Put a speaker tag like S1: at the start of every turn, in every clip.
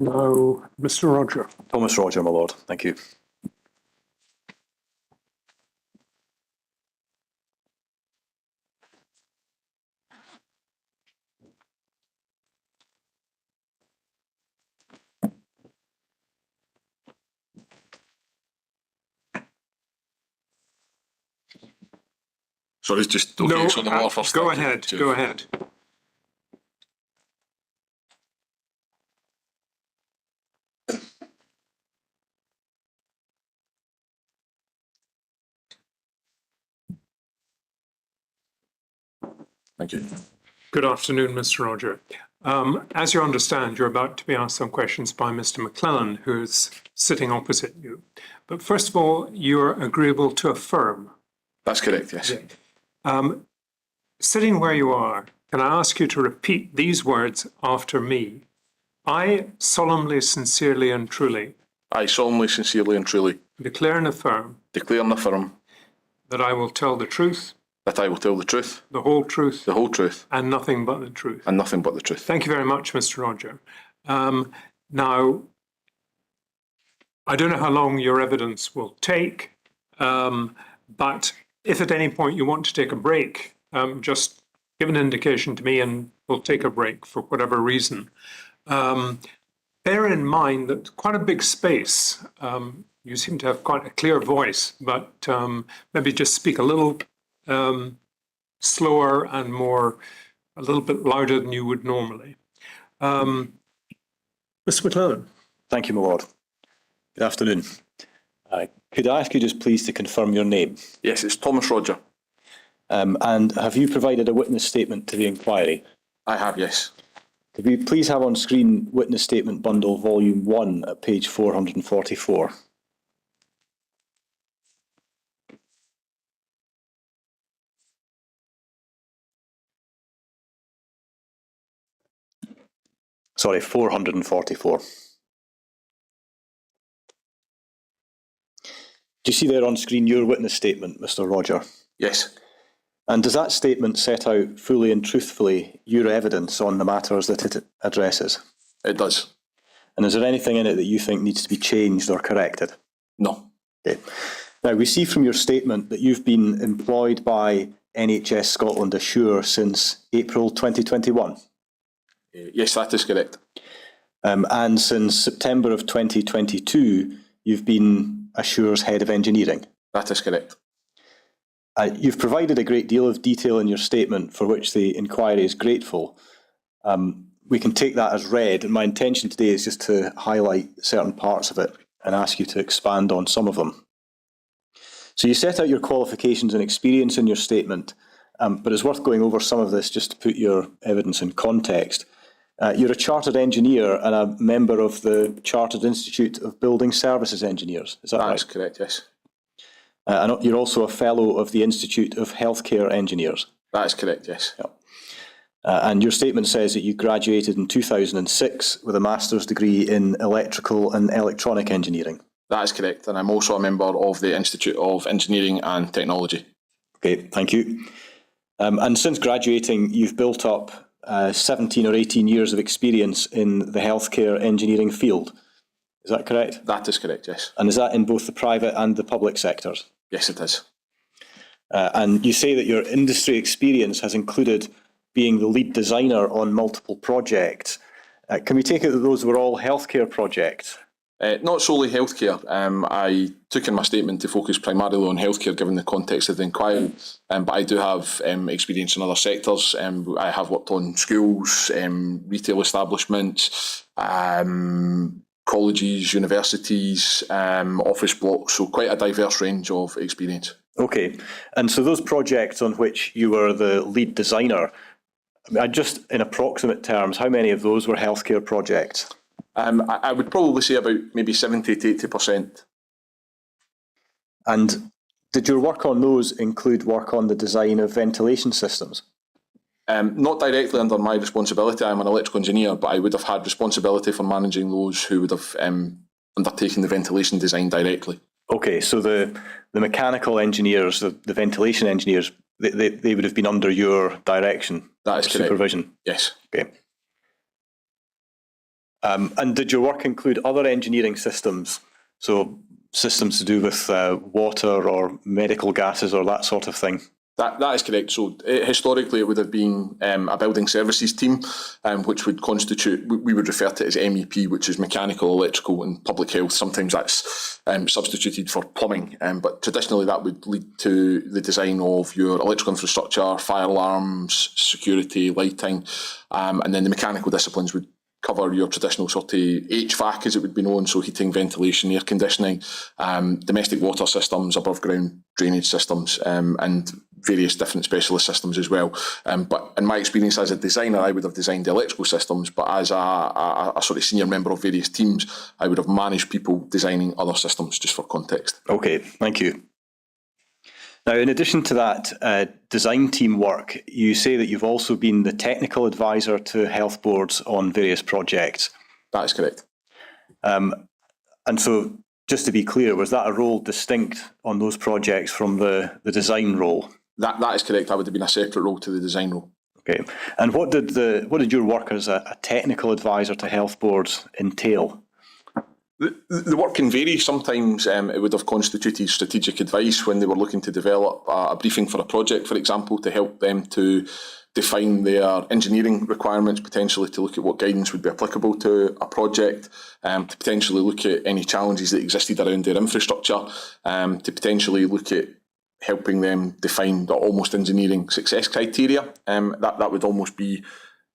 S1: Now, Mr. Rodger.
S2: Thomas Rodger, my lord. Thank you.
S3: Sorry, just okay.
S1: No,
S3: So the law first.
S1: go ahead. Go ahead.
S3: Thank you.
S1: Good afternoon, Mr. Rodger. As you understand, you're about to be asked some questions by Mr. McClellan, who's sitting opposite you. But first of all, you're agreeable to affirm.
S3: That's correct, yes.
S1: Sitting where you are, can I ask you to repeat these words after me? I solemnly, sincerely, and truly
S3: I solemnly, sincerely, and truly
S1: declare and affirm
S3: that
S1: I will tell the truth,
S3: that I will tell the truth,
S1: the whole truth,
S3: and
S1: nothing but the truth.
S3: nothing but the truth.
S1: Thank you very much, Mr. Rodger. Now, I don't know how long your evidence will take, but if at any point you want to take a break, just give an indication to me and we'll take a break for whatever reason. Bear in mind that quite a big space, you seem to have quite a clear voice, but maybe just speak a little slower and a little bit louder than you would normally. Mr. McClellan.
S2: Thank you, my lord. Good afternoon. Could I ask you just please to confirm your name?
S3: Yes, it's Thomas Rodger.
S2: And have you provided a witness statement to the inquiry?
S3: I have, yes.
S2: Could we please have on screen Witness Statement Bundle Volume 1 at page 444? Sorry, 444. Do you see there on screen your witness statement, Mr. Rodger?
S3: Yes.
S2: And does that statement set out fully and truthfully your evidence on the matters that it addresses?
S3: It does.
S2: And is there anything in it that you think needs to be changed or corrected?
S3: No.
S2: Okay. Now, we see from your statement that you've been employed by NHS Scotland Assure since April 2021.
S3: Yes, that is correct.
S2: And since September of 2022, you've been Assure's Head of Engineering.
S3: That is correct.
S2: You've provided a great deal of detail in your statement for which the inquiry is grateful. We can take that as read, and my intention today is just to highlight certain parts of it and ask you to expand on some of them. So you set out your qualifications and experience in your statement, but it's worth going over some of this just to put your evidence in context. You're a chartered engineer and a member of the Chartered Institute of Building Services Engineers. Is that right?
S3: That's correct, yes.
S2: And you're also a fellow of the Institute of Healthcare Engineers.
S3: That is correct, yes.
S2: Yeah. And your statement says that you graduated in 2006 with a master's degree in electrical and electronic engineering.
S3: That is correct, and I'm also a member of the Institute of Engineering and Technology. Okay,
S2: thank you. And since graduating, you've built up 17 or 18 years of experience in the healthcare engineering field. Is that correct?
S3: That is correct, yes.
S2: And is that in both the private and the public sectors?
S3: Yes, it is.
S2: And you say that your industry experience has included being the lead designer on multiple projects. Can we take it that those were all healthcare projects?
S3: Not solely healthcare. I took in my statement to focus primarily on healthcare given the context of the inquiry, but I do have experience in other sectors. I have worked on schools, retail establishments, colleges, universities, office blocks, so quite a diverse range of experience.
S2: Okay, and so those projects on which you were the lead designer, just in approximate terms, how many of those were healthcare projects?
S3: I would probably say about maybe 70 to 80%.
S2: And did your work on those include work on the design of ventilation systems?
S3: Not directly under my responsibility. I'm an electrical engineer, but I would have had responsibility for managing those who would have undertaken the ventilation design directly.
S2: Okay, so the mechanical engineers, the ventilation engineers, they would have been under your direction?
S3: That is correct.
S2: Supervision?
S3: Yes.
S2: Okay. And did your work include other engineering systems? So systems to do with water or medical gases or that sort of thing?
S3: That is correct. So historically it would have been a building services team, which would constitute, we would refer to it as MEP, which is mechanical, electrical and public health. Sometimes that's substituted for plumbing, but traditionally that would lead to the design of your electrical infrastructure, fire alarms, security, lighting, and then the mechanical disciplines would cover your traditional sort of HVAC, as it would be known, so heating, ventilation, air conditioning, domestic water systems, above ground drainage systems, and various different specialist systems as well. But in my experience as a designer, I would have designed the electrical systems, but as a sort of senior member of various teams, I would have managed people designing other systems, just for context.
S2: Okay, thank you. Now, in addition to that design team work, you say that you've also been the technical advisor to health boards on various projects.
S3: That is correct.
S2: And so, just to be clear, was that a role distinct on those projects from the design role?
S3: That is correct. That would have been a separate role to the design role.
S2: Okay. And what did your work as a technical advisor to health boards entail?
S3: The work can vary. Sometimes it would have constituted strategic advice when they were looking to develop a briefing for a project, for example, to help them to define their engineering requirements, potentially to look at what guidance would be applicable to a project, to potentially look at any challenges that existed around their infrastructure, to potentially look at helping them define the almost engineering success criteria. That would almost be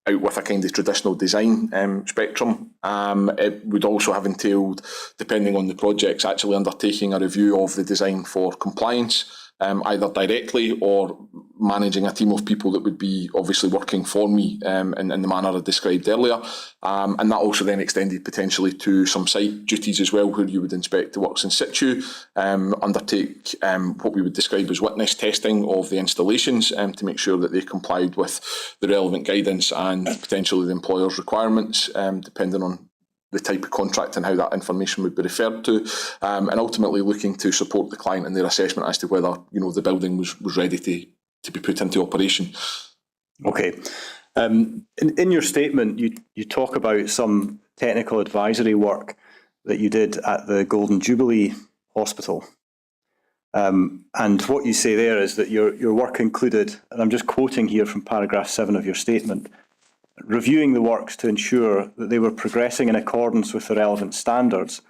S3: out with a kind of traditional design spectrum. It would also have entailed, depending on the projects, actually undertaking a review of the design for compliance, either directly or managing a team of people that would be obviously working for me in the manner I described earlier. And that also then extended potentially to some site duties as well, where you would inspect the works in situ, undertake what we would describe as witness testing of the installations to make sure that they complied with the relevant guidance and potentially the employer's requirements, depending on the type of contract and how that information would be referred to, and ultimately looking to support the client in their assessment as to whether the building was ready to be put into operation.
S2: Okay. In your statement, you talk about some technical advisory work that you did at the Golden Jubilee Hospital. And what you say there is that your work included, and I'm just quoting here from paragraph 7 of your statement, reviewing the works to ensure that they were progressing in accordance with the relevant standards,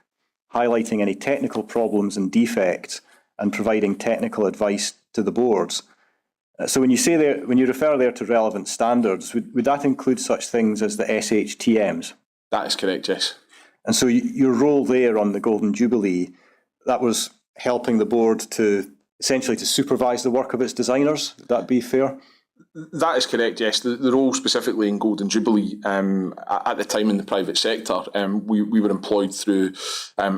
S2: highlighting any technical problems and defects, and providing technical advice to the boards. So when you refer there to relevant standards, would that include such things as the SHTMs?
S3: That is correct, yes.
S2: And so your role there on the Golden Jubilee, that was helping the board to essentially to supervise the work of its designers. Would that be fair?
S3: That is correct, yes. The role specifically in Golden Jubilee, at the time in the private sector, we were employed through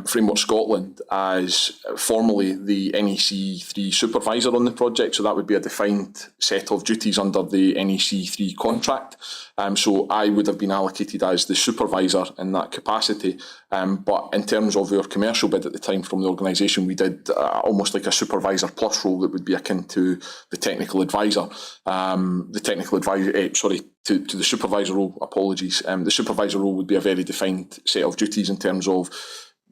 S3: Framework Scotland as formally the NEC 3 supervisor on the project, so that would be a defined set of duties under the NEC 3 contract. So I would have been allocated as the supervisor in that capacity, but in terms of our commercial bid at the time from the organisation, we did almost like a supervisor plus role that would be akin to the technical advisor. The technical advisor, to the supervisor role, apologies. The supervisor role would be a very defined set of duties in terms of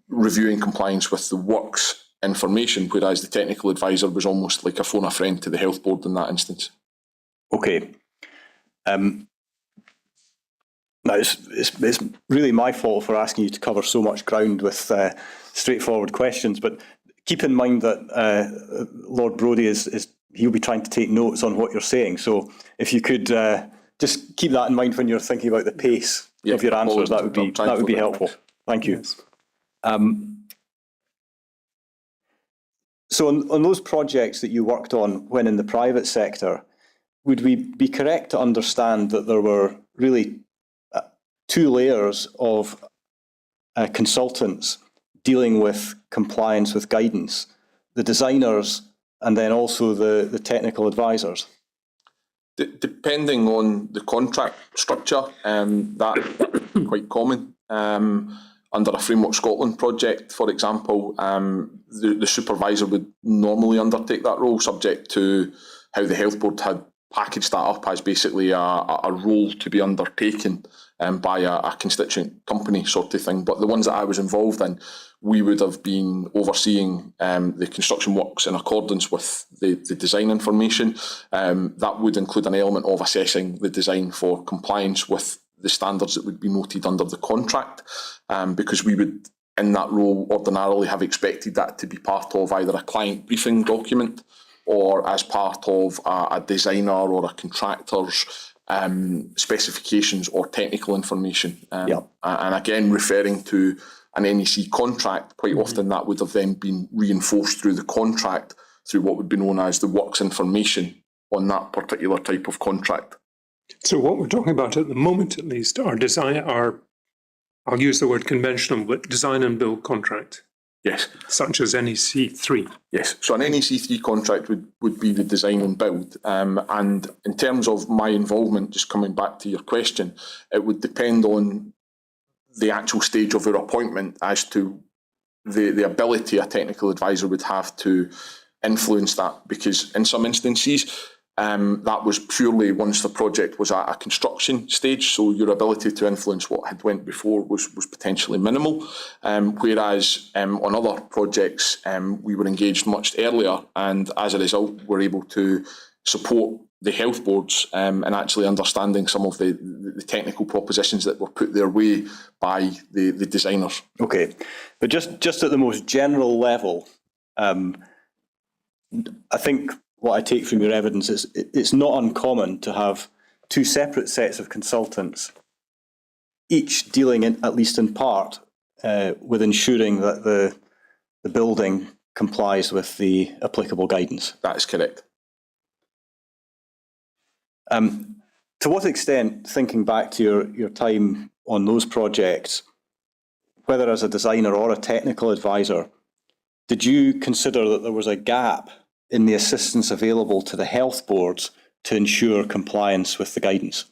S3: reviewing compliance with the works information, whereas the technical advisor was almost like a phone a friend to the health board in that instance.
S2: Okay. Now, it's really my fault for asking you to cover so much ground with straightforward questions, but keep in mind that Lord Brodie he'll be trying to take notes on what you're saying. So if you could just keep that in mind when you're thinking about the pace of your answers, that would be helpful. Thank you. Yes. So on those projects that you worked on when in the private sector, would we be correct to understand that there were really two layers of consultants dealing with compliance with guidance, the designers and then also the technical advisors?
S3: Depending on the contract structure, that's quite common. Under a Framework Scotland project, for example, the supervisor would normally undertake that role, subject to how the health board had packaged that up as basically a role to be undertaken by a constituent company sort of thing. But the ones that I was involved in, we would have been overseeing the construction works in accordance with the design information. That would include an element of assessing the design for compliance with the standards that would be noted under the contract, because we would, in that role, ordinarily have expected that to be part of either a client briefing document or as part of a designer or a contractor's specifications or technical information. And again, referring to an NEC contract, quite often that would have then been reinforced through the contract through what would be known as the works information on that particular type of contract.
S1: So what we're talking about at the moment, at least, are I'll use the word conventional, but design and build contract.
S3: Yes.
S1: Such as NEC 3.
S3: Yes. So an NEC 3 contract would be the design and build. And in terms of my involvement, just coming back to your question, it would depend on the actual stage of your appointment as to the ability a technical advisor would have to influence that. Because in some instances, that was purely once the project was at a construction stage, so your ability to influence what had went before was potentially minimal. Whereas on other projects, we were engaged much earlier, and as a result, were able to support the health boards in actually understanding some of the technical propositions that were put their way by the designers.
S2: Okay, but just at the most general level, I think what I take from your evidence is it's not uncommon to have two separate sets of consultants, each dealing at least in part, with ensuring that the building complies with the applicable guidance.
S3: That is correct.
S2: To what extent, thinking back to your time on those projects, whether as a designer or a technical advisor, did you consider that there was a gap in the assistance available to the health boards to ensure compliance with the guidance?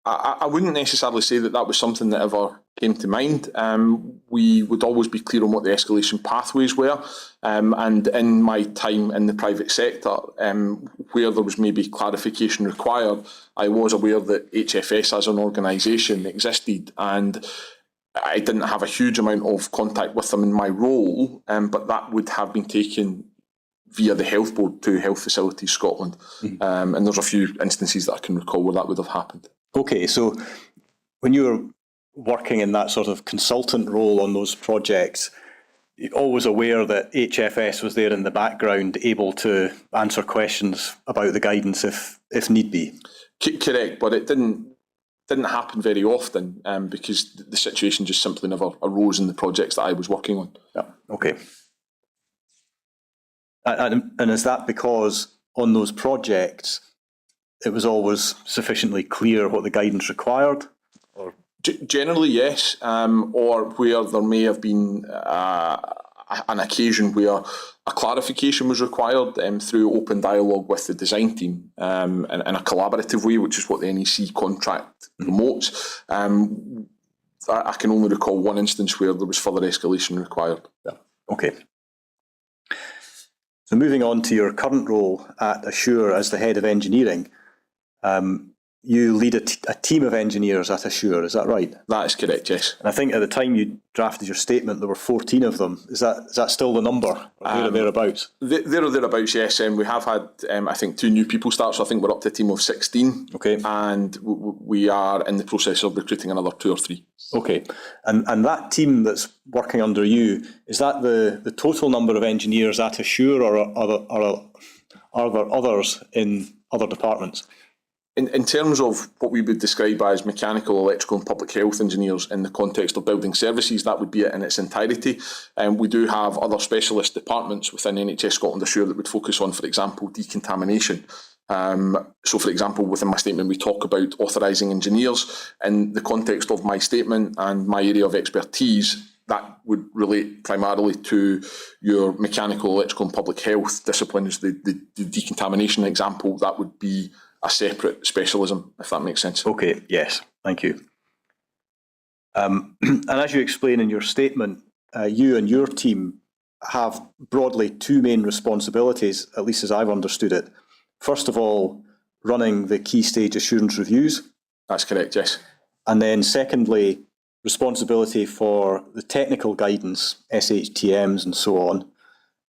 S3: I wouldn't necessarily say that was something that ever came to mind. We would always be clear on what the escalation pathways were. And in my time in the private sector, where there was maybe clarification required, I was aware that HFS as an organisation existed, and I didn't have a huge amount of contact with them in my role, but that would have been taken via the health board to Health Facilities Scotland. And there's a few instances that I can recall where that would have happened.
S2: Okay, so when you were working in that sort of consultant role on those projects, you're always aware that HFS was there in the background, able to answer questions about the guidance if need be.
S3: Correct, but it didn't happen very often because the situation just simply never arose in the projects that I was working on.
S2: Yeah. Okay. And is that because on those projects it was always sufficiently clear what the guidance required? Or
S3: generally, yes, or where there may have been an occasion where a clarification was required through open dialogue with the design team in a collaborative way, which is what the NEC contract promotes. I can only recall one instance where there was further escalation required.
S2: Yeah. Okay. So moving on to your current role at Assure as the head of engineering, you lead a team of engineers at Assure, is that right?
S3: That is correct, yes.
S2: And I think at the time you drafted your statement, there were 14 of them. Is that still the number? Or there or thereabouts?
S3: There or thereabouts, yes. We have had, I think, 2 new people start, so I think we're up to a team of 16.
S2: Okay.
S3: And we are in the process of recruiting another 2 or 3.
S2: Okay. And that team that's working under you, is that the total number of engineers at Assure, or are there others in other departments?
S3: In terms of what we would describe as mechanical, electrical and public health engineers in the context of building services, that would be it in its entirety. We do have other specialist departments within NHS Scotland Assure that would focus on, for example, decontamination. So, for example, within my statement, we talk about authorising engineers. In the context of my statement and my area of expertise, that would relate primarily to your mechanical, electrical and public health disciplines. The decontamination example, that would be a separate specialism, if that makes sense.
S2: Okay, yes, thank you. And as you explain in your statement, you and your team have broadly two main responsibilities, at least as I've understood it. First of all, running the key stage assurance reviews.
S3: That's correct, yes.
S2: And then secondly, responsibility for the technical guidance, SHTMs and so on,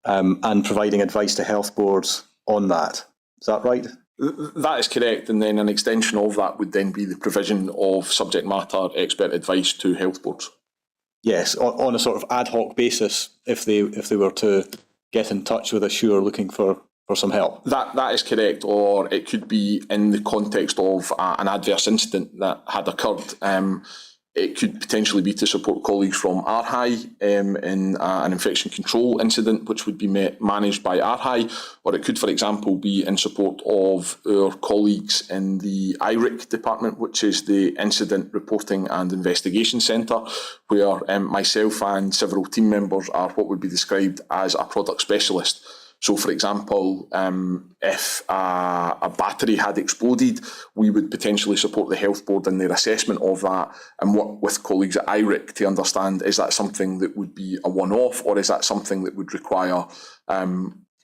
S2: and providing advice to health boards on that. Is that right?
S3: That is correct, and then an extension of that would then be the provision of subject matter expert advice to health boards.
S2: Yes, on a sort of ad hoc basis, if they were to get in touch with Assure looking for some help.
S3: That is correct, or it could be in the context of an adverse incident that had occurred. It could potentially be to support colleagues from RHI in an infection control incident, which would be managed by RHI, or it could, for example, be in support of our colleagues in the IRIC department, which is the Incident Reporting and Investigation Centre, where myself and several team members are what would be described as a product specialist. So, for example, if a battery had exploded, we would potentially support the health board in their assessment of that and work with colleagues at IRIC to understand, is that something that would be a one-off, or is that something that would require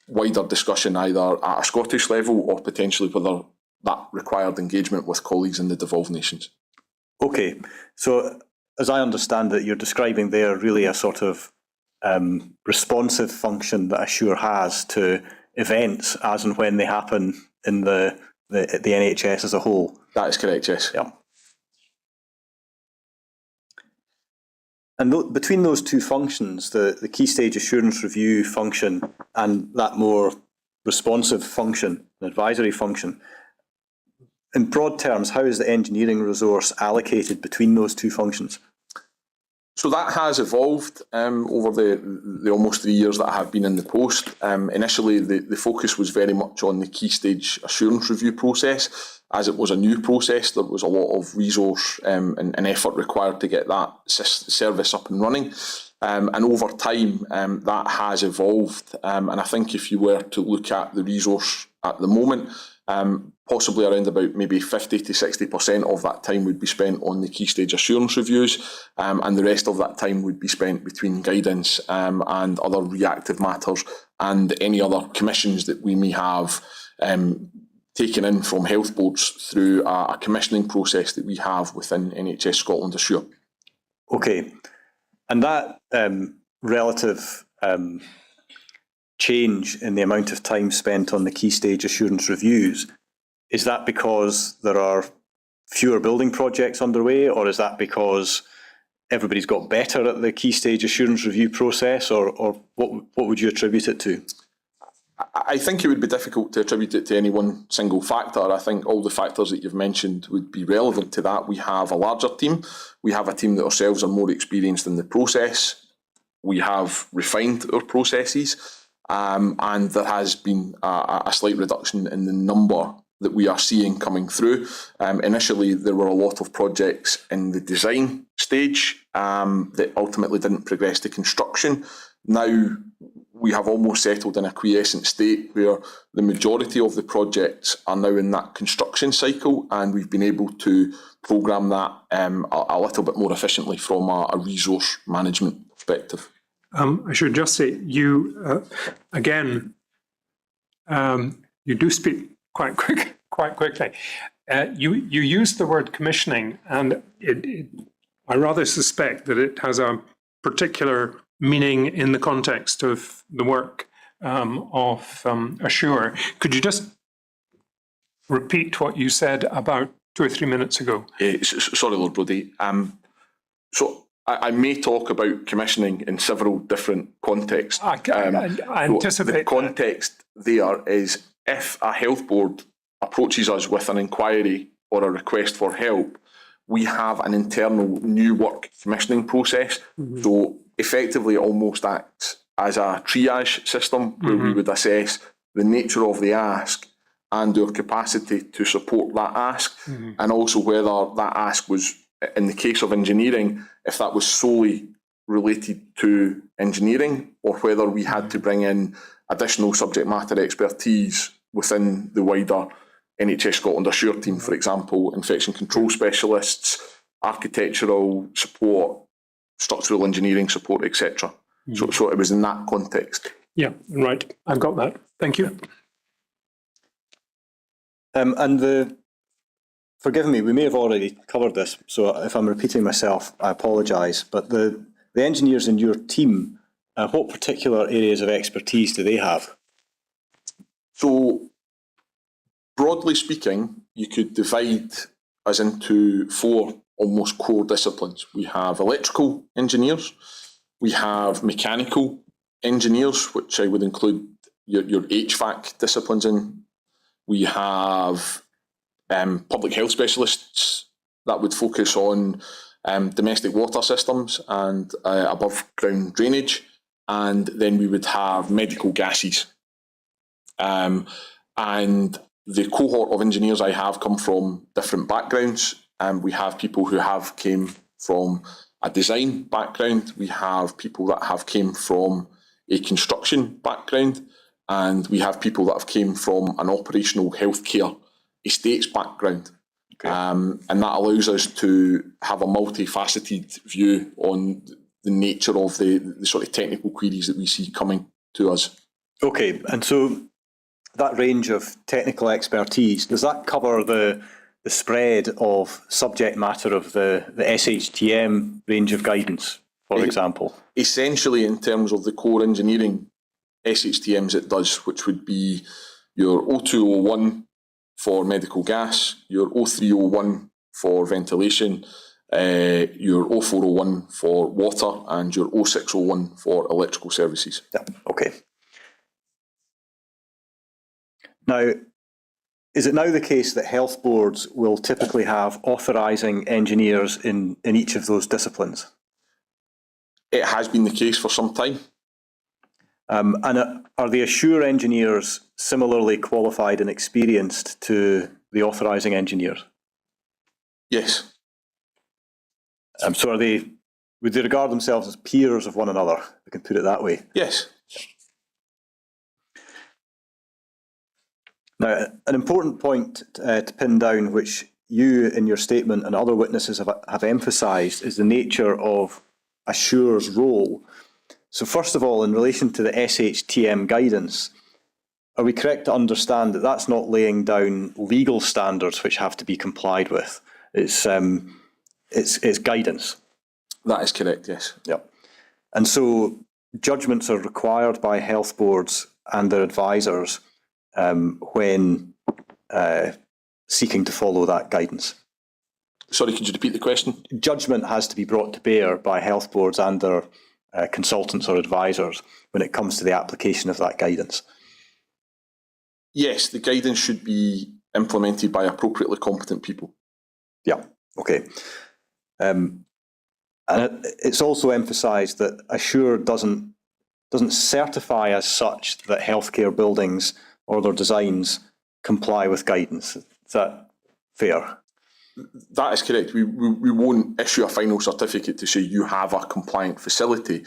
S3: wider discussion either at a Scottish level or potentially whether that required engagement with colleagues in the devolved nations.
S2: Okay, so as I understand it, you're describing there really a sort of responsive function that Assure has to events as and when they happen in the NHS as a whole.
S3: That is correct, yes.
S2: Yeah. And between those two functions, the key stage assurance review function and that more responsive function, an advisory function, in broad terms, how is the engineering resource allocated between those two functions?
S3: So that has evolved over the almost 3 years that I have been in the post. Initially, the focus was very much on the key stage assurance review process. As it was a new process, there was a lot of resource and effort required to get that service up and running. And over time, that has evolved. And I think if you were to look at the resource at the moment, possibly around about maybe 50 to 60% of that time would be spent on the key stage assurance reviews, and the rest of that time would be spent between guidance and other reactive matters and any other commissions that we may have taken in from health boards through a commissioning process that we have within NHS Scotland Assure.
S2: Okay, and that relative change in the amount of time spent on the key stage assurance reviews, is that because there are fewer building projects underway, or is that because everybody's got better at the key stage assurance review process, or what would you attribute it to?
S3: I think it would be difficult to attribute it to any one single factor. I think all the factors that you've mentioned would be relevant to that. We have a larger team. We have a team that ourselves are more experienced in the process. We have refined our processes. And there has been a slight reduction in the number that we are seeing coming through. Initially, there were a lot of projects in the design stage that ultimately didn't progress to construction. Now, we have almost settled in a quiescent state where the majority of the projects are now in that construction cycle, and we've been able to programme that a little bit more efficiently from a resource management perspective.
S1: I should just say, you, again, you do speak quite quickly. You use the word commissioning, and I rather suspect that it has a particular meaning in the context of the work of Assure. Could you just repeat what you said about 2 or 3 minutes ago?
S3: Sorry, Lord Brodie. So I may talk about commissioning in several different contexts.
S1: I anticipate
S3: the context there is if a health board approaches us with an inquiry or a request for help, we have an internal new work commissioning process. Mm-hmm. So effectively it almost acts as a triage system where we would assess the nature of the ask and our capacity to support that ask, and also whether that ask was, in the case of engineering, if that was solely related to engineering or whether we had to bring in additional subject matter expertise within the wider NHS Scotland Assure team, for example, infection control specialists, architectural support, structural engineering support, etc. So it was in that context.
S1: Yeah, right. I've got that. Thank you.
S2: Forgive me, we may have already covered this, so if I'm repeating myself, I apologise, but the engineers in your team, what particular areas of expertise do they have?
S3: So, broadly speaking, you could divide us into 4 almost core disciplines. We have electrical engineers, we have mechanical engineers, which I would include your HVAC disciplines in. We have public health specialists that would focus on domestic water systems and above ground drainage. And then we would have medical gases. And the cohort of engineers I have come from different backgrounds. We have people who have came from a design background. We have people that have came from a construction background. And we have people that have came from an operational healthcare estates background.
S2: Okay.
S3: And that allows us to have a multifaceted view on the nature of the sort of technical queries that we see coming to us.
S2: Okay, and so that range of technical expertise, does that cover the spread of subject matter of the SHTM range of guidance, for example?
S3: Essentially, in terms of the core engineering SHTMs, it does, which would be your O201 for medical gas, your O301 for ventilation, your O401 for water, and your O601 for electrical services.
S2: Yeah, okay. Now, is it now the case that health boards will typically have authorising engineers in each of those disciplines?
S3: It has been the case for some time.
S2: And are the Assure engineers similarly qualified and experienced to the authorising engineers?
S3: Yes.
S2: So would they regard themselves as peers of one another? We can put it that way.
S3: Yes.
S2: Now, an important point to pin down, which you in your statement and other witnesses have emphasised, is the nature of Assure's role. So first of all, in relation to the SHTM guidance, are we correct to understand that that's not laying down legal standards which have to be complied with? It's guidance.
S3: That is correct, yes.
S2: Yep. And so judgments are required by health boards and their advisors when seeking to follow that guidance.
S3: Sorry, could you repeat the question?
S2: Judgment has to be brought to bear by health boards and their consultants or advisors when it comes to the application of that guidance.
S3: Yes, the guidance should be implemented by appropriately competent people.
S2: Yeah, okay. And it's also emphasised that Assure doesn't certify as such that healthcare buildings or their designs comply with guidance. Is that fair?
S3: That is correct. We won't issue a final certificate to say you have a compliant facility.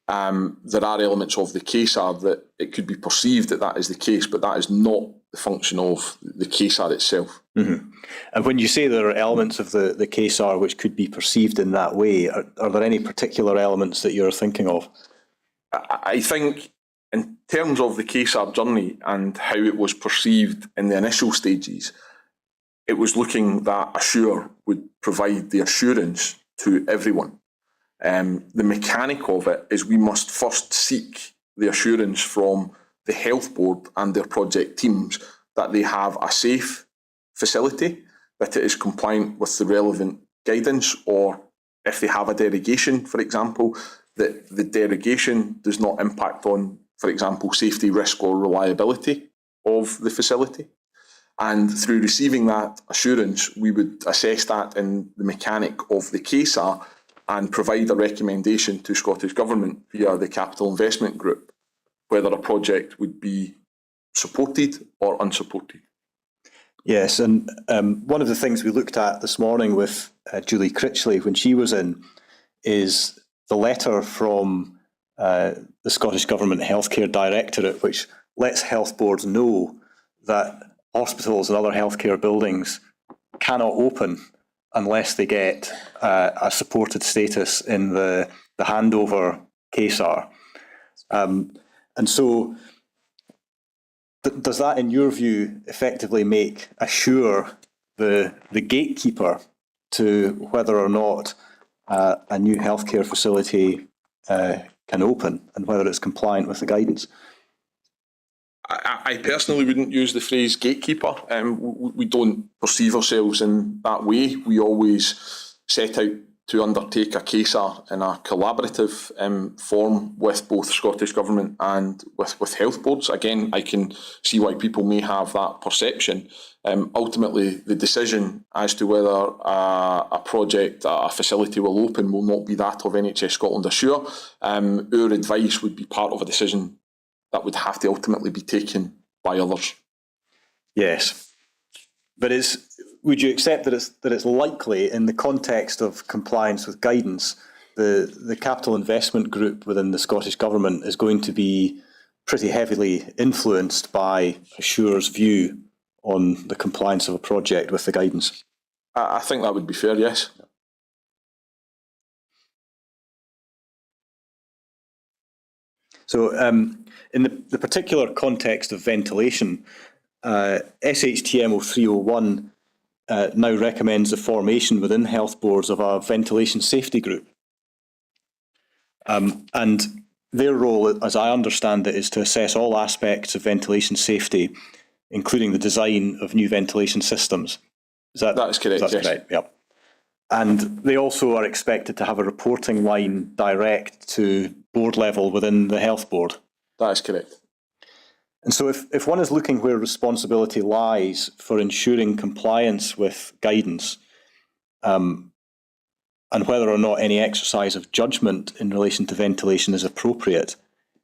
S3: There are elements of the KSAR that it could be perceived that is the case, but that is not the function of the KSAR itself.
S2: Mm-hmm. And when you say there are elements of the KSAR which could be perceived in that way, are there any particular elements that you're thinking of?
S3: I think in terms of the KSAR journey and how it was perceived in the initial stages, it was looking that Assure would provide the assurance to everyone. The mechanic of it is we must first seek the assurance from the health board and their project teams that they have a safe facility, that it is compliant with the relevant guidance, or if they have a derogation, for example, that the derogation does not impact on, for example, safety, risk or reliability of the facility. And through receiving that assurance, we would assess that in the mechanic of the KSAR and provide a recommendation to Scottish Government via the Capital Investment Group whether a project would be supported or unsupported.
S2: Yes, and one of the things we looked at this morning with Julie Critchley when she was in is the letter from the Scottish Government Healthcare Directorate, which lets health boards know that hospitals and other healthcare buildings cannot open unless they get a supported status in the handover KSAR. And so does that, in your view, effectively make Assure the gatekeeper to whether or not a new healthcare facility can open and whether it's compliant with the guidance?
S3: I personally wouldn't use the phrase gatekeeper. We don't perceive ourselves in that way. We always set out to undertake a CASA in a collaborative form with both Scottish Government and with health boards. Again, I can see why people may have that perception. Ultimately, the decision as to whether a project, a facility will open will not be that of NHS Scotland Assure. Our advice would be part of a decision that would have to ultimately be taken by others.
S2: Yes. But would you accept that it's likely, in the context of compliance with guidance, the capital investment group within the Scottish Government is going to be pretty heavily influenced by Assure's view on the compliance of a project with the guidance?
S3: I think that would be fair, yes.
S2: So in the particular context of ventilation, SHTM 0301 now recommends the formation within health boards of a ventilation safety group. And their role, as I understand it, is to assess all aspects of ventilation safety, including the design of new ventilation systems.
S3: That is correct,
S2: that's
S3: yes.
S2: correct, yep. And they also are expected to have a reporting line direct to board level within the health board.
S3: That is correct.
S2: And so if one is looking where responsibility lies for ensuring compliance with guidance, and whether or not any exercise of judgment in relation to ventilation is appropriate,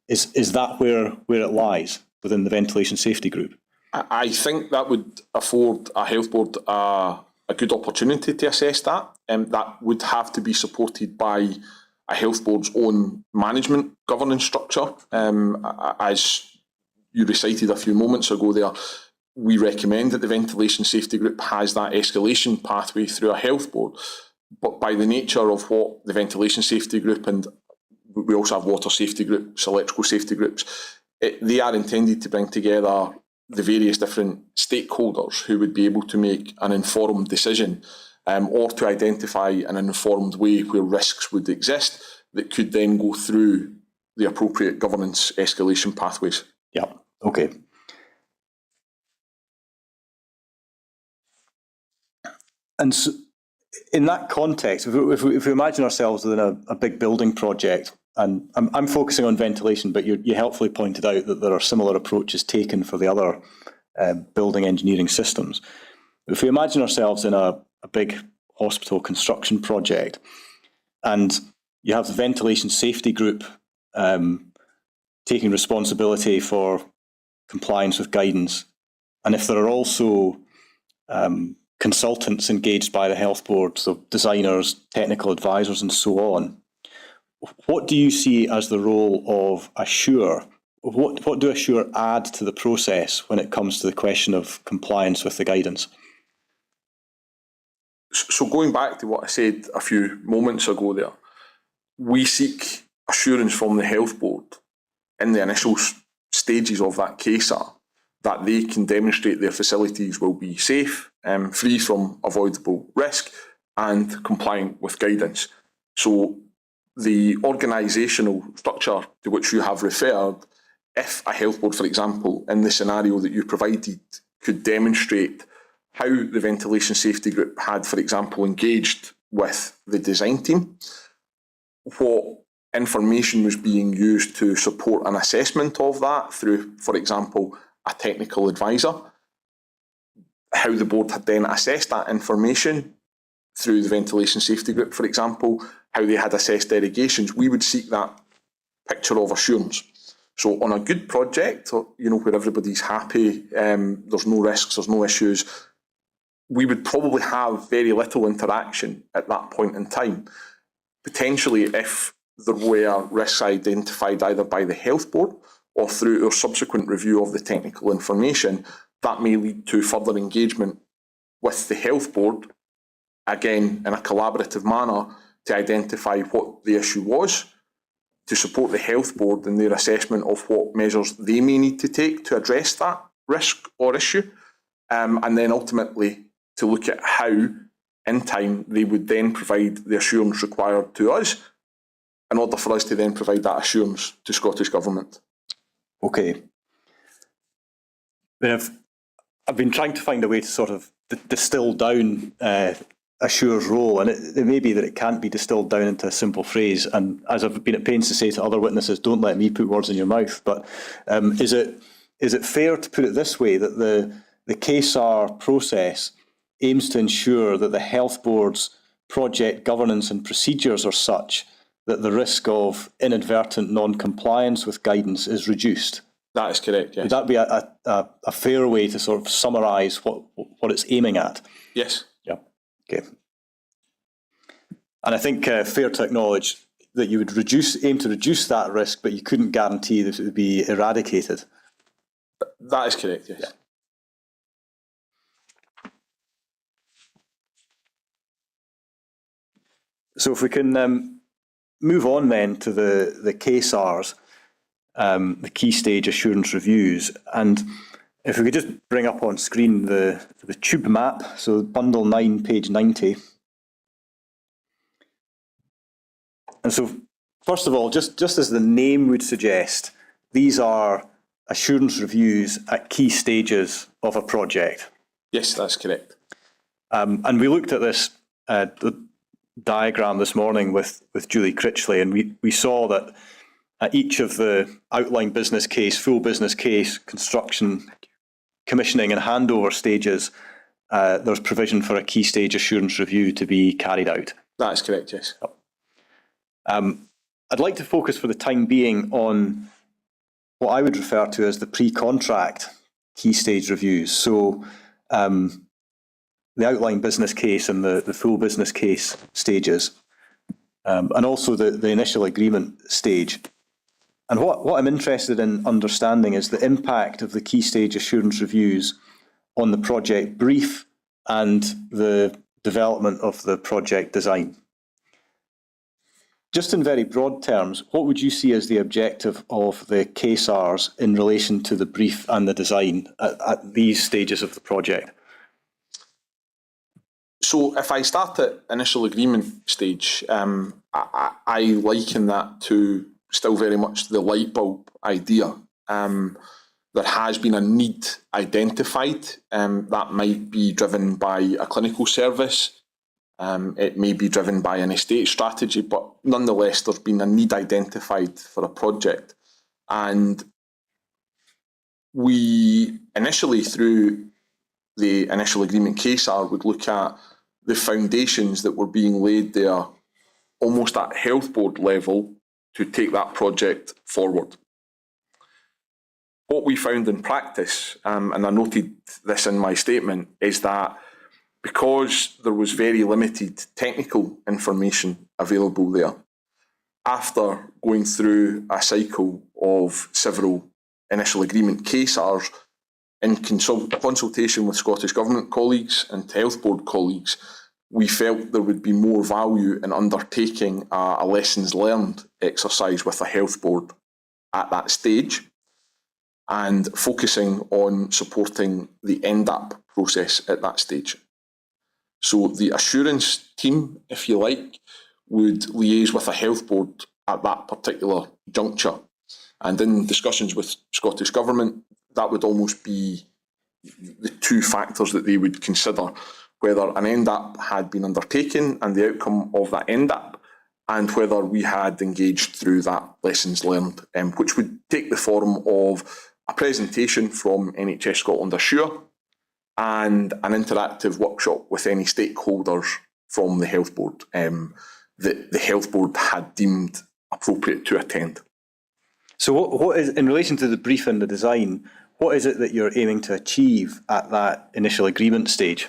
S2: is that where it lies within the ventilation safety group?
S3: I think that would afford a health board a good opportunity to assess that. That would have to be supported by a health board's own management governance structure. As you recited a few moments ago there, we recommend that the ventilation safety group has that escalation pathway through a health board. But by the nature of what the ventilation safety group, and we also have water safety groups, electrical safety groups, they are intended to bring together the various different stakeholders who would be able to make an informed decision or to identify in an informed way where risks would exist that could then go through the appropriate governance escalation pathways.
S2: Yeah, okay. And so in that context, if we imagine ourselves within a big building project, and I'm focusing on ventilation, but you helpfully pointed out that there are similar approaches taken for the other building engineering systems. If we imagine ourselves in a big hospital construction project, and you have the ventilation safety group taking responsibility for compliance with guidance, and if there are also consultants engaged by the health board, so designers, technical advisors, and so on, what do you see as the role of Assure? What do Assure add to the process when it comes to the question of compliance with the guidance?
S3: So going back to what I said a few moments ago there, we seek assurance from the health board in the initial stages of that CASA that they can demonstrate their facilities will be safe, free from avoidable risk and compliant with guidance. So the organisational structure to which you have referred, if a health board, for example, in the scenario that you provided, could demonstrate how the ventilation safety group had, for example, engaged with the design team, what information was being used to support an assessment of that through, for example, a technical advisor, how the board had then assessed that information through the ventilation safety group, for example, how they had assessed derogations, we would seek that picture of assurance. So on a good project, where everybody's happy, there's no risks, there's no issues, we would probably have very little interaction at that point in time. Potentially, if there were risks identified either by the health board or through our subsequent review of the technical information, that may lead to further engagement with the health board, again, in a collaborative manner, to identify what the issue was, to support the health board in their assessment of what measures they may need to take to address that risk or issue, and then ultimately to look at how, in time, they would then provide the assurance required to us in order for us to then provide that assurance to Scottish Government.
S2: Okay. I've been trying to find a way to sort of distill down Assure's role, and it may be that it can't be distilled down into a simple phrase. And as I've been at pains to say to other witnesses, don't let me put words in your mouth. But is it fair to put it this way, that the KSAR process aims to ensure that the health board's project governance and procedures are such that the risk of inadvertent non-compliance with guidance is reduced?
S3: That is correct, yes.
S2: Would that be a fair way to sort of summarise what it's aiming at?
S3: Yes.
S2: Yeah. Okay. And I think fair to acknowledge that you would aim to reduce that risk, but you couldn't guarantee that it would be eradicated.
S3: That is correct, yes.
S2: Yeah. So if we can move on then to the KSARs, the key stage assurance reviews, and if we could just bring up on screen the tube map, so bundle 9, page 90. And so, first of all, just as the name would suggest, these are assurance reviews at key stages of a project.
S3: Yes, that's correct.
S2: And we looked at this diagram this morning with Julie Critchley, and we saw that at each of the outline business case, full business case, construction, commissioning and handover stages, there's provision for a key stage assurance review to be carried out.
S3: That is correct, yes.
S2: I'd like to focus for the time being on what I would refer to as the pre-contract key stage reviews. So the outline business case and the full business case stages, and also the initial agreement stage. And what I'm interested in understanding is the impact of the key stage assurance reviews on the project brief and the development of the project design. Just in very broad terms, what would you see as the objective of the KSARs in relation to the brief and the design at these stages of the project?
S3: So if I start at initial agreement stage, I liken that to still very much the light bulb idea. There has been a need identified that might be driven by a clinical service. It may be driven by an estate strategy, but nonetheless, there's been a need identified for a project. And we initially, through the initial agreement KSAR, would look at the foundations that were being laid there almost at health board level to take that project forward. What we found in practice, and I noted this in my statement, is that because there was very limited technical information available there, after going through a cycle of several initial agreement KSARs, in consultation with Scottish Government colleagues and Health Board colleagues, we felt there would be more value in undertaking a lessons learned exercise with a health board at that stage and focusing on supporting the NDAP process at that stage. So the assurance team, if you like, would liaise with a health board at that particular juncture. And in discussions with Scottish Government, that would almost be the two factors that they would consider: whether an NDAP had been undertaken and the outcome of that NDAP, and whether we had engaged through that lessons learned, which would take the form of a presentation from NHS Scotland Assure and an interactive workshop with any stakeholders from the health board that the health board had deemed appropriate to attend.
S2: So what is, in relation to the brief and the design, what is it that you're aiming to achieve at that initial agreement stage?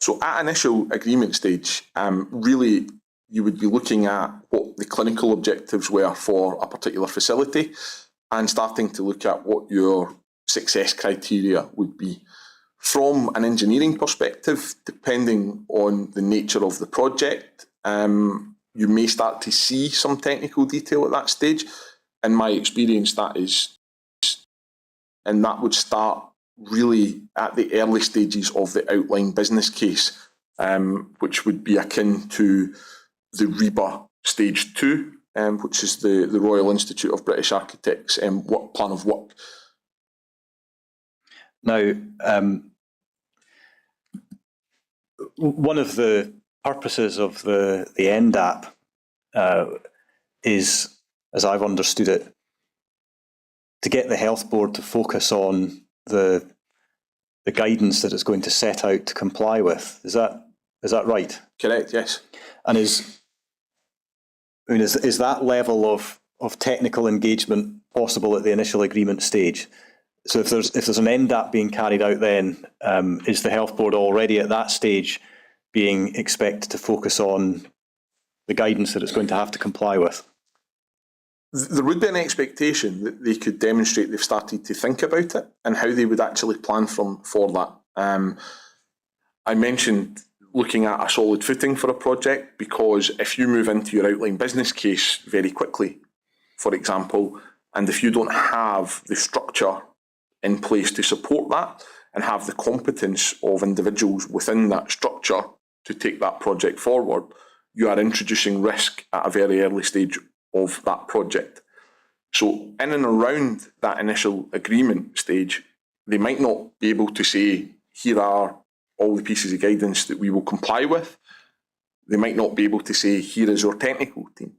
S3: So at initial agreement stage, really you would be looking at what the clinical objectives were for a particular facility and starting to look at what your success criteria would be. From an engineering perspective, depending on the nature of the project, you may start to see some technical detail at that stage. In my experience, that would start really at the early stages of the outline business case, which would be akin to the REBA Stage 2, which is the Royal Institute of British Architects plan of work.
S2: Now, one of the purposes of the NDAP is, as I've understood it, to get the health board to focus on the guidance that it's going to set out to comply with. Is that right?
S3: Correct, yes.
S2: And is that level of technical engagement possible at the initial agreement stage? So if there's an NDAP being carried out, then is the health board already at that stage being expected to focus on the guidance that it's going to have to comply with?
S3: There would be an expectation that they could demonstrate they've started to think about it and how they would actually plan for that. I mentioned looking at a solid footing for a project, because if you move into your outline business case very quickly, for example, and if you don't have the structure in place to support that and have the competence of individuals within that structure to take that project forward, you are introducing risk at a very early stage of that project. So in and around that initial agreement stage, they might not be able to say, here are all the pieces of guidance that we will comply with. They might not be able to say, here is our technical team.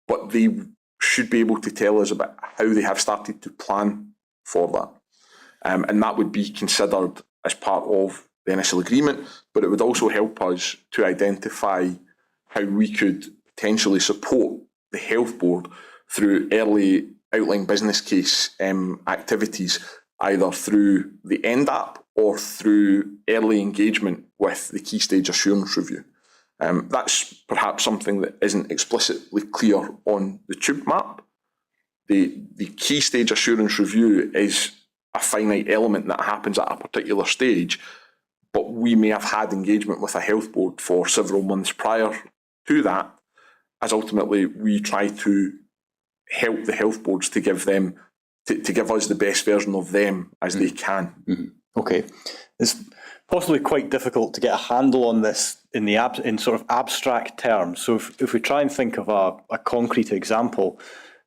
S3: But they should be able to tell us about how they have started to plan for that. And that would be considered as part of the initial agreement, but it would also help us to identify how we could potentially support the health board through early outline business case activities, either through the NDAP or through early engagement with the key stage assurance review. That's perhaps something that isn't explicitly clear on the tube map. The key stage assurance review is a finite element that happens at a particular stage, but we may have had engagement with a health board for several months prior to that, as ultimately we try to help the health boards to give them to give us the best version of them as they can.
S2: Mm-hmm. Okay, it's possibly quite difficult to get a handle on this in sort of abstract terms. So if we try and think of a concrete example,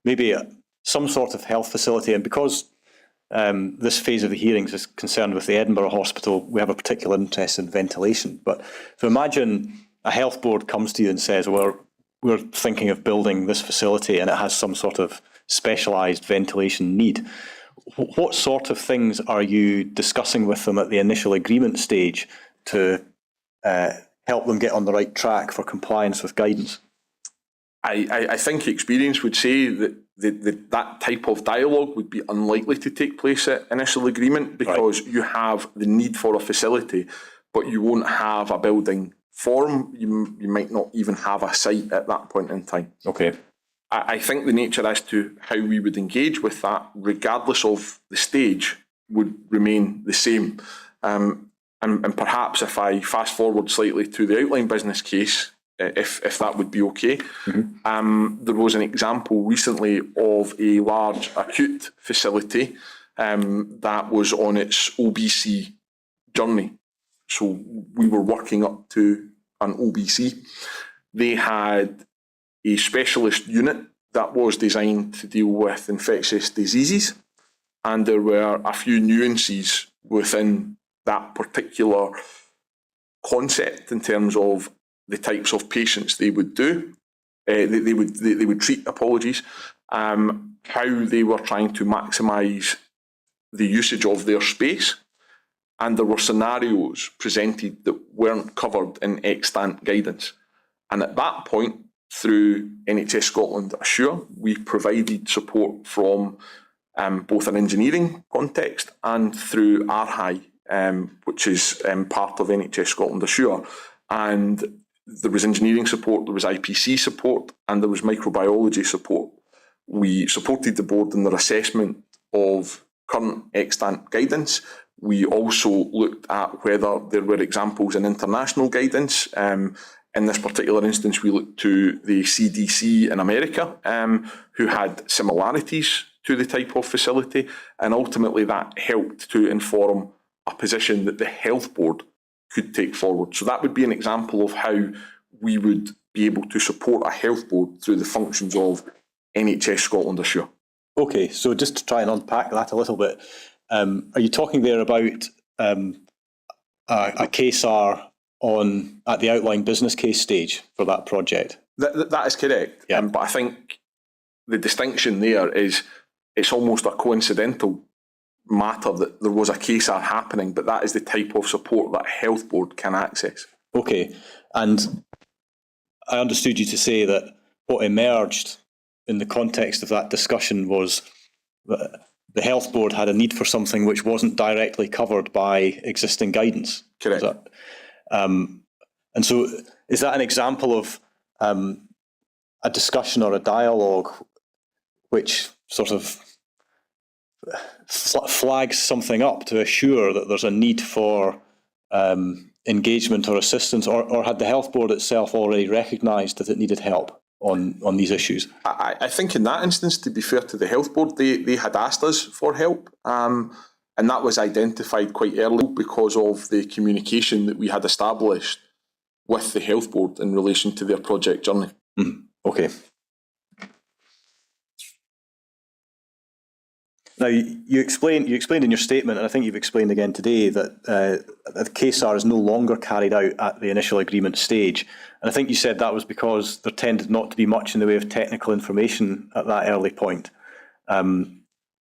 S2: maybe some sort of health facility, and because this phase of the hearings is concerned with the Edinburgh Hospital, we have a particular interest in ventilation. But so imagine a health board comes to you and says, well, we're thinking of building this facility and it has some sort of specialised ventilation need. What sort of things are you discussing with them at the initial agreement stage to help them get on the right track for compliance with guidance?
S3: I think experience would say that that type of dialogue would be unlikely to take place at initial agreement, because you have the need for a facility, but you won't have a building form. You might not even have a site at that point in time.
S2: Okay.
S3: I think the nature as to how we would engage with that, regardless of the stage, would remain the same. And perhaps if I fast forward slightly to the outline business case, if that would be okay. Mm-hmm. There was an example recently of a large acute facility that was on its OBC journey. So we were working up to an OBC. They had a specialist unit that was designed to deal with infectious diseases, and there were a few nuances within that particular concept in terms of the types of patients they would do, they would treat, how they were trying to maximise the usage of their space, and there were scenarios presented that weren't covered in extant guidance. And at that point, through NHS Scotland Assure, we provided support from both an engineering context and through RHI, which is part of NHS Scotland Assure. And there was engineering support, there was IPC support, and there was microbiology support. We supported the board in their assessment of current extant guidance. We also looked at whether there were examples in international guidance In this particular instance, we looked to the CDC in America, who had similarities to the type of facility, and ultimately that helped to inform a position that the health board could take forward. So that would be an example of how we would be able to support a health board through the functions of NHS Scotland Assure.
S2: Okay, so just to try and unpack that a little bit, are you talking there about a KSAR at the outline business case stage for that project?
S3: That is correct.
S2: Yeah.
S3: But I think the distinction there is it's almost a coincidental matter that there was a KSAR happening, but that is the type of support that a health board can access.
S2: Okay, and I understood you to say that what emerged in the context of that discussion was that the health board had a need for something which wasn't directly covered by existing guidance.
S3: Correct.
S2: And so is that an example of a discussion or a dialogue which sort of flags something up to assure that there's a need for engagement or assistance, or had the health board itself already recognised that it needed help on these issues?
S3: I think in that instance, to be fair to the health board, they had asked us for help, and that was identified quite early because of the communication that we had established with the health board in relation to their project journey.
S2: Okay. Now, you explained in your statement, and I think you've explained again today, that the KSAR is no longer carried out at the initial agreement stage. And I think you said that was because there tended not to be much in the way of technical information at that early point.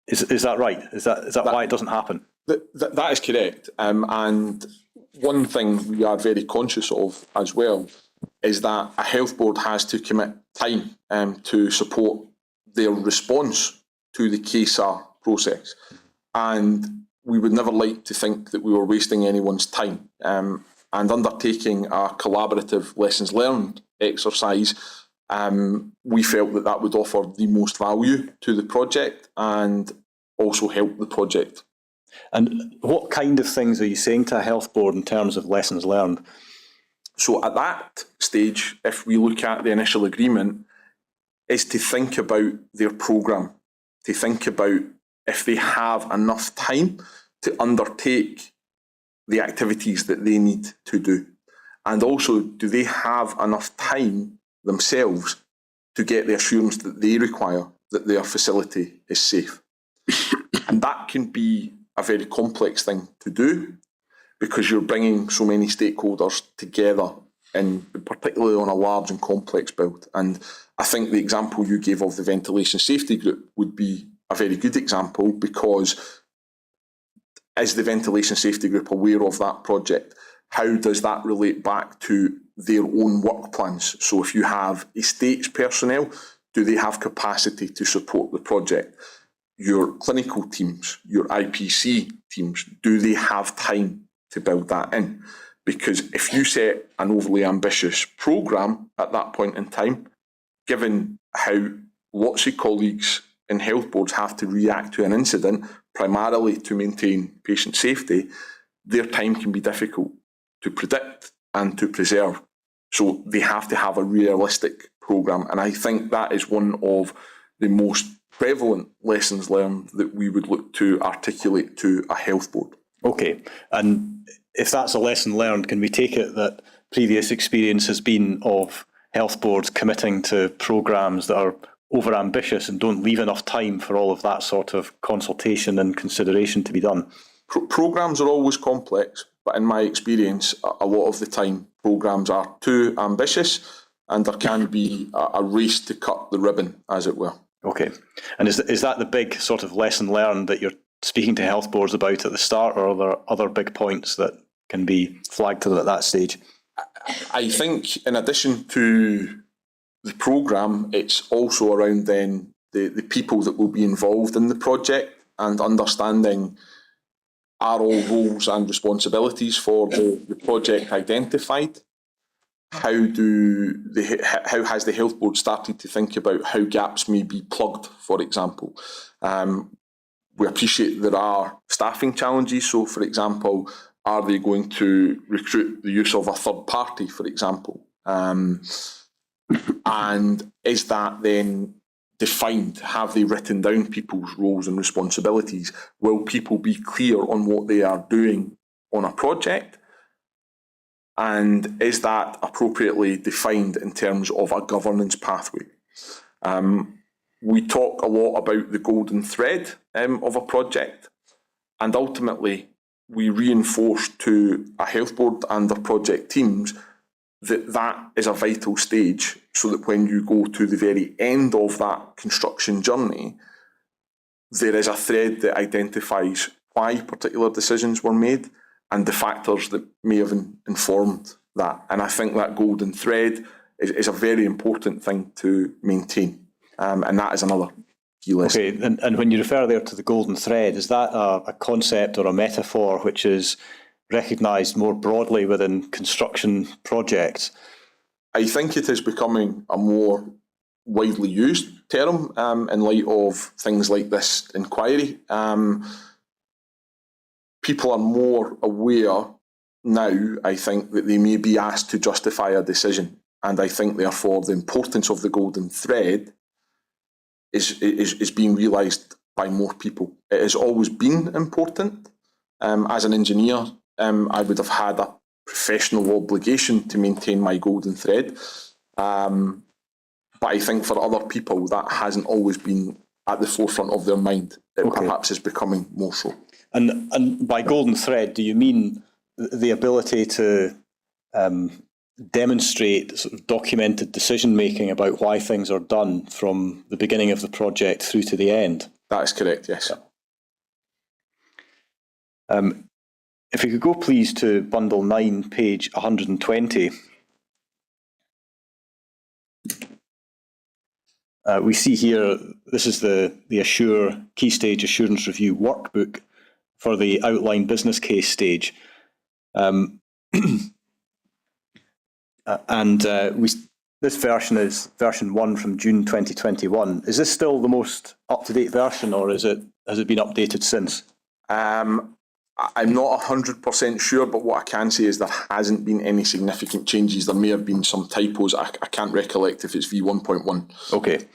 S2: Is that right? Is that why it doesn't happen?
S3: That is correct. And one thing we are very conscious of as well is that a health board has to commit time to support their response to the KSAR process. And we would never like to think that we were wasting anyone's time. And undertaking a collaborative lessons learned exercise, we felt that would offer the most value to the project and also help the project.
S2: And what kind of things are you saying to a health board in terms of lessons learned?
S3: So at that stage, if we look at the initial agreement, is to think about their programme, to think about if they have enough time to undertake the activities that they need to do. And also, do they have enough time themselves to get the assurance that they require that their facility is safe? And that can be a very complex thing to do because you're bringing so many stakeholders together, and particularly on a large and complex build. And I think the example you gave of the ventilation safety group would be a very good example, because is the ventilation safety group aware of that project? How does that relate back to their own work plans? So if you have estates personnel, do they have capacity to support the project? Your clinical teams, your IPC teams, do they have time to build that in? Because if you set an overly ambitious programme at that point in time, given how lots of colleagues in health boards have to react to an incident, primarily to maintain patient safety, their time can be difficult to predict and to preserve. So they have to have a realistic programme. And I think that is one of the most prevalent lessons learned that we would look to articulate to a health board.
S2: Okay. And if that's a lesson learned, can we take it that previous experience has been of health boards committing to programmes that are over-ambitious and don't leave enough time for all of that sort of consultation and consideration to be done?
S3: Programmes are always complex, but in my experience, a lot of the time, programmes are too ambitious and there can be a race to cut the ribbon, as it were.
S2: Okay. And is that the big sort of lesson learned that you're speaking to health boards about at the start, or are there other big points that can be flagged to them at that stage?
S3: I think in addition to the programme, it's also around then the people that will be involved in the project and understanding, are all roles and responsibilities for the project identified? How has the health board started to think about how gaps may be plugged, for example? We appreciate there are staffing challenges. So, for example, are they going to recruit the use of a third party, for example? And is that then defined? Have they written down people's roles and responsibilities? Will people be clear on what they are doing on a project? And is that appropriately defined in terms of a governance pathway? We talk a lot about the golden thread of a project, and ultimately we reinforce to a health board and their project teams that that is a vital stage, so that when you go to the very end of that construction journey, there is a thread that identifies why particular decisions were made and the factors that may have informed that. And I think that golden thread is a very important thing to maintain. And that is another key lesson.
S2: Okay, and when you refer there to the golden thread, is that a concept or a metaphor which is recognised more broadly within construction projects?
S3: I think it is becoming a more widely used term in light of things like this inquiry. People are more aware now, I think, that they may be asked to justify a decision. And I think, therefore, the importance of the golden thread is being realised by more people. It has always been important. As an engineer, I would have had a professional obligation to maintain my golden thread. But I think for other people, that hasn't always been at the forefront of their mind. It perhaps is becoming more so.
S2: And by golden thread, do you mean the ability to demonstrate sort of documented decision-making about why things are done from the beginning of the project through to the end?
S3: That is correct, yes.
S2: Yeah. If we could go please to bundle 9, page 120. We see here, this is the Assure Key Stage Assurance Review workbook for the outline business case stage. This version is version 1 from June 2021. Is this still the most up-to-date version, or has it been updated since?
S3: I'm not 100% sure, but what I can say is there hasn't been any significant changes. There may have been some typos. I can't recollect if it's V1.1.
S2: Okay.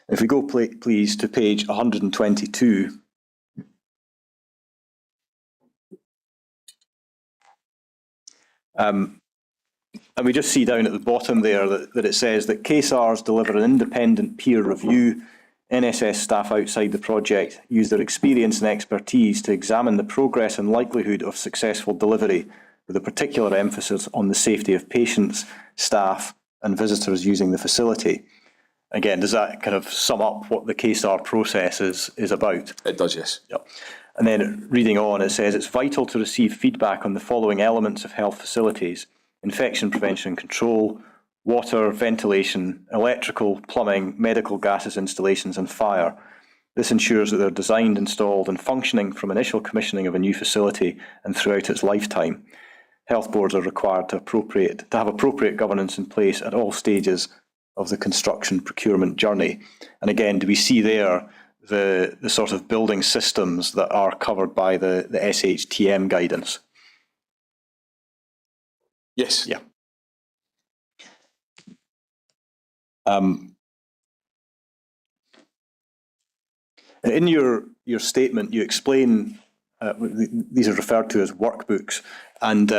S2: If we go, please, to page 122. And we just see down at the bottom there that it says that KSARs deliver an independent peer review. NSS staff outside the project use their experience and expertise to examine the progress and likelihood of successful delivery, with a particular emphasis on the safety of patients, staff, and visitors using the facility. Again, does that kind of sum up what the KSAR process is about?
S3: It does, yes.
S2: Yep. And then reading on, it says it's vital to receive feedback on the following elements of health facilities: infection prevention and control, water, ventilation, electrical, plumbing, medical gases installations, and fire. This ensures that they're designed, installed, and functioning from initial commissioning of a new facility and throughout its lifetime. Health boards are required to have appropriate governance in place at all stages of the construction procurement journey. And again, do we see there the sort of building systems that are covered by the SHTM guidance?
S3: Yes.
S2: Yeah. In your statement, you explain, these are referred to as workbooks, and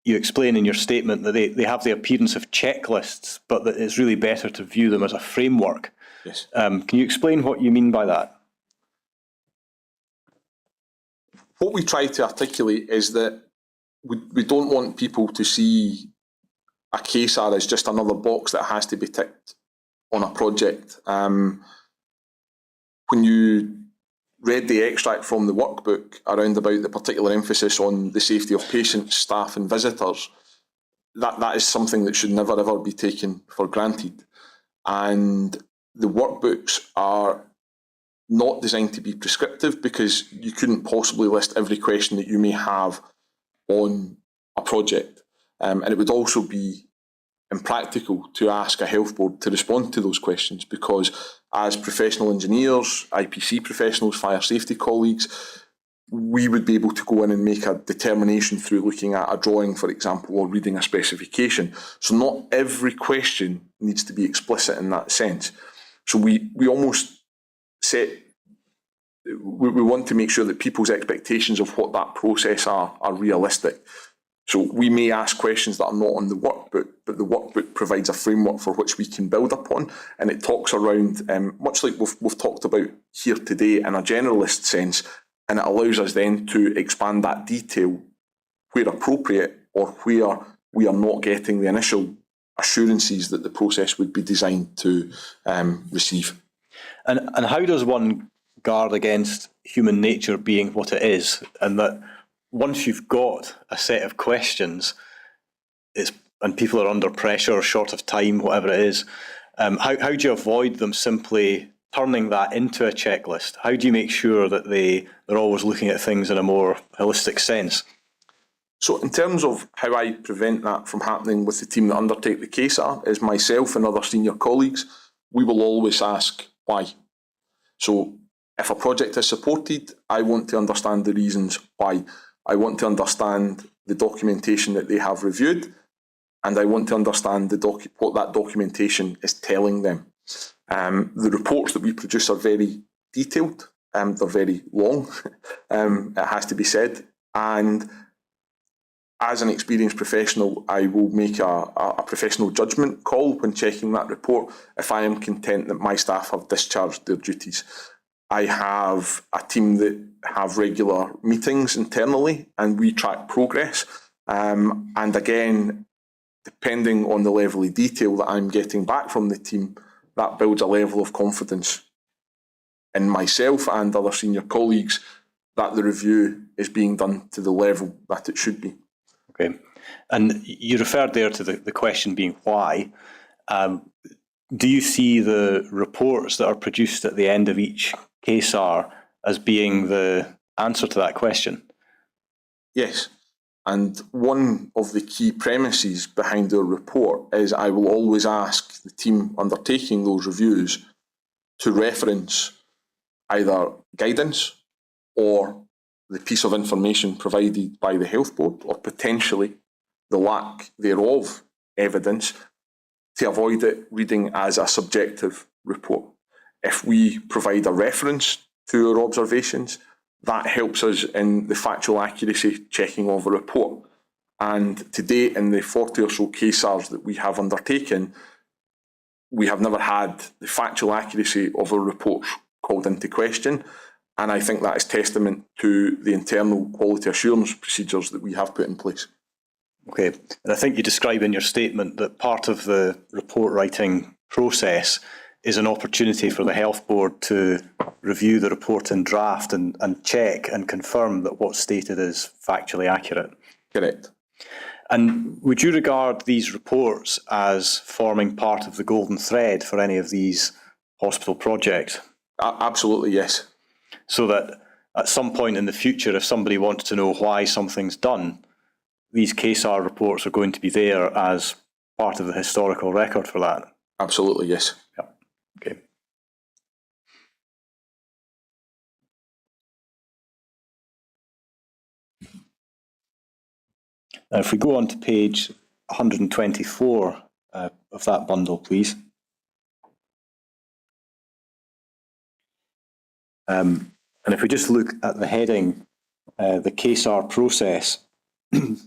S2: you explain in your statement that they have the appearance of checklists, but that it's really better to view them as a framework.
S3: Yes.
S2: Can you explain what you mean by that?
S3: What we try to articulate is that we don't want people to see a KSAR as just another box that has to be ticked on a project. When you read the extract from the workbook around about the particular emphasis on the safety of patients, staff and visitors, that is something that should never ever be taken for granted. And the workbooks are not designed to be prescriptive, because you couldn't possibly list every question that you may have on a project. And it would also be impractical to ask a health board to respond to those questions, because as professional engineers, IPC professionals, fire safety colleagues, we would be able to go in and make a determination through looking at a drawing, for example, or reading a specification. So not every question needs to be explicit in that sense. So we almost we want to make sure that people's expectations of what that process are realistic. So we may ask questions that are not on the workbook, but the workbook provides a framework for which we can build upon, and it talks around, much like we've talked about here today in a generalist sense, and it allows us then to expand that detail where appropriate or where we are not getting the initial assurances that the process would be designed to receive.
S2: And how does one guard against human nature being what it is, and that once you've got a set of questions, and people are under pressure or short of time, whatever it is, how do you avoid them simply turning that into a checklist? How do you make sure that they're always looking at things in a more holistic sense?
S3: So in terms of how I prevent that from happening with the team that undertake the CASAR, is myself and other senior colleagues, we will always ask why. So if a project is supported, I want to understand the reasons why. I want to understand the documentation that they have reviewed, and I want to understand what that documentation is telling them. The reports that we produce are very detailed, they're very long, it has to be said, and as an experienced professional, I will make a professional judgment call when checking that report if I am content that my staff have discharged their duties. I have a team that have regular meetings internally, and we track progress. And again, depending on the level of detail that I'm getting back from the team, that builds a level of confidence in myself and other senior colleagues that the review is being done to the level that it should be.
S2: Okay. And you referred there to the question being why. Do you see the reports that are produced at the end of each CASAR as being the answer to that question?
S3: Yes. And one of the key premises behind our report is I will always ask the team undertaking those reviews to reference either guidance or the piece of information provided by the Health Board, or potentially the lack thereof evidence, to avoid it reading as a subjective report. If we provide a reference to our observations, that helps us in the factual accuracy checking of a report. And to date, in the 40 or so CASARs that we have undertaken, we have never had the factual accuracy of our reports called into question. And I think that is testament to the internal quality assurance procedures that we have put in place.
S2: Okay. And I think you describe in your statement that part of the report writing process is an opportunity for the Health Board to review the report in draft and check and confirm that what's stated is factually accurate.
S3: Correct.
S2: And would you regard these reports as forming part of the golden thread for any of these hospital projects?
S3: Absolutely, yes.
S2: So that at some point in the future, if somebody wants to know why something's done, these CASAR reports are going to be there as part of the historical record for that?
S3: Absolutely, yes.
S2: Yeah. Okay. Now, if we go on to page 124 of that bundle, please. And if we just look at the heading, the CASAR process, it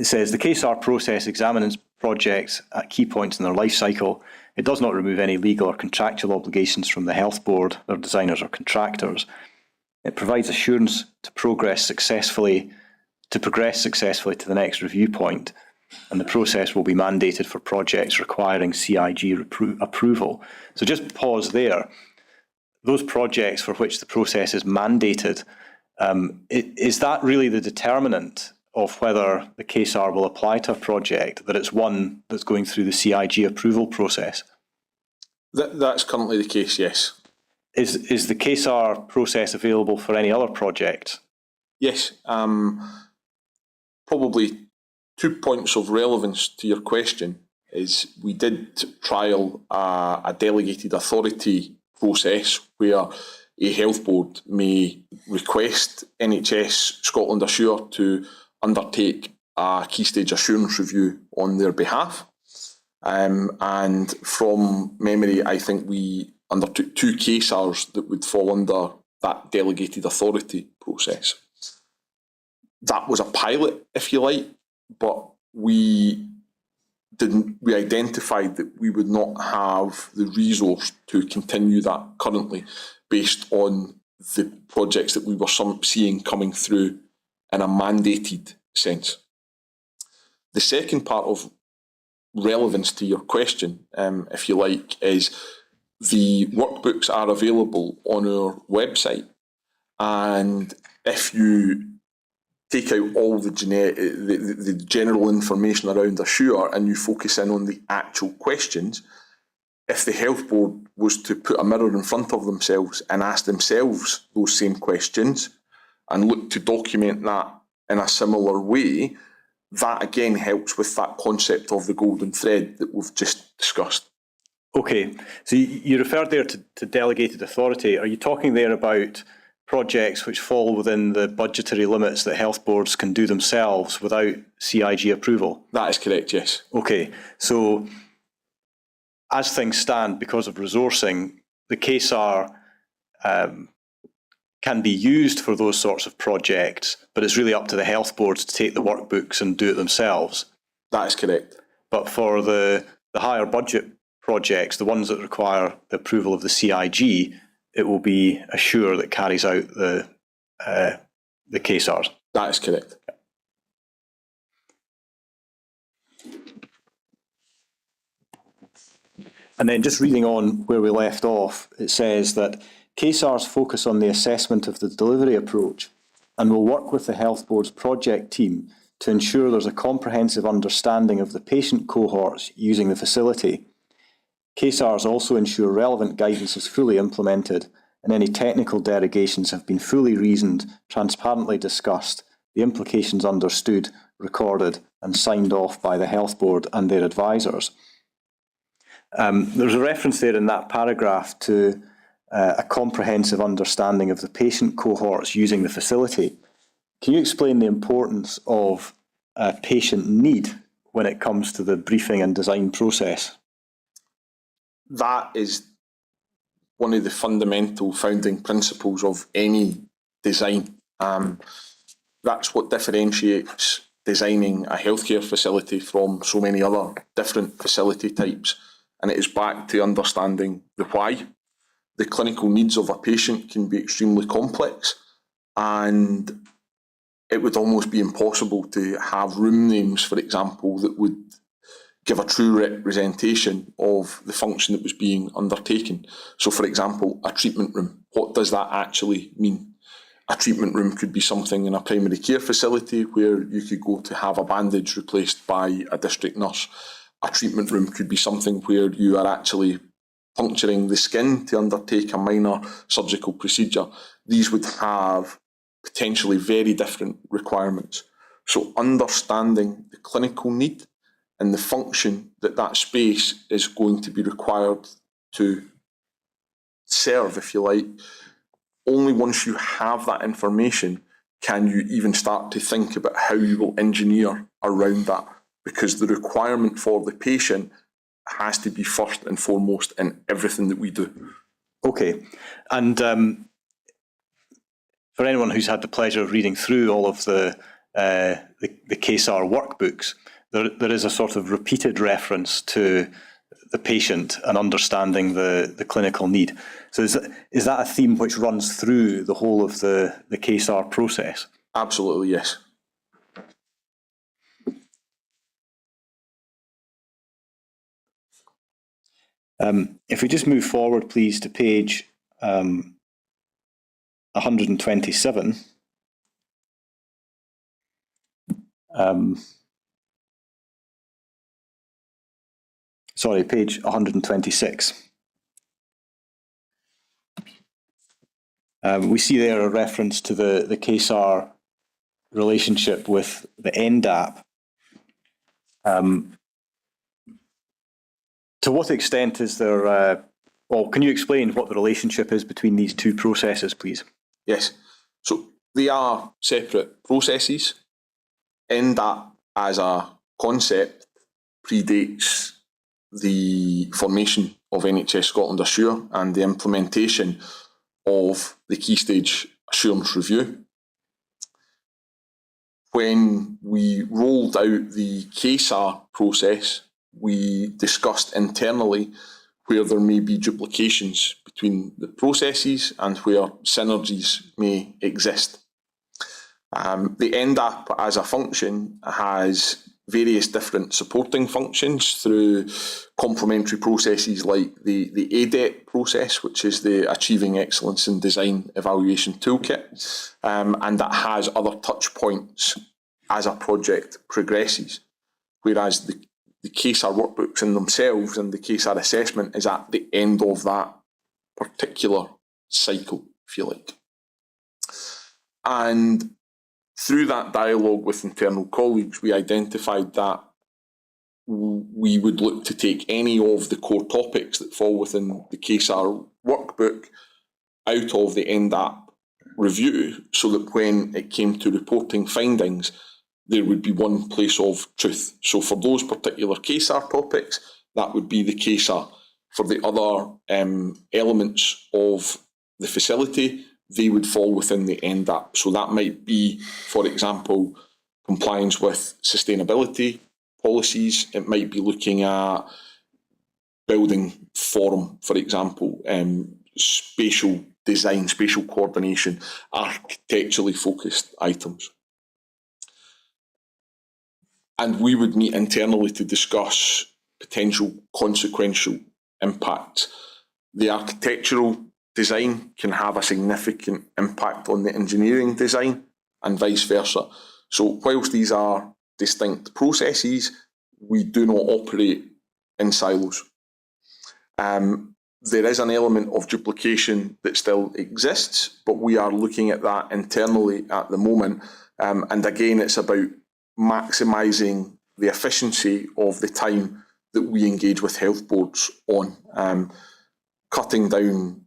S2: says the CASAR process examines projects at key points in their life cycle. It does not remove any legal or contractual obligations from the Health Board, their designers or contractors. It provides assurance to progress successfully to the next review point, and the process will be mandated for projects requiring CIG approval. So just pause there. Those projects for which the process is mandated, is that really the determinant of whether the CASAR will apply to a project, that it's one that's going through the CIG approval process?
S3: That's currently the case, yes.
S2: Is the CASAR process available for any other project?
S3: Yes. Probably 2 points of relevance to your question is we did trial a delegated authority process where a health board may request NHS Scotland Assure to undertake a key stage assurance review on their behalf. And from memory, I think we undertook 2 KSARs that would fall under that delegated authority process. That was a pilot, if you like, but we identified that we would not have the resource to continue that currently based on the projects that we were seeing coming through in a mandated sense. The second part of relevance to your question, if you like, is the workbooks are available on our website, and if you take out all the general information around Assure and you focus in on the actual questions, if the health board was to put a mirror in front of themselves and ask themselves those same questions and look to document that in a similar way, that again helps with that concept of the golden thread that we've just discussed.
S2: Okay, so you referred there to delegated authority. Are you talking there about projects which fall within the budgetary limits that health boards can do themselves without CIG approval?
S3: That is correct, yes.
S2: Okay, so as things stand, because of resourcing, the KSAR can be used for those sorts of projects, but it's really up to the health boards to take the workbooks and do it themselves.
S3: That is correct.
S2: But for the higher budget projects, the ones that require the approval of the CIG, it will be Assure that carries out the KSARs.
S3: That is correct.
S2: And then just reading on where we left off, it says that KSARs focus on the assessment of the delivery approach and will work with the health board's project team to ensure there's a comprehensive understanding of the patient cohorts using the facility. KSARs also ensure relevant guidance is fully implemented and any technical derogations have been fully reasoned, transparently discussed, the implications understood, recorded and signed off by the health board and their advisors. There's a reference there in that paragraph to a comprehensive understanding of the patient cohorts using the facility. Can you explain the importance of patient need when it comes to the briefing and design process?
S3: That is one of the fundamental founding principles of any design. That's what differentiates designing a healthcare facility from so many other different facility types. And it is back to understanding the why. The clinical needs of a patient can be extremely complex, and it would almost be impossible to have room names, for example, that would give a true representation of the function that was being undertaken. So, for example, a treatment room. What does that actually mean? A treatment room could be something in a primary care facility where you could go to have a bandage replaced by a district nurse. A treatment room could be something where you are actually puncturing the skin to undertake a minor surgical procedure. These would have potentially very different requirements. So understanding the clinical need and the function that that space is going to be required to serve, if you like, only once you have that information can you even start to think about how you will engineer around that, because the requirement for the patient has to be first and foremost in everything that we do.
S2: Okay, and for anyone who's had the pleasure of reading through all of the KSAR workbooks, there is a sort of repeated reference to the patient and understanding the clinical need. So is that a theme which runs through the whole of the KSAR process?
S3: Absolutely, yes.
S2: If we just move forward, please, to page 127. Sorry, page 126. We see there a reference to the KSAR relationship with the NDAP. To what extent is there Well, can you explain what the relationship is between these two processes, please?
S3: Yes. So they are separate processes. NDAP as a concept predates the formation of NHS Scotland Assure and the implementation of the Key Stage Assurance Review. When we rolled out the KSAR process, we discussed internally where there may be duplications between the processes and where synergies may exist. The NDAP as a function has various different supporting functions through complementary processes like the ADET process, which is the Achieving Excellence in Design Evaluation Toolkit, and that has other touch points as a project progresses, whereas the KSAR workbooks in themselves and the KSAR assessment is at the end of that particular cycle, if you like. And through that dialogue with internal colleagues, we identified that we would look to take any of the core topics that fall within the KSAR workbook out of the NDAP review, so that when it came to reporting findings, there would be one place of truth. So for those particular KSAR topics, that would be the KSAR. For the other elements of the facility, they would fall within the NDAP. So that might be, for example, compliance with sustainability policies. It might be looking at building form, for example, spatial design, spatial coordination, architecturally focused items. And we would meet internally to discuss potential consequential impacts. The architectural design can have a significant impact on the engineering design and vice versa. So whilst these are distinct processes, we do not operate in silos. There is an element of duplication that still exists, but we are looking at that internally at the moment. And again, it's about maximising the efficiency of the time that we engage with health boards on, cutting down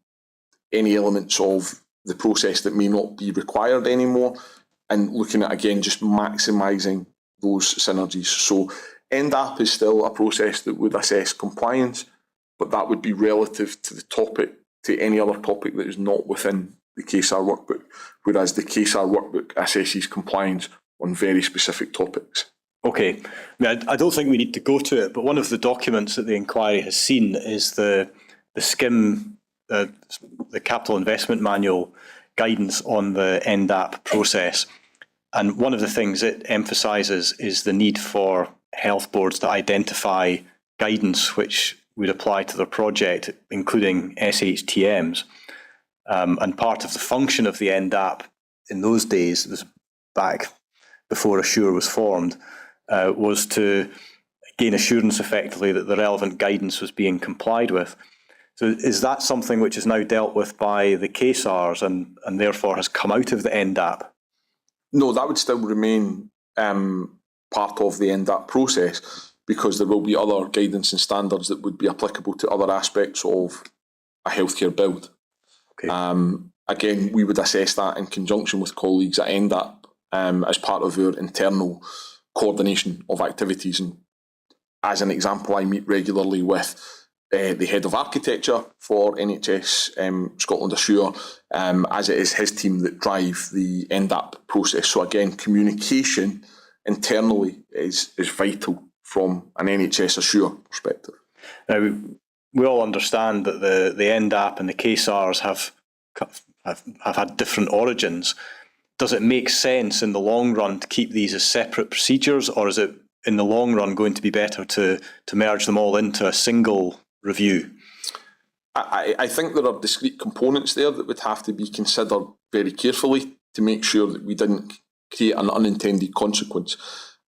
S3: any elements of the process that may not be required anymore, and looking at, again, just maximising those synergies. So NDAP is still a process that would assess compliance, but that would be relative to the topic, to any other topic that is not within the KSAR workbook, whereas the KSAR workbook assesses compliance on very specific topics.
S2: Okay, I don't think we need to go to it, but one of the documents that the inquiry has seen is the SCIM, the Capital Investment Manual guidance on the NDAP process. And one of the things it emphasises is the need for health boards to identify guidance which would apply to their project, including SHTMs. And part of the function of the NDAP in those days, it was back before Assure was formed, was to gain assurance effectively that the relevant guidance was being complied with. So is that something which is now dealt with by the KSARs and therefore has come out of the NDAP?
S3: No, that would still remain part of the NDAP process, because there will be other guidance and standards that would be applicable to other aspects of a healthcare build.
S2: Okay.
S3: Again, we would assess that in conjunction with colleagues at NDAP as part of our internal coordination of activities. And as an example, I meet regularly with the head of architecture for NHS Scotland Assure, as it is his team that drive the NDAP process. So again, communication internally is vital from an NHS Assure perspective.
S2: Now, we all understand that the NDAP and the KSARs have had different origins. Does it make sense in the long run to keep these as separate procedures, or is it in the long run going to be better to merge them all into a single review?
S3: I think there are discrete components there that would have to be considered very carefully to make sure that we didn't create an unintended consequence.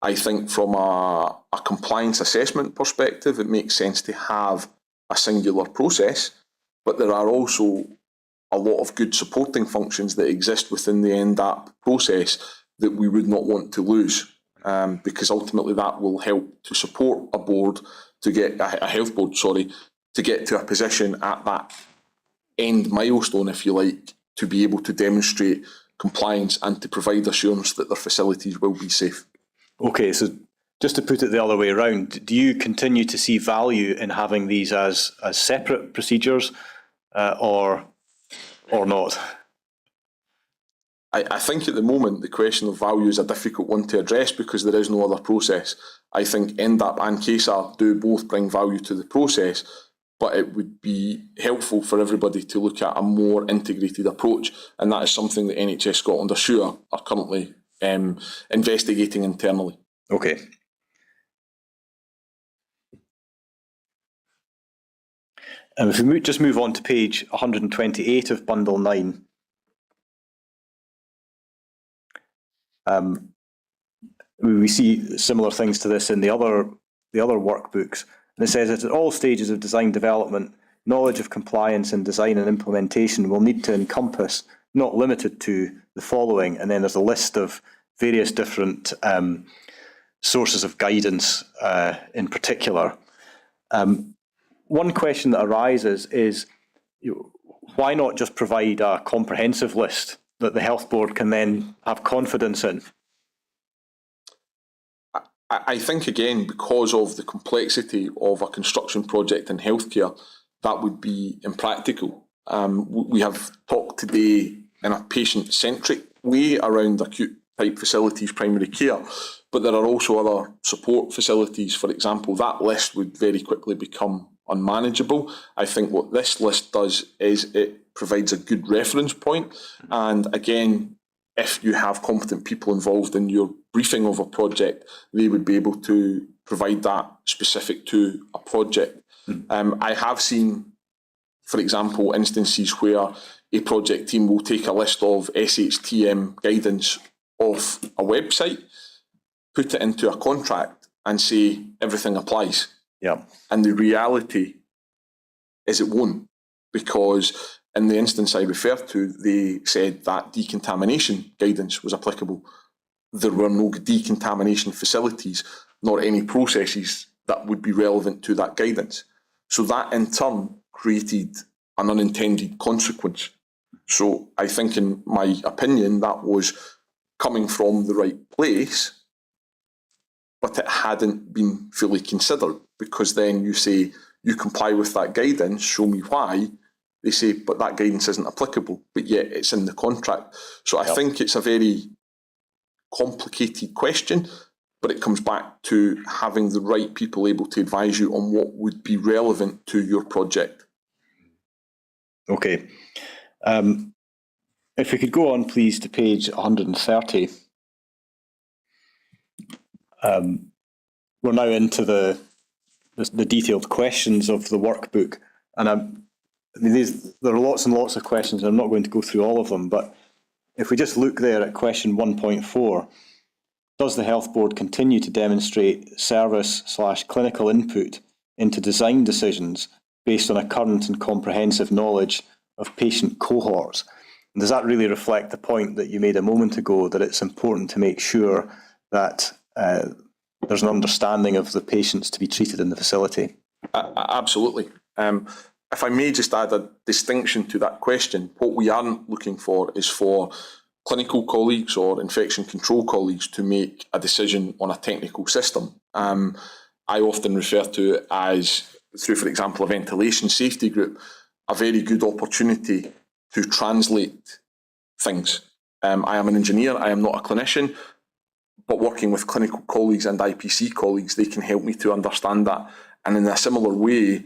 S3: I think from a compliance assessment perspective, it makes sense to have a singular process, but there are also a lot of good supporting functions that exist within the NDAP process that we would not want to lose, because ultimately that will help to support a board to get a health board, to get to a position at that end milestone, if you like, to be able to demonstrate compliance and to provide assurance that their facilities will be safe.
S2: Okay, so just to put it the other way around, do you continue to see value in having these as separate procedures or not?
S3: I think at the moment the question of value is a difficult one to address because there is no other process. I think NDAP and CASAR do both bring value to the process, but it would be helpful for everybody to look at a more integrated approach, and that is something that NHS Scotland Assure are currently investigating internally.
S2: Okay. And if we just move on to page 128 of Bundle 9, we see similar things to this in the other workbooks. And it says that at all stages of design development, knowledge of compliance in design and implementation will need to encompass, not limited to, the following. And then there's a list of various different sources of guidance in particular. One question that arises is, why not just provide a comprehensive list that the health board can then have confidence in?
S3: I think, again, because of the complexity of a construction project in healthcare, that would be impractical. We have talked today in a patient-centric way around acute type facilities, primary care, but there are also other support facilities. For example, that list would very quickly become unmanageable. I think what this list does is it provides a good reference point, and again, if you have competent people involved in your briefing of a project, they would be able to provide that specific to a project. I have seen, for example, instances where a project team will take a list of SHTM guidance off a website, put it into a contract and say everything applies.
S2: Yeah.
S3: And the reality is it won't, because in the instance I referred to, they said that decontamination guidance was applicable. There were no decontamination facilities nor any processes that would be relevant to that guidance. So that in turn created an unintended consequence. So I think, in my opinion, that was coming from the right place, but it hadn't been fully considered, because then you say, you comply with that guidance, show me why. They say, but that guidance isn't applicable, but yet it's in the contract. So I think it's a very complicated question, but it comes back to having the right people able to advise you on what would be relevant to your project.
S2: Okay. If we could go on, please, to page 130. We're now into the detailed questions of the workbook, and there are lots and lots of questions. I'm not going to go through all of them, but if we just look there at question 1.4, does the health board continue to demonstrate service/clinical input into design decisions based on a current and comprehensive knowledge of patient cohorts? And does that really reflect the point that you made a moment ago, that it's important to make sure that there's an understanding of the patients to be treated in the facility?
S3: Absolutely. If I may just add a distinction to that question, what we aren't looking for is for clinical colleagues or infection control colleagues to make a decision on a technical system. I often refer to it as, through, for example, a ventilation safety group, a very good opportunity to translate things. I am an engineer, I am not a clinician, but working with clinical colleagues and IPC colleagues, they can help me to understand that. And in a similar way,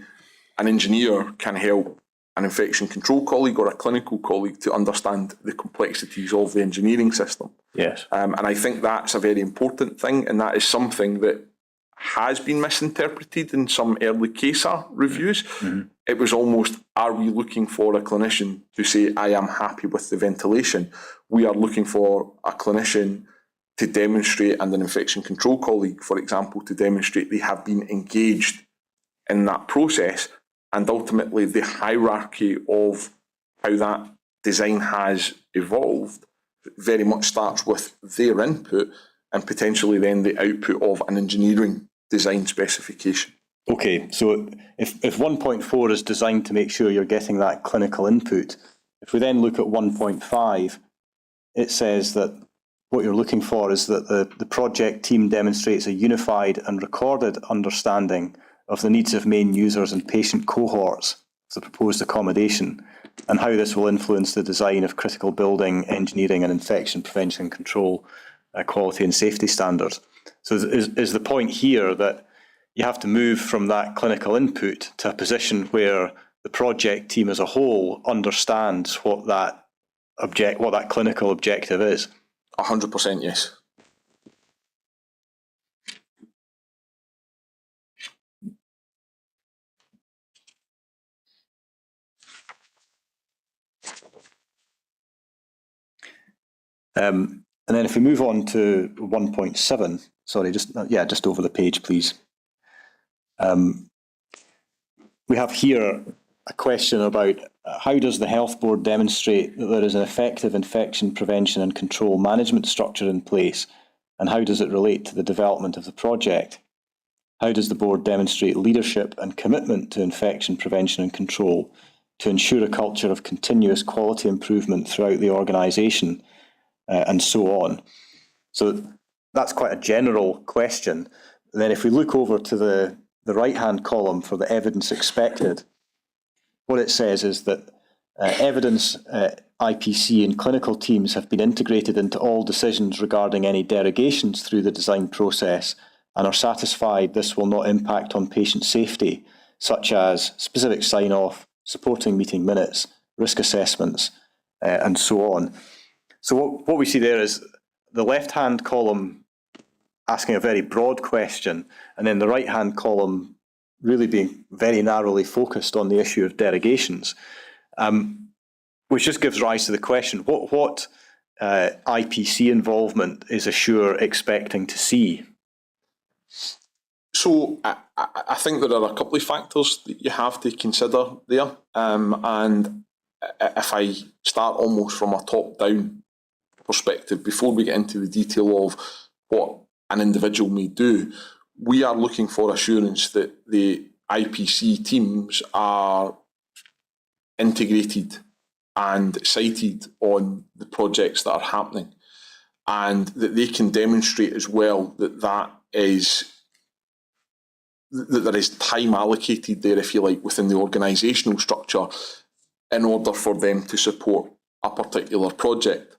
S3: an engineer can help an infection control colleague or a clinical colleague to understand the complexities of the engineering system.
S2: Yes.
S3: And I think that's a very important thing, and that is something that has been misinterpreted in some early CASAR reviews. Mm-hmm. It was almost, are we looking for a clinician to say, I am happy with the ventilation? We are looking for a clinician to demonstrate, and an infection control colleague, for example, to demonstrate they have been engaged in that process. And ultimately, the hierarchy of how that design has evolved very much starts with their input and potentially then the output of an engineering design specification.
S2: Okay, so if 1.4 is designed to make sure you're getting that clinical input, if we then look at 1.5, it says that what you're looking for is that the project team demonstrates a unified and recorded understanding of the needs of main users and patient cohorts of the proposed accommodation, and how this will influence the design of critical building, engineering and infection prevention and control quality and safety standards. So is the point here that you have to move from that clinical input to a position where the project team as a whole understands what that clinical objective is?
S3: 100% yes.
S2: And then if we move on to 1.7, sorry, just over the page, please. We have here a question about how does the health board demonstrate that there is an effective infection prevention and control management structure in place, and how does it relate to the development of the project? How does the board demonstrate leadership and commitment to infection prevention and control to ensure a culture of continuous quality improvement throughout the organisation, and so on? So that's quite a general question. And then if we look over to the right-hand column for the evidence expected, what it says is that evidence, IPC and clinical teams have been integrated into all decisions regarding any derogations through the design process and are satisfied this will not impact on patient safety, such as specific sign-off, supporting meeting minutes, risk assessments, and so on. So what we see there is the left-hand column asking a very broad question, and then the right-hand column really being very narrowly focused on the issue of derogations, which just gives rise to the question, what IPC involvement is Assure expecting to see?
S3: So I think there are a couple of factors that you have to consider there. And if I start almost from a top-down perspective, before we get into the detail of what an individual may do, we are looking for assurance that the IPC teams are integrated and cited on the projects that are happening, and that they can demonstrate as well that that there is time allocated there, if you like, within the organisational structure in order for them to support a particular project.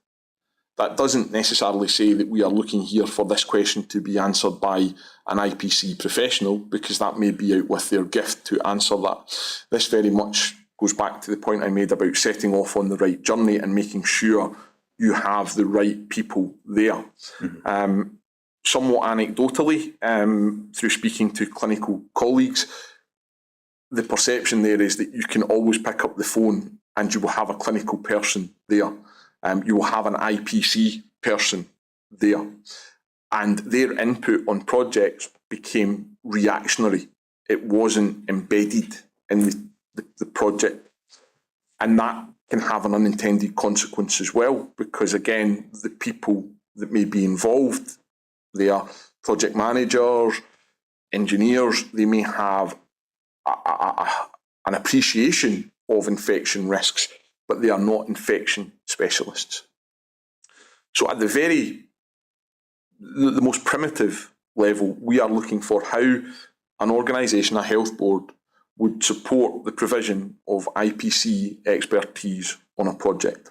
S3: That doesn't necessarily say that we are looking here for this question to be answered by an IPC professional, because that may be out with their gift to answer that. This very much goes back to the point I made about setting off on the right journey and making sure you have the right people there. Mm-hmm. Somewhat anecdotally, through speaking to clinical colleagues, the perception there is that you can always pick up the phone and you will have a clinical person there. You will have an IPC person there. And their input on projects became reactionary. It wasn't embedded in the project. And that can have an unintended consequence as well, because again, the people that may be involved, they are project managers, engineers, they may have an appreciation of infection risks, but they are not infection specialists. So at the most primitive level, we are looking for how an organisation, a health board, would support the provision of IPC expertise on a project.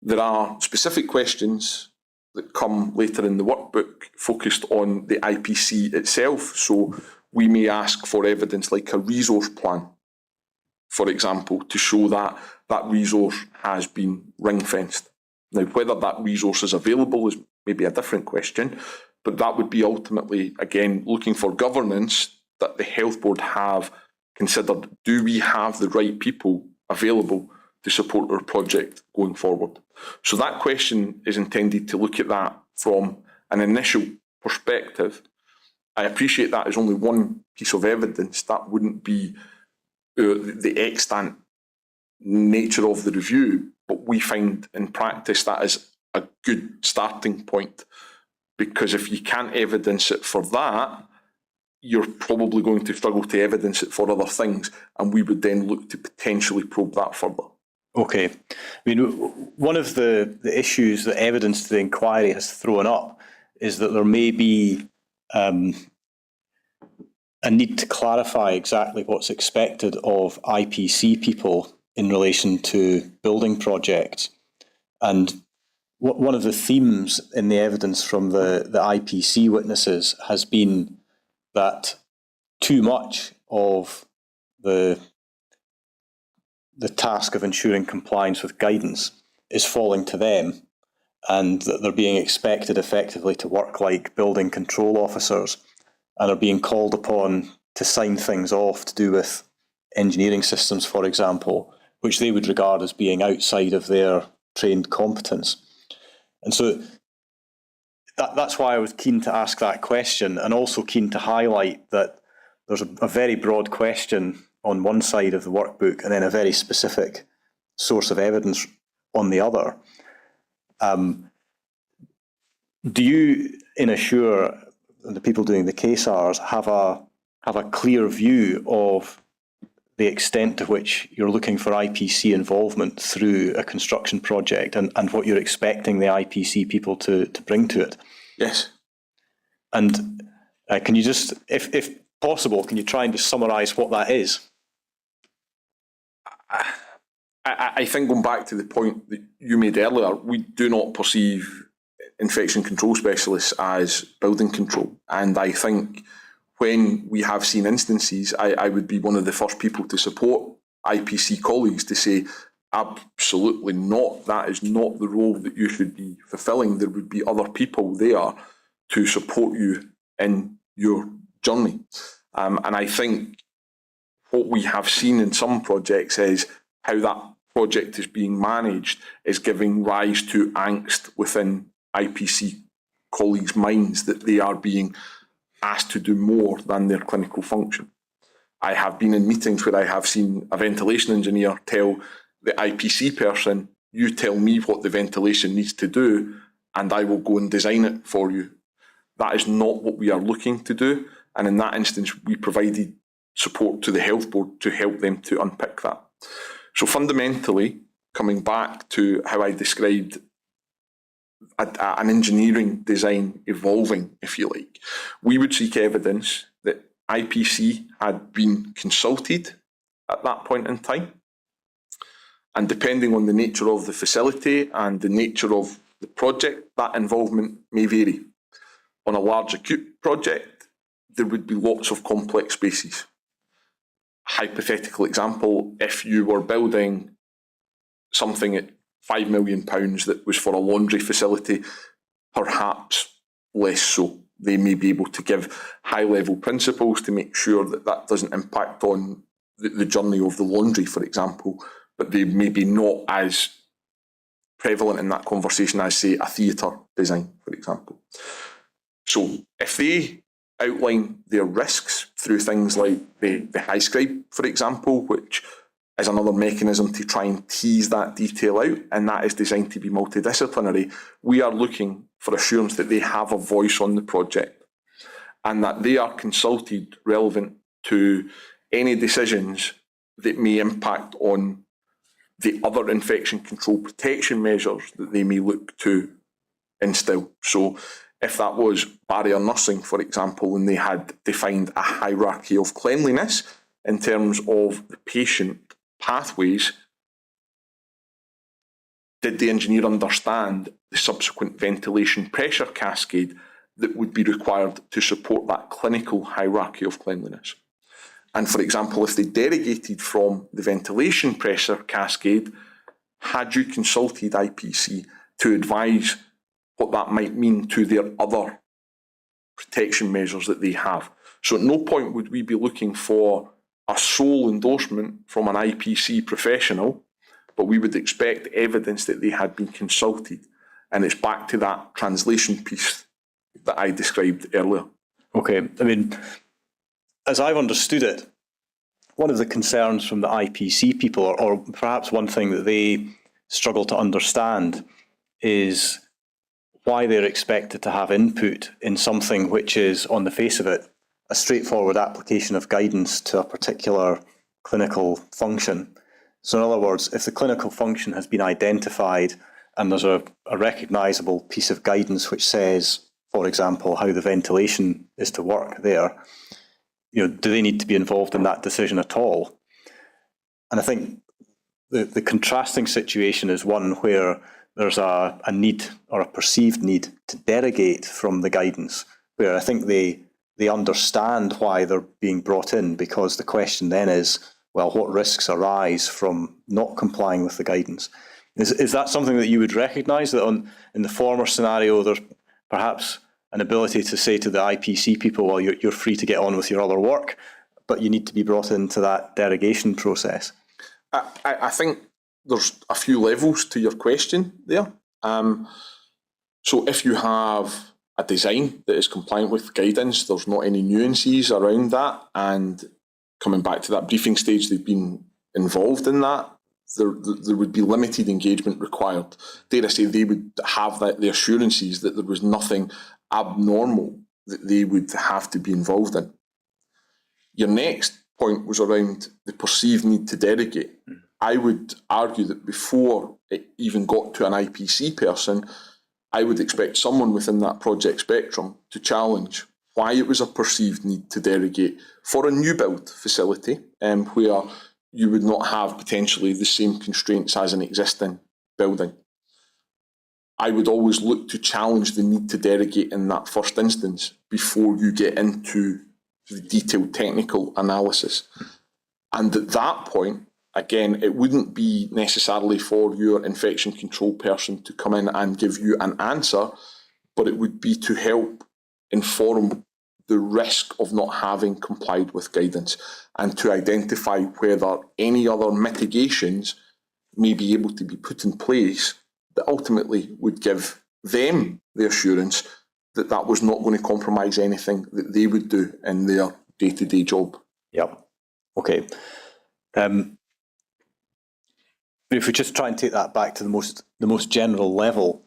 S3: There are specific questions that come later in the workbook focused on the IPC itself. So we may ask for evidence like a resource plan, for example, to show that that resource has been ring-fenced. Now, whether that resource is available is maybe a different question, but that would be ultimately, again, looking for governance that the health board have considered. Do we have the right people available to support our project going forward? So that question is intended to look at that from an initial perspective. I appreciate that is only one piece of evidence. That wouldn't be the extant nature of the review, but we find in practice that is a good starting point, because if you can't evidence it for that, you're probably going to struggle to evidence it for other things, and we would then look to potentially probe that further.
S2: Okay. I mean, one of the issues that evidence to the inquiry has thrown up is that there may be a need to clarify exactly what's expected of IPC people in relation to building projects. And one of the themes in the evidence from the IPC witnesses has been that too much of the task of ensuring compliance with guidance is falling to them, and that they're being expected effectively to work like building control officers and are being called upon to sign things off to do with engineering systems, for example, which they would regard as being outside of their trained competence. And so that's why I was keen to ask that question, and also keen to highlight that there's a very broad question on one side of the workbook and then a very specific source of evidence on the other. Do you, in Assure, and the people doing the KSARs, have a clear view of the extent to which you're looking for IPC involvement through a construction project, and what you're expecting the IPC people to bring to it?
S3: Yes.
S2: And can you just, if possible, can you try and just summarise what that is?
S3: I think, going back to the point that you made earlier, we do not perceive infection control specialists as building control. And I think when we have seen instances, I would be one of the first people to support IPC colleagues to say, absolutely not, that is not the role that you should be fulfilling. There would be other people there to support you in your journey. And I think what we have seen in some projects is how that project is being managed is giving rise to angst within IPC colleagues' minds that they are being asked to do more than their clinical function. I have been in meetings where I have seen a ventilation engineer tell the IPC person, you tell me what the ventilation needs to do and I will go and design it for you. That is not what we are looking to do. And in that instance, we provided support to the health board to help them to unpick that. So fundamentally, coming back to how I described an engineering design evolving, if you like, we would seek evidence that IPC had been consulted at that point in time. And depending on the nature of the facility and the nature of the project, that involvement may vary. On a large acute project, there would be lots of complex spaces. Hypothetical example, if you were building something at £5 million that was for a laundry facility, perhaps less so. They may be able to give high-level principles to make sure that that doesn't impact on the journey of the laundry, for example, but they may be not as prevalent in that conversation as, say, a theatre design, for example. So if they outline their risks through things like the high scribe, for example, which is another mechanism to try and tease that detail out, and that is designed to be multidisciplinary, we are looking for assurance that they have a voice on the project and that they are consulted relevant to any decisions that may impact on the other infection control protection measures that they may look to instill. So if that was barrier nursing, for example, and they had defined a hierarchy of cleanliness in terms of the patient pathways, did the engineer understand the subsequent ventilation pressure cascade that would be required to support that clinical hierarchy of cleanliness? And for example, if they derogated from the ventilation pressure cascade, had you consulted IPC to advise what that might mean to their other protection measures that they have? So at no point would we be looking for a sole endorsement from an IPC professional, but we would expect evidence that they had been consulted. And it's back to that translation piece that I described earlier.
S2: Okay, I mean, as I've understood it, one of the concerns from the IPC people, or perhaps one thing that they struggle to understand, is why they're expected to have input in something which is, on the face of it, a straightforward application of guidance to a particular clinical function. So in other words, if the clinical function has been identified and there's a recognisable piece of guidance which says, for example, how the ventilation is to work there, do they need to be involved in that decision at all? And I think the contrasting situation is one where there's a need or a perceived need to derogate from the guidance, where I think they understand why they're being brought in, because the question then is, well, what risks arise from not complying with the guidance? Is that something that you would recognise, that in the former scenario there's perhaps an ability to say to the IPC people, well, you're free to get on with your other work, but you need to be brought into that derogation process?
S3: I think there's a few levels to your question there. So if you have a design that is compliant with guidance, there's not any nuances around that, and coming back to that briefing stage, they've been involved in that, there would be limited engagement required. Dare I say, they would have the assurances that there was nothing abnormal that they would have to be involved in. Your next point was around the perceived need to derogate. I would argue that before it even got to an IPC person, I would expect someone within that project spectrum to challenge why it was a perceived need to derogate for a new build facility, where you would not have potentially the same constraints as an existing building. I would always look to challenge the need to derogate in that first instance before you get into the detailed technical analysis. And at that point, again, it wouldn't be necessarily for your infection control person to come in and give you an answer, but it would be to help inform the risk of not having complied with guidance and to identify whether any other mitigations may be able to be put in place that ultimately would give them the assurance that that was not going to compromise anything that they would do in their day-to-day job.
S2: Yep. Okay. If we just try and take that back to the most general level,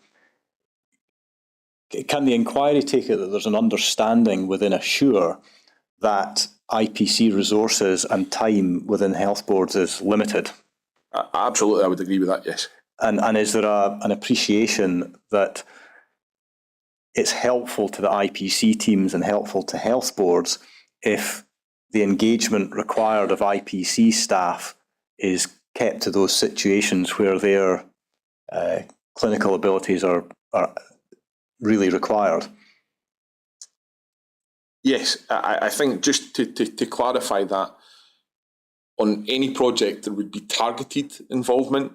S2: can the inquiry take it that there's an understanding within Assure that IPC resources and time within health boards is limited?
S3: Absolutely, I would agree with that, yes.
S2: And is there an appreciation that it's helpful to the IPC teams and helpful to health boards if the engagement required of IPC staff is kept to those situations where their clinical abilities are really required?
S3: Yes, I think just to clarify that, on any project there would be targeted involvement.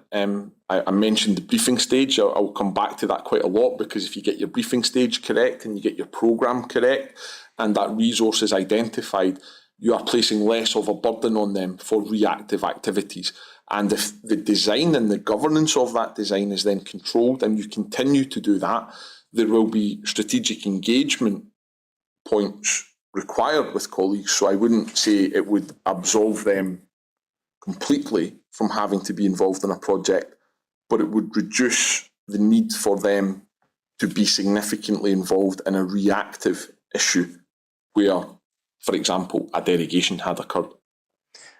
S3: I mentioned the briefing stage. I'll come back to that quite a lot, because if you get your briefing stage correct and you get your programme correct and that resource is identified, you are placing less of a burden on them for reactive activities. And if the design and the governance of that design is then controlled and you continue to do that, there will be strategic engagement points required with colleagues. So I wouldn't say it would absolve them completely from having to be involved in a project, but it would reduce the need for them to be significantly involved in a reactive issue where, for example, a derogation had occurred.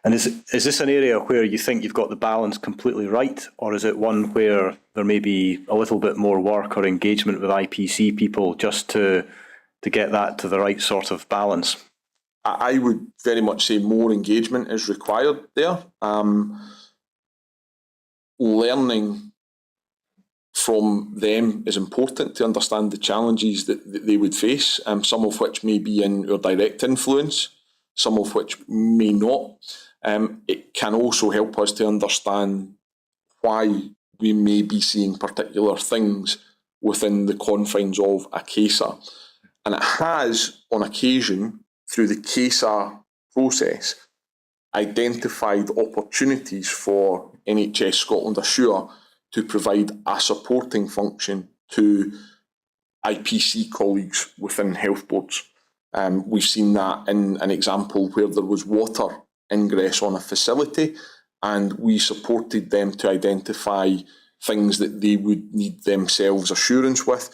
S2: And is this an area where you think you've got the balance completely right, or is it one where there may be a little bit more work or engagement with IPC people just to get that to the right sort of balance?
S3: I would very much say more engagement is required there. Learning from them is important to understand the challenges that they would face, some of which may be in our direct influence, some of which may not. It can also help us to understand why we may be seeing particular things within the confines of a CASA. And it has, on occasion, through the CASA process, identified opportunities for NHS Scotland Assure to provide a supporting function to IPC colleagues within health boards. We've seen that in an example where there was water ingress on a facility, and we supported them to identify things that they would need themselves assurance with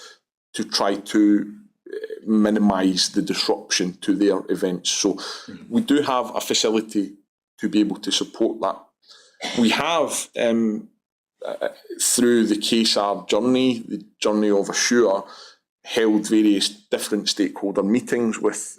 S3: to try to minimise the disruption to their events. So we do have a facility to be able to support that. We have, through the KSAR journey, the journey of Assure, held various different stakeholder meetings with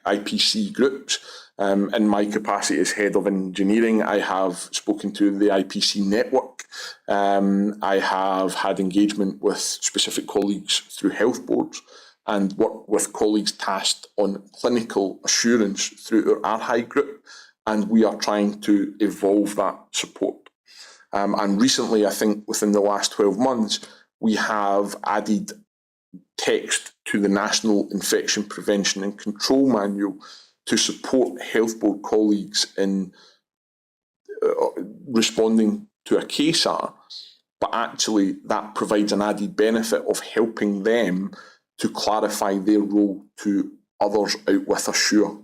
S3: IPC groups. In my capacity as head of engineering, I have spoken to the IPC network. I have had engagement with specific colleagues through health boards and worked with colleagues tasked on clinical assurance through our RHI group, and we are trying to evolve that support. And recently, I think within the last 12 months, we have added text to the National Infection Prevention and Control Manual to support health board colleagues in responding to a KSAR, but actually that provides an added benefit of helping them to clarify their role to others out with Assure.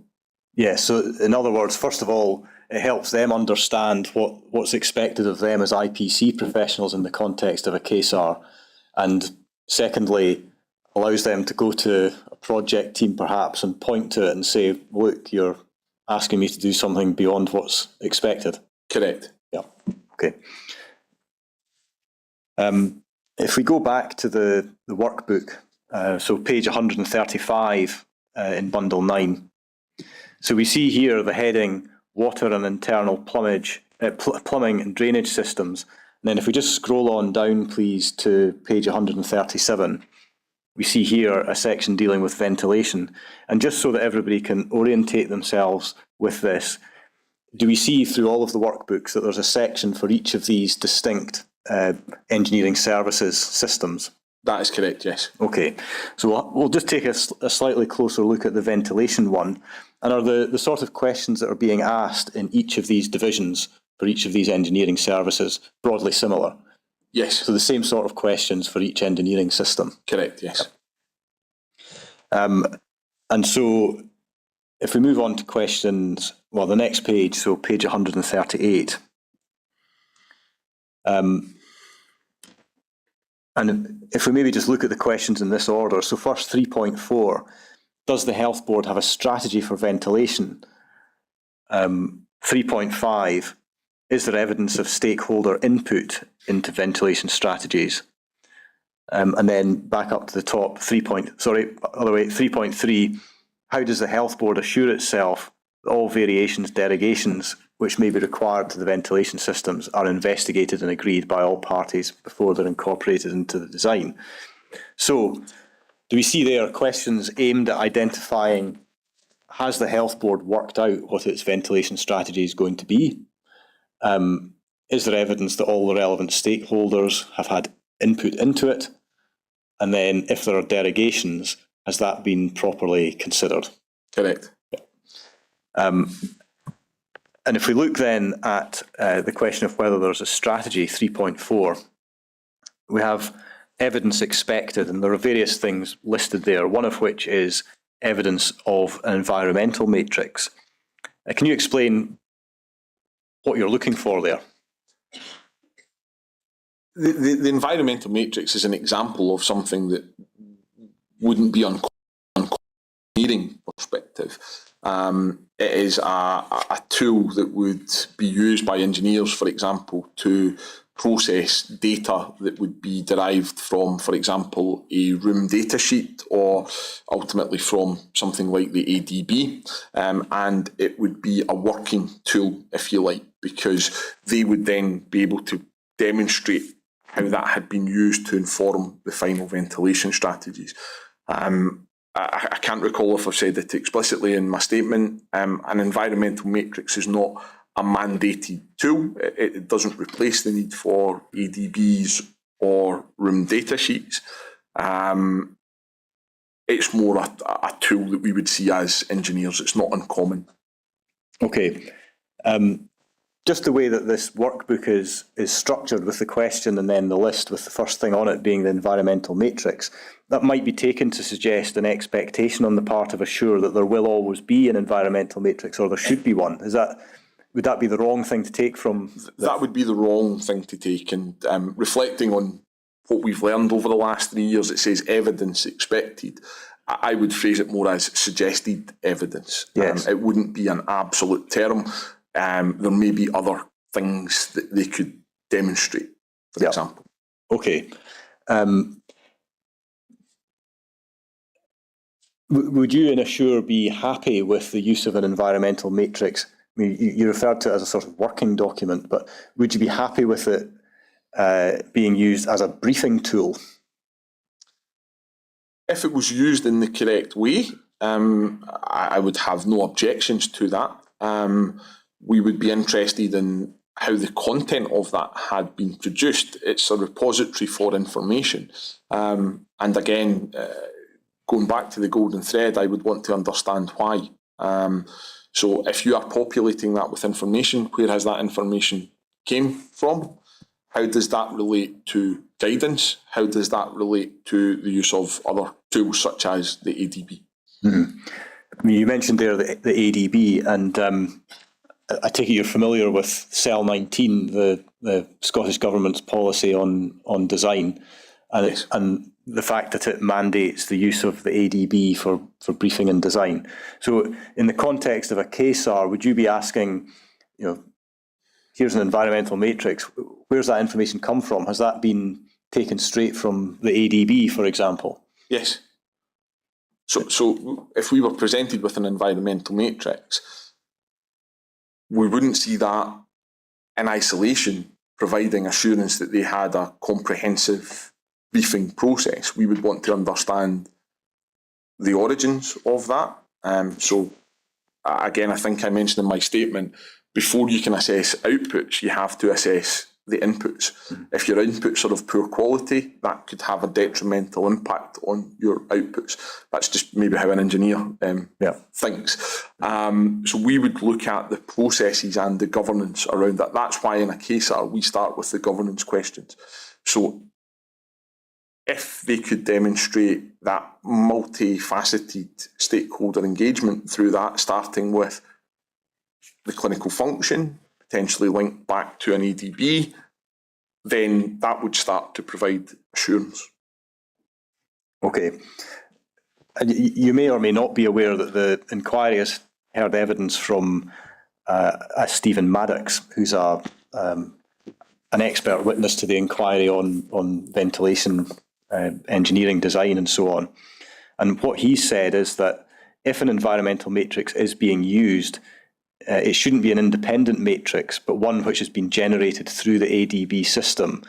S2: Yeah, so in other words, first of all, it helps them understand what's expected of them as IPC professionals in the context of a KSAR, and secondly, allows them to go to a project team perhaps and point to it and say, look, you're asking me to do something beyond what's expected.
S3: Correct.
S2: Yeah, okay. If we go back to the workbook, so page 135 in bundle 9, so we see here the heading water and internal plumbing and drainage systems. And then if we just scroll on down, please, to page 137, we see here a section dealing with ventilation. And just so that everybody can orientate themselves with this, do we see through all of the workbooks that there's a section for each of these distinct engineering services systems?
S3: That is correct, yes.
S2: Okay, so we'll just take a slightly closer look at the ventilation one. And are the sort of questions that are being asked in each of these divisions for each of these engineering services broadly similar?
S3: Yes.
S2: So the same sort of questions for each engineering system?
S3: Correct, yes.
S2: And so if we move on to questions, well, the next page, so page 138. And if we maybe just look at the questions in this order, so first 3.4, does the health board have a strategy for ventilation? 3.5, is there evidence of stakeholder input into ventilation strategies? And then back up to the top, 3.3, how does the health board assure itself that all variations, derogations, which may be required to the ventilation systems are investigated and agreed by all parties before they're incorporated into the design? So, do we see there questions aimed at identifying, has the health board worked out what its ventilation strategy is going to be? Is there evidence that all the relevant stakeholders have had input into it? And then if there are derogations, has that been properly considered?
S3: Correct.
S2: And if we look then at the question of whether there's a strategy, 3.4, we have evidence expected, and there are various things listed there, one of which is evidence of an environmental matrix. Can you explain what you're looking for there?
S3: The environmental matrix is an example of something that wouldn't be uncommon from an engineering perspective. It is a tool that would be used by engineers, for example, to process data that would be derived from, for example, a room data sheet or ultimately from something like the ADB. And it would be a working tool, if you like, because they would then be able to demonstrate how that had been used to inform the final ventilation strategies. I can't recall if I've said it explicitly in my statement. An environmental matrix is not a mandated tool. It doesn't replace the need for ADBs or room data sheets. It's more a tool that we would see as engineers. It's not uncommon.
S2: Okay. Just the way that this workbook is structured with the question and then the list with the first thing on it being the environmental matrix, that might be taken to suggest an expectation on the part of Assure that there will always be an environmental matrix or there should be one. Would that be the wrong thing to take from?
S3: That would be the wrong thing to take, and reflecting on what we've learned over the last 3 years, it says evidence expected. I would phrase it more as suggested evidence.
S2: Yes.
S3: It wouldn't be an absolute term. There may be other things that they could demonstrate, for example.
S2: Okay. Would you in Assure be happy with the use of an environmental matrix? I mean, you referred to it as a sort of working document, but would you be happy with it being used as a briefing tool?
S3: If it was used in the correct way, I would have no objections to that. We would be interested in how the content of that had been produced. It's a repository for information. And again, going back to the golden thread, I would want to understand why. So if you are populating that with information, where has that information came from? How does that relate to guidance? How does that relate to the use of other tools such as the ADB?
S2: Mm-hmm. I mean, you mentioned there the ADB, and I take it you're familiar with Cell 19, the Scottish Government's policy on design, and
S3: Yes.
S2: and the fact that it mandates the use of the ADB for briefing and design. So in the context of a KSAR, would you be asking, here's an environmental matrix, where's that information come from? Has that been taken straight from the ADB, for example?
S3: Yes. So if we were presented with an environmental matrix, we wouldn't see that in isolation, providing assurance that they had a comprehensive briefing process. We would want to understand the origins of that. So again, I think I mentioned in my statement, before you can assess outputs, you have to assess the inputs. If your inputs are of poor quality, that could have a detrimental impact on your outputs. That's just maybe how an engineer thinks. So we would look at the processes and the governance around that. That's why in a KSAR, we start with the governance questions. So if they could demonstrate that multifaceted stakeholder engagement through that, starting with the clinical function, potentially linked back to an ADB, then that would start to provide assurance.
S2: Okay. And you may or may not be aware that the inquiry has heard evidence from Stephen Maddox, who's an expert witness to the inquiry on ventilation engineering design and so on. And what he said is that if an environmental matrix is being used, it shouldn't be an independent matrix, but one which has been generated through the ADB system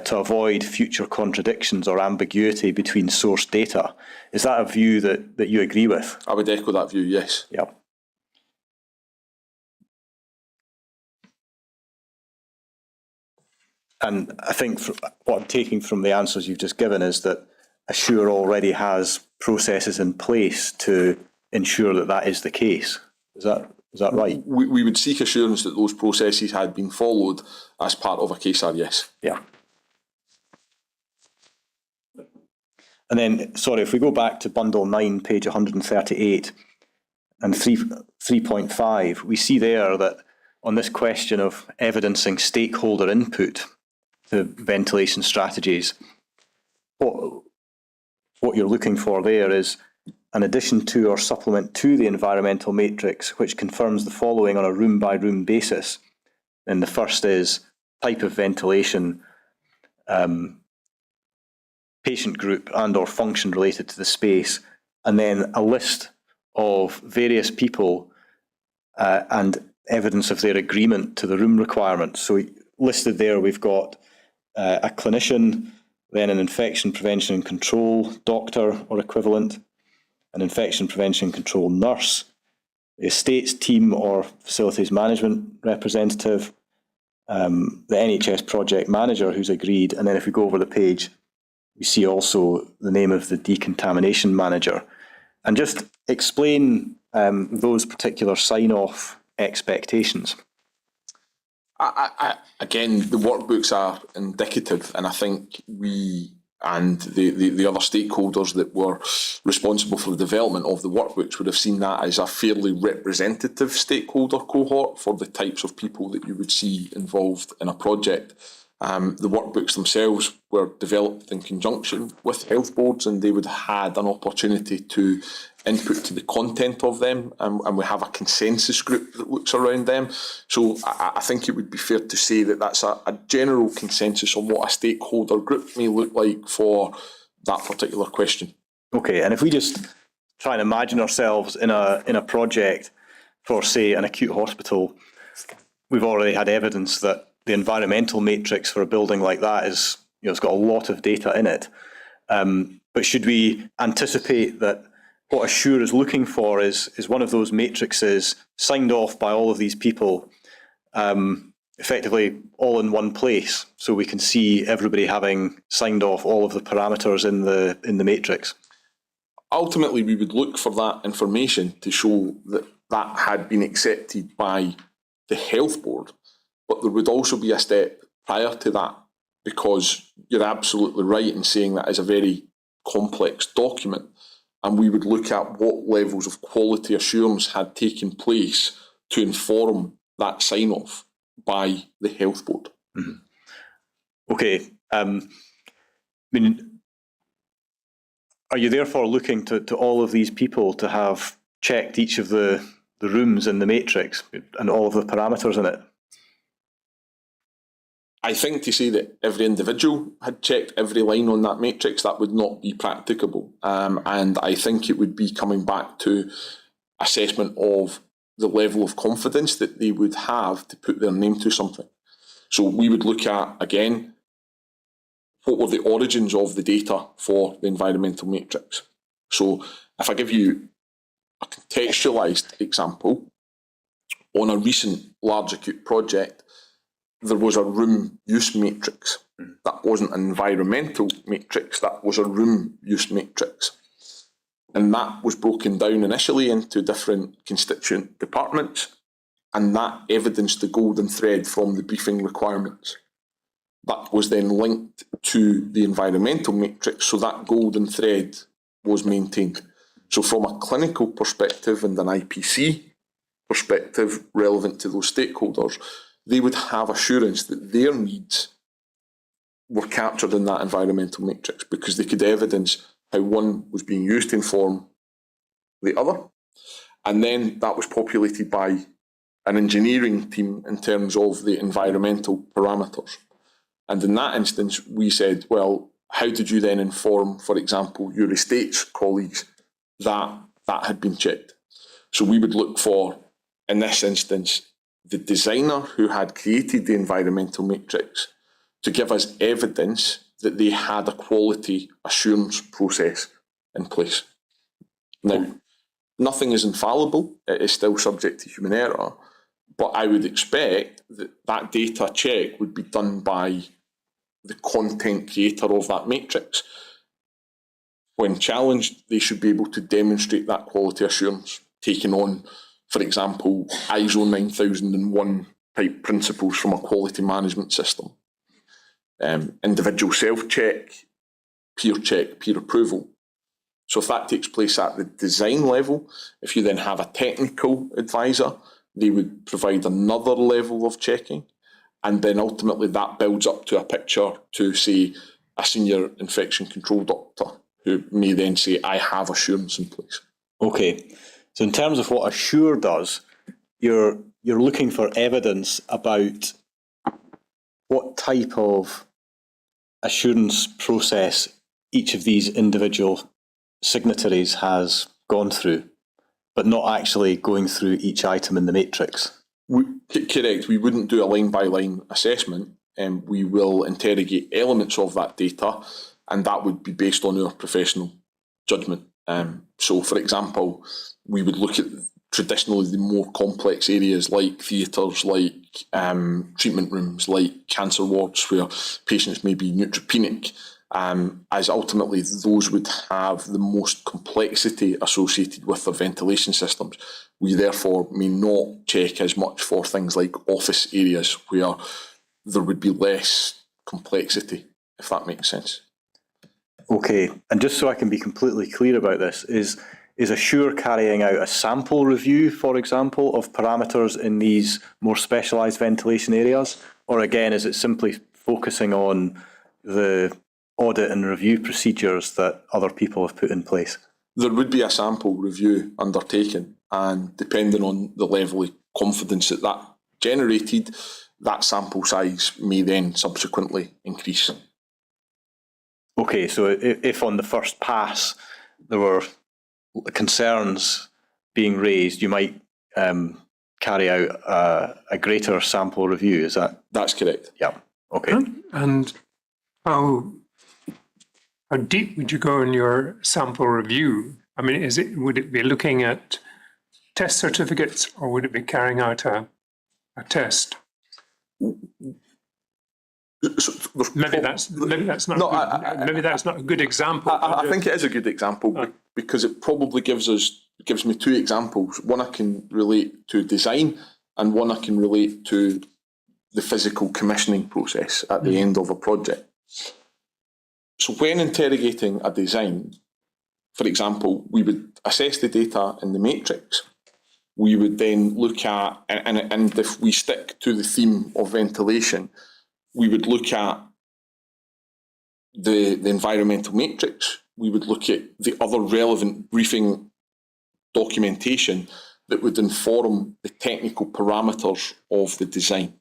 S2: to avoid future contradictions or ambiguity between source data. Is that a view that you agree with?
S3: I would echo that view, yes.
S2: Yeah. And I think what I'm taking from the answers you've just given is that Assure already has processes in place to ensure that that is the case. Is that right?
S3: We would seek assurance that those processes had been followed as part of a KSAR, yes.
S2: Yeah. And then, sorry, if we go back to bundle 9, page 138, and 3.5, we see there that on this question of evidencing stakeholder input to ventilation strategies, what you're looking for there is an addition to or supplement to the environmental matrix, which confirms the following on a room-by-room basis. And the first is type of ventilation, patient group and or function related to the space, and then a list of various people and evidence of their agreement to the room requirements. So listed there, we've got a clinician, then an infection prevention and control doctor or equivalent, an infection prevention and control nurse, the estates team or facilities management representative, the NHS project manager who's agreed, and then if we go over the page, we see also the name of the decontamination manager. And just explain those particular sign-off expectations.
S3: Again, the workbooks are indicative, and I think we and the other stakeholders that were responsible for the development of the workbooks would have seen that as a fairly representative stakeholder cohort for the types of people that you would see involved in a project. The workbooks themselves were developed in conjunction with health boards, and they would have had an opportunity to input to the content of them, and we have a consensus group that looks around them. So I think it would be fair to say that that's a general consensus on what a stakeholder group may look like for that particular question.
S2: Okay, and if we just try and imagine ourselves in a project for, say, an acute hospital, we've already had evidence that the environmental matrix for a building like that is, it's got a lot of data in it. But should we anticipate that what Assure is looking for is one of those matrices signed off by all of these people, effectively all in one place, so we can see everybody having signed off all of the parameters in the matrix?
S3: Ultimately, we would look for that information to show that that had been accepted by the health board. But there would also be a step prior to that, because you're absolutely right in saying that is a very complex document, and we would look at what levels of quality assurance had taken place to inform that sign-off by the health board.
S2: Mm-hmm. Okay. Are you therefore looking to all of these people to have checked each of the rooms in the matrix and all of the parameters in it?
S3: I think to say that every individual had checked every line on that matrix, that would not be practicable. And I think it would be coming back to assessment of the level of confidence that they would have to put their name to something. So we would look at, again, what were the origins of the data for the environmental matrix. So if I give you a contextualised example, on a recent large acute project, there was a room use matrix. That wasn't an environmental matrix, that was a room use matrix. And that was broken down initially into different constituent departments, and that evidenced the golden thread from the briefing requirements. That was then linked to the environmental matrix, so that golden thread was maintained. So from a clinical perspective and an IPC perspective relevant to those stakeholders, they would have assurance that their needs were captured in that environmental matrix, because they could evidence how one was being used to inform the other. And then that was populated by an engineering team in terms of the environmental parameters. And in that instance, we said, well, how did you then inform, for example, your estates colleagues that that had been checked? So we would look for, in this instance, the designer who had created the environmental matrix to give us evidence that they had a quality assurance process in place. Now, nothing is infallible, it is still subject to human error, but I would expect that that data check would be done by the content creator of that matrix. When challenged, they should be able to demonstrate that quality assurance, taking on, for example, ISO 9001 type principles from a quality management system. Individual self-check, peer approval. So if that takes place at the design level, if you then have a technical advisor, they would provide another level of checking. And then ultimately that builds up to a picture to, say, a senior infection control doctor, who may then say, I have assurance in place.
S2: Okay. So in terms of what Assure does, you're looking for evidence about what type of assurance process each of these individual signatories has gone through, but not actually going through each item in the matrix.
S3: Correct. We wouldn't do a line-by-line assessment, and we will interrogate elements of that data, and that would be based on our professional judgment. So, for example, we would look at traditionally the more complex areas like theatres, like treatment rooms, like cancer wards where patients may be neutropenic, as ultimately those would have the most complexity associated with their ventilation systems. We therefore may not check as much for things like office areas where there would be less complexity, if that makes sense.
S2: Okay, and just so I can be completely clear about this, is Assure carrying out a sample review, for example, of parameters in these more specialised ventilation areas? Or again, is it simply focusing on the audit and review procedures that other people have put in place?
S3: There would be a sample review undertaken, and depending on the level of confidence that that generated, that sample size may then subsequently increase.
S2: Okay, so if on the first pass there were concerns being raised, you might carry out a greater sample review, is that?
S3: That's correct.
S2: Yeah, okay.
S1: And how deep would you go in your sample review? I mean, would it be looking at test certificates, or would it be carrying out a test? Maybe that's not.
S3: No,
S1: maybe that's not a good example.
S3: I think it is a good example because it probably gives me two examples. One I can relate to design, and one I can relate to the physical commissioning process at the end of a project. So when interrogating a design, for example, we would assess the data in the matrix. We would then look at, and if we stick to the theme of ventilation, we would look at the environmental matrix. We would look at the other relevant briefing documentation that would inform the technical parameters of the design.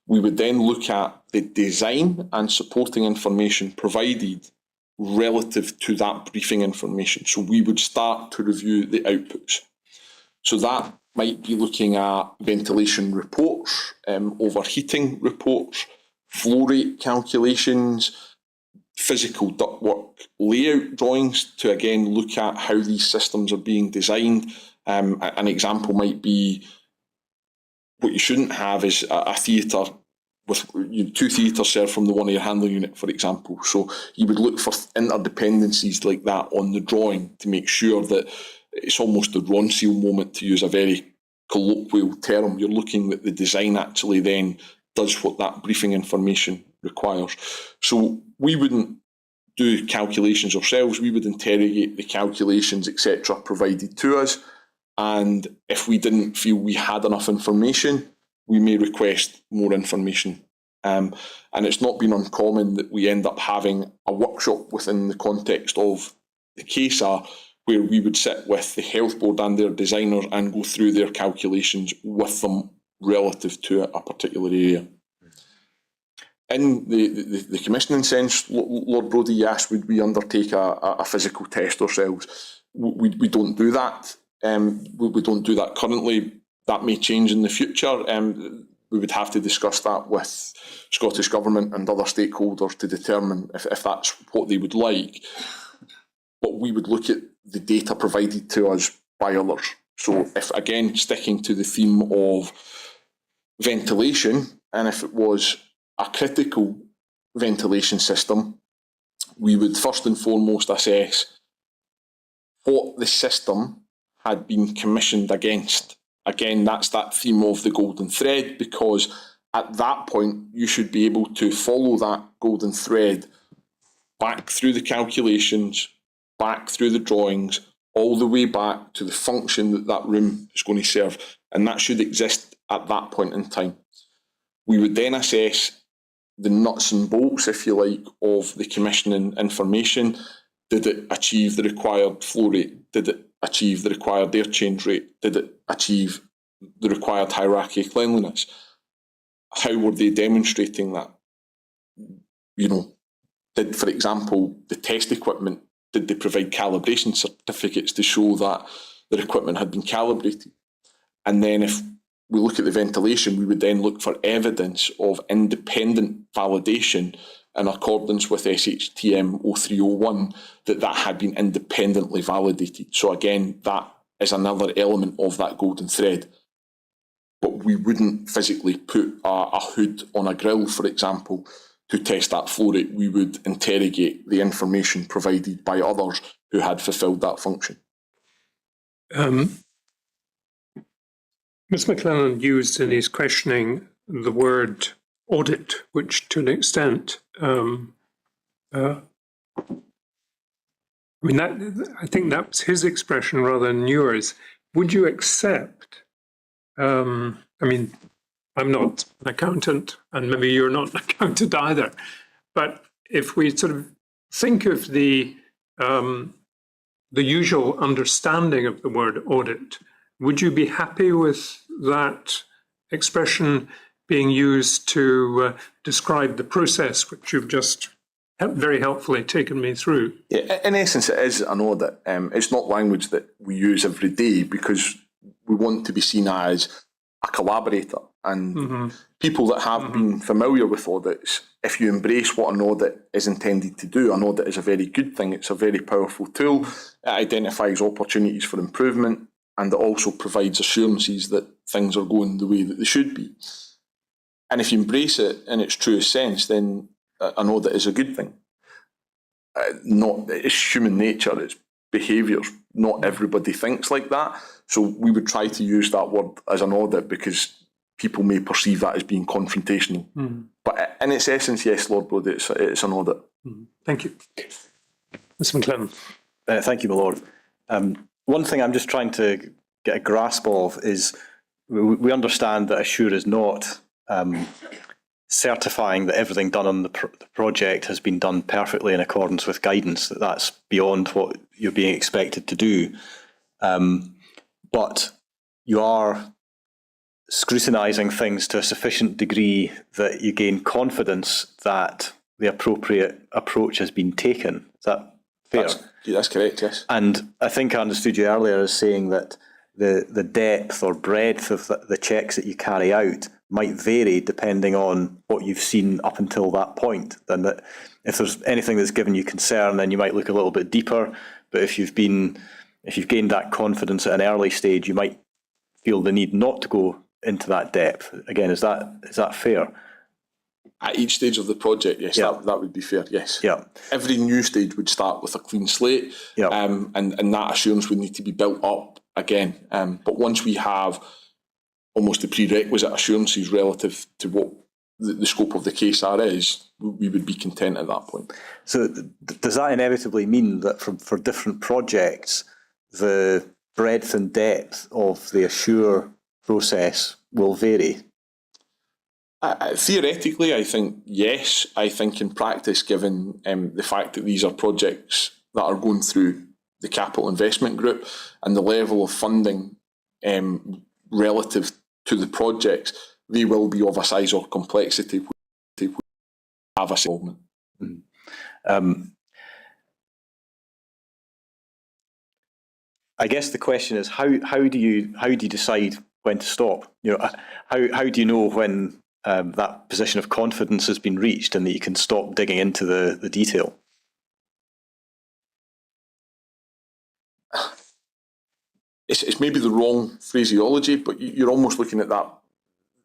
S3: We would then look at the design and supporting information provided relative to that briefing information. So we would start to review the outputs. So that might be looking at ventilation reports, overheating reports, flow rate calculations, physical ductwork layout drawings to again look at how these systems are being designed. An example might be, what you shouldn't have is a theatre with two theatres served from the one air handling unit, for example. So you would look for interdependencies like that on the drawing to make sure that it's almost a Ronseal moment, to use a very colloquial term. You're looking that the design actually then does what that briefing information requires. So we wouldn't do calculations ourselves. We would interrogate the calculations, etc., provided to us. And if we didn't feel we had enough information, we may request more information. And it's not been uncommon that we end up having a workshop within the context of the CASA where we would sit with the health board and their designers and go through their calculations with them relative to a particular area. In the commissioning sense, Lord Brodie, you asked, would we undertake a physical test ourselves? We don't do that. We don't do that currently. That may change in the future. We would have to discuss that with Scottish Government and other stakeholders to determine if that's what they would like. But we would look at the data provided to us by others. So if, again, sticking to the theme of ventilation, and if it was a critical ventilation system, we would first and foremost assess what the system had been commissioned against. Again, that's that theme of the golden thread, because at that point you should be able to follow that golden thread back through the calculations, back through the drawings, all the way back to the function that that room is going to serve. And that should exist at that point in time. We would then assess the nuts and bolts, if you like, of the commissioning information. Did it achieve the required flow rate? Did it achieve the required air change rate? Did it achieve the required hierarchy of cleanliness? How were they demonstrating that? Did, for example, the test equipment, did they provide calibration certificates to show that their equipment had been calibrated? And then if we look at the ventilation, we would then look for evidence of independent validation in accordance with SHTM 0301, that had been independently validated. So again, that is another element of that golden thread. But we wouldn't physically put a hood on a grill, for example, to test that flow rate. We would interrogate the information provided by others who had fulfilled that function.
S1: Ms McLennan used in his questioning the word audit, which to an extent, I think that was his expression rather than yours. Would you accept, I'm not an accountant, and maybe you're not an accountant either. But if we sort of think of the usual understanding of the word audit, would you be happy with that expression being used to describe the process which you've just very helpfully taken me through?
S3: Yeah, in essence, it is an audit. It's not language that we use every day because we want to be seen as a collaborator. And people that have been familiar with audits, if you embrace what an audit is intended to do, an audit is a very good thing. It's a very powerful tool. It identifies opportunities for improvement, and it also provides assurances that things are going the way that they should be. And if you embrace it in its truest sense, then an audit is a good thing. It's human nature, it's behaviours. Not everybody thinks like that. So we would try to use that word as an audit because people may perceive that as being confrontational. But in its essence, yes, Lord Brody, it's an audit.
S1: Thank you. Mr. McLennan.
S2: Thank you, my Lord. One thing I'm just trying to get a grasp of is we understand that Assure is not certifying that everything done on the project has been done perfectly in accordance with guidance, that's beyond what you're being expected to do. But you are scrutinising things to a sufficient degree that you gain confidence that the appropriate approach has been taken. Is that fair?
S3: That's correct, yes.
S2: And I think I understood you earlier as saying that the depth or breadth of the checks that you carry out might vary depending on what you've seen up until that point. Then that if there's anything that's given you concern, then you might look a little bit deeper. But if you've gained that confidence at an early stage, you might feel the need not to go into that depth. Again, is that fair?
S3: At each stage of the project, yes,
S2: Yeah.
S3: that would be fair, yes.
S2: Yeah.
S3: Every new stage would start with a clean slate,
S2: Yeah.
S3: and that assurance would need to be built up again. But once we have almost the prerequisite assurances relative to what the scope of the case is, we would be content at that point.
S2: So does that inevitably mean that for different projects, the breadth and depth of the Assure process will vary?
S3: Theoretically, I think yes. I think in practice, given the fact that these are projects that are going through the capital investment group and the level of funding relative to the projects, they will be of a size or complexity which have a involvement.
S2: I guess the question is how do you decide when to stop? How do you know when that position of confidence has been reached and that you can stop digging into the detail?
S3: It's maybe the wrong phraseology, but you're almost looking at that,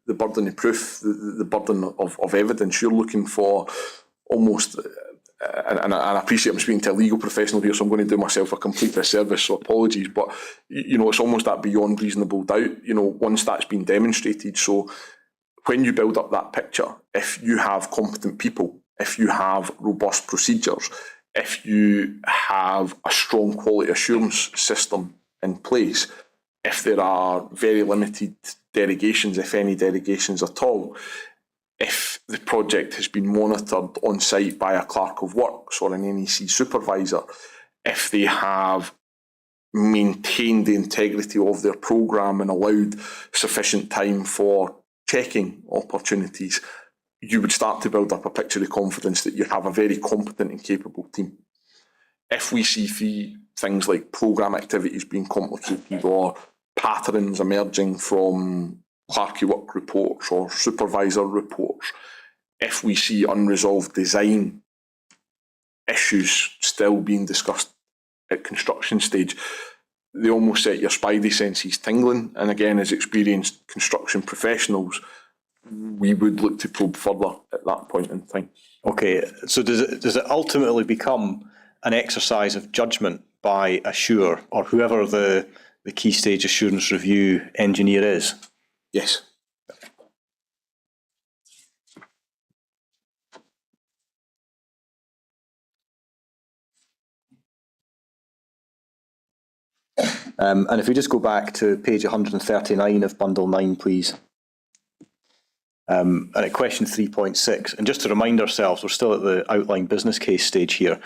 S3: the burden of proof, the burden of evidence. You're looking for almost, and I appreciate I'm speaking to a legal professional here, so I'm going to do myself a complete disservice, so apologies, but it's almost that beyond reasonable doubt, once that's been demonstrated. So when you build up that picture, if you have competent people, if you have robust procedures, if you have a strong quality assurance system in place, if there are very limited derogations, if any derogations at all, if the project has been monitored on site by a clerk of works or an NEC supervisor, if they have maintained the integrity of their programme and allowed sufficient time for checking opportunities, you would start to build up a picture of confidence that you have a very competent and capable team. If we see things like programme activities being complicated or patterns emerging from clerky work reports or supervisor reports, if we see unresolved design issues still being discussed at construction stage, they almost set your spidey senses tingling. And again, as experienced construction professionals, we would look to probe further at that point in time.
S2: Okay, so does it ultimately become an exercise of judgment by Assure or whoever the key stage assurance review engineer is?
S3: Yes.
S2: And if we just go back to page 139 of Bundle 9, please. And at question 3.6, and just to remind ourselves, we're still at the outline business case stage here.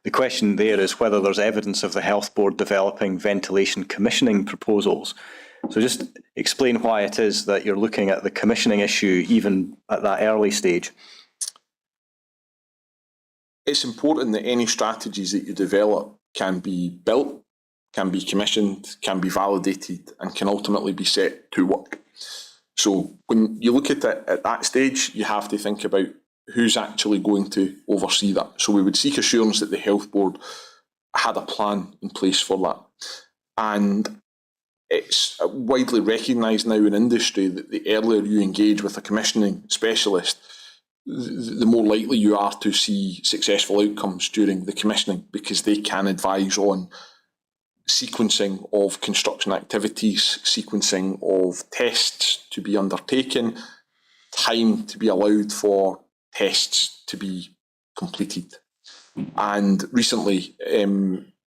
S2: The question there is whether there's evidence of the Health Board developing ventilation commissioning proposals. So just explain why it is that you're looking at the commissioning issue even at that early stage.
S3: It's important that any strategies that you develop can be built, can be commissioned, can be validated, and can ultimately be set to work. So when you look at it at that stage, you have to think about who's actually going to oversee that. So we would seek assurance that the Health Board had a plan in place for that. And it's widely recognised now in industry that the earlier you engage with a commissioning specialist, the more likely you are to see successful outcomes during the commissioning, because they can advise on sequencing of construction activities, sequencing of tests to be undertaken, time to be allowed for tests to be completed. And recently,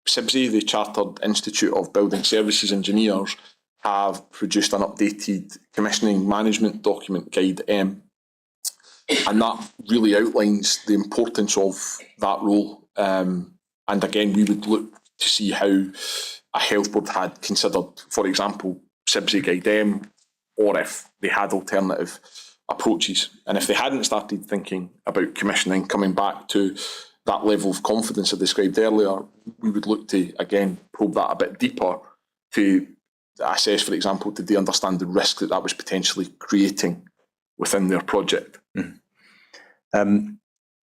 S3: CIBSE, the Chartered Institute of Building Services Engineers, have produced an updated commissioning management document, Guide M, and that really outlines the importance of that role. And again, we would look to see how a health board had considered, for example, CIBSE Guide M, or if they had alternative approaches. And if they hadn't started thinking about commissioning, coming back to that level of confidence I described earlier, we would look to, again, probe that a bit deeper to assess, for example, did they understand the risk that that was potentially creating within their project.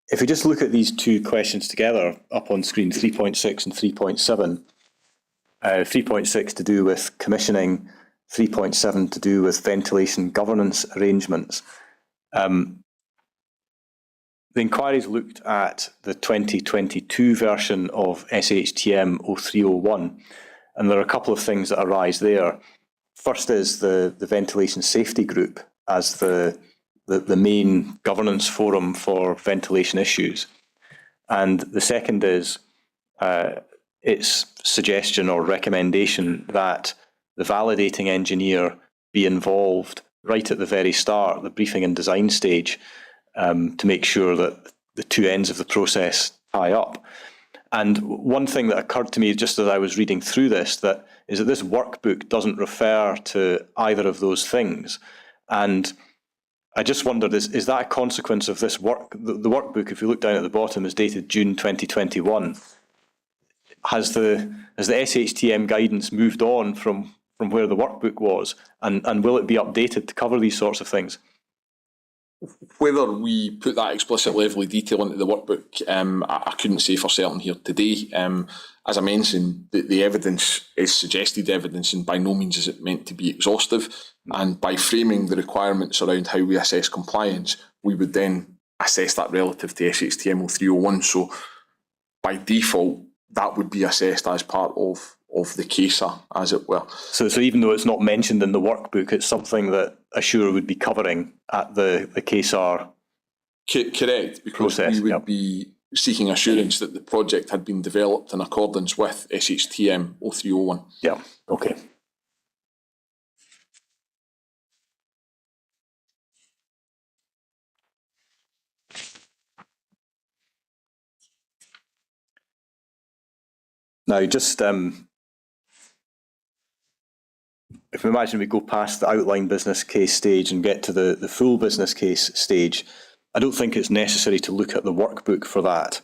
S2: If we just look at these two questions together up on screen, 3.6 and 3.7, 3.6 to do with commissioning, 3.7 to do with ventilation governance arrangements. The inquiries looked at the 2022 version of SHTM 0301, and there are a couple of things that arise there. First is the Ventilation Safety Group as the main governance forum for ventilation issues. And the second is its suggestion or recommendation that the validating engineer be involved right at the very start, the briefing and design stage, to make sure that the two ends of the process tie up. And one thing that occurred to me just as I was reading through this is that this workbook doesn't refer to either of those things. And I just wondered, is that a consequence of this work? The workbook, if you look down at the bottom, is dated June 2021. Has the SHTM guidance moved on from where the workbook was? And will it be updated to cover these sorts of things?
S3: Whether we put that explicit level of detail into the workbook, I couldn't say for certain here today. As I mentioned, the evidence is suggested evidence, and by no means is it meant to be exhaustive. And by framing the requirements around how we assess compliance, we would then assess that relative to SHTM 0301. So by default, that would be assessed as part of the CASA, as it were.
S2: So even though it's not mentioned in the workbook, it's something that Assure would be covering at the CASAR
S3: correct, because
S2: process,
S3: we would be seeking assurance that the project had been developed in accordance with SHTM 0301.
S2: Yeah, okay. Now, just if we imagine we go past the outline business case stage and get to the full business case stage, I don't think it's necessary to look at the workbook for that.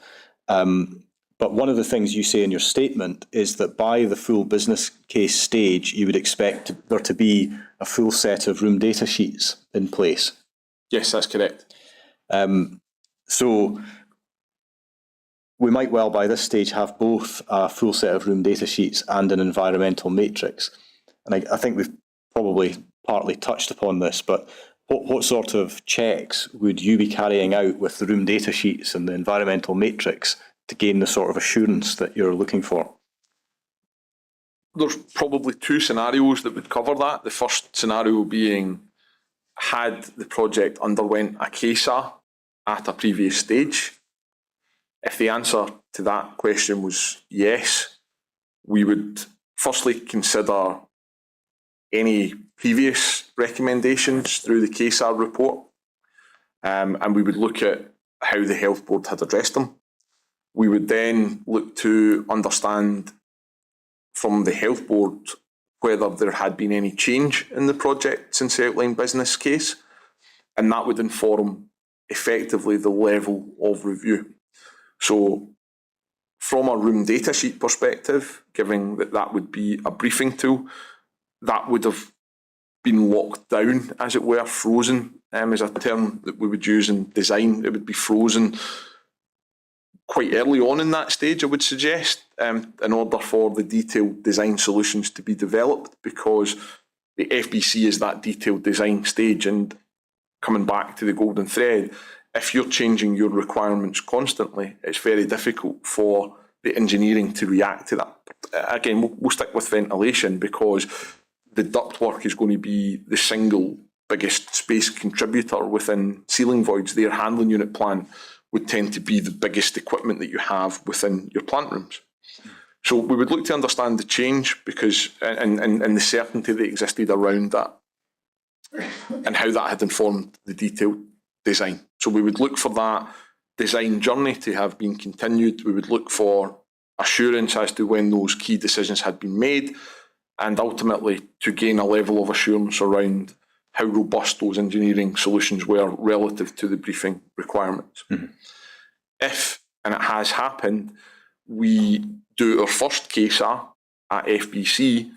S2: But one of the things you say in your statement is that by the full business case stage, you would expect there to be a full set of room data sheets in place.
S3: Yes, that's correct.
S2: So we might well by this stage have both a full set of room data sheets and an environmental matrix. And I think we've probably partly touched upon this, but what sort of checks would you be carrying out with the room data sheets and the environmental matrix to gain the sort of assurance that you're looking for?
S3: There's probably two scenarios that would cover that. The first scenario being, had the project underwent a CASA at a previous stage? If the answer to that question was yes, we would firstly consider any previous recommendations through the CASA report and we would look at how the health board had addressed them. We would then look to understand from the health board whether there had been any change in the project since the outline business case, and that would inform effectively the level of review. So from a room data sheet perspective, given that that would be a briefing tool, that would have been locked down, as it were, frozen, is a term that we would use in design. It would be frozen quite early on in that stage, I would suggest, in order for the detailed design solutions to be developed, because the FBC is that detailed design stage. And coming back to the golden thread, if you're changing your requirements constantly, it's very difficult for the engineering to react to that. Again, we'll stick with ventilation, because the ductwork is going to be the single biggest space contributor within ceiling voids. Their handling unit plant would tend to be the biggest equipment that you have within your plant rooms. So we would look to understand the change, because and the certainty that existed around that, and how that had informed the detailed design. So we would look for that design journey to have been continued. We would look for assurance as to when those key decisions had been made, and ultimately to gain a level of assurance around how robust those engineering solutions were relative to the briefing requirements. Mm-hmm. If, and it has happened, we do our first CASA at FBC,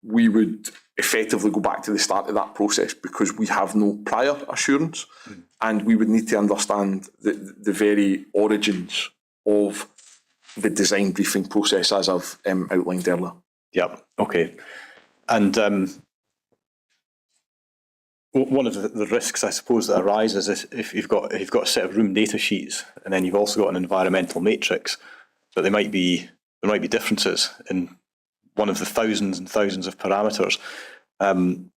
S3: we would effectively go back to the start of that process, because we have no prior assurance, and we would need to understand the very origins of the design briefing process, as I've outlined earlier.
S2: Yep, okay. And one of the risks, I suppose, that arises is if you've got a set of room data sheets, and then you've also got an environmental matrix, but there might be differences in one of the thousands and thousands of parameters. And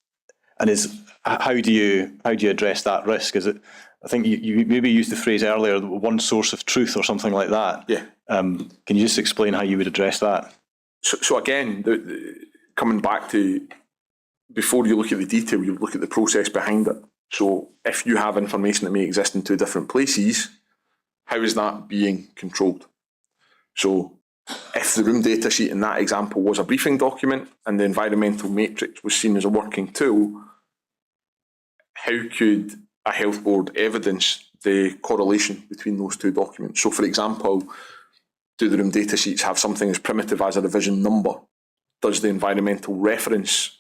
S2: how do you address that risk? Is it, I think you maybe used the phrase earlier, one source of truth or something like that.
S3: Yeah.
S2: Can you just explain how you would address that?
S3: So again, coming back to, before you look at the detail, you look at the process behind it. So if you have information that may exist in two different places, how is that being controlled? So if the room data sheet in that example was a briefing document and the environmental matrix was seen as a working tool, how could a health board evidence the correlation between those two documents? So for example, do the room data sheets have something as primitive as a revision number? Does the environmental matrix,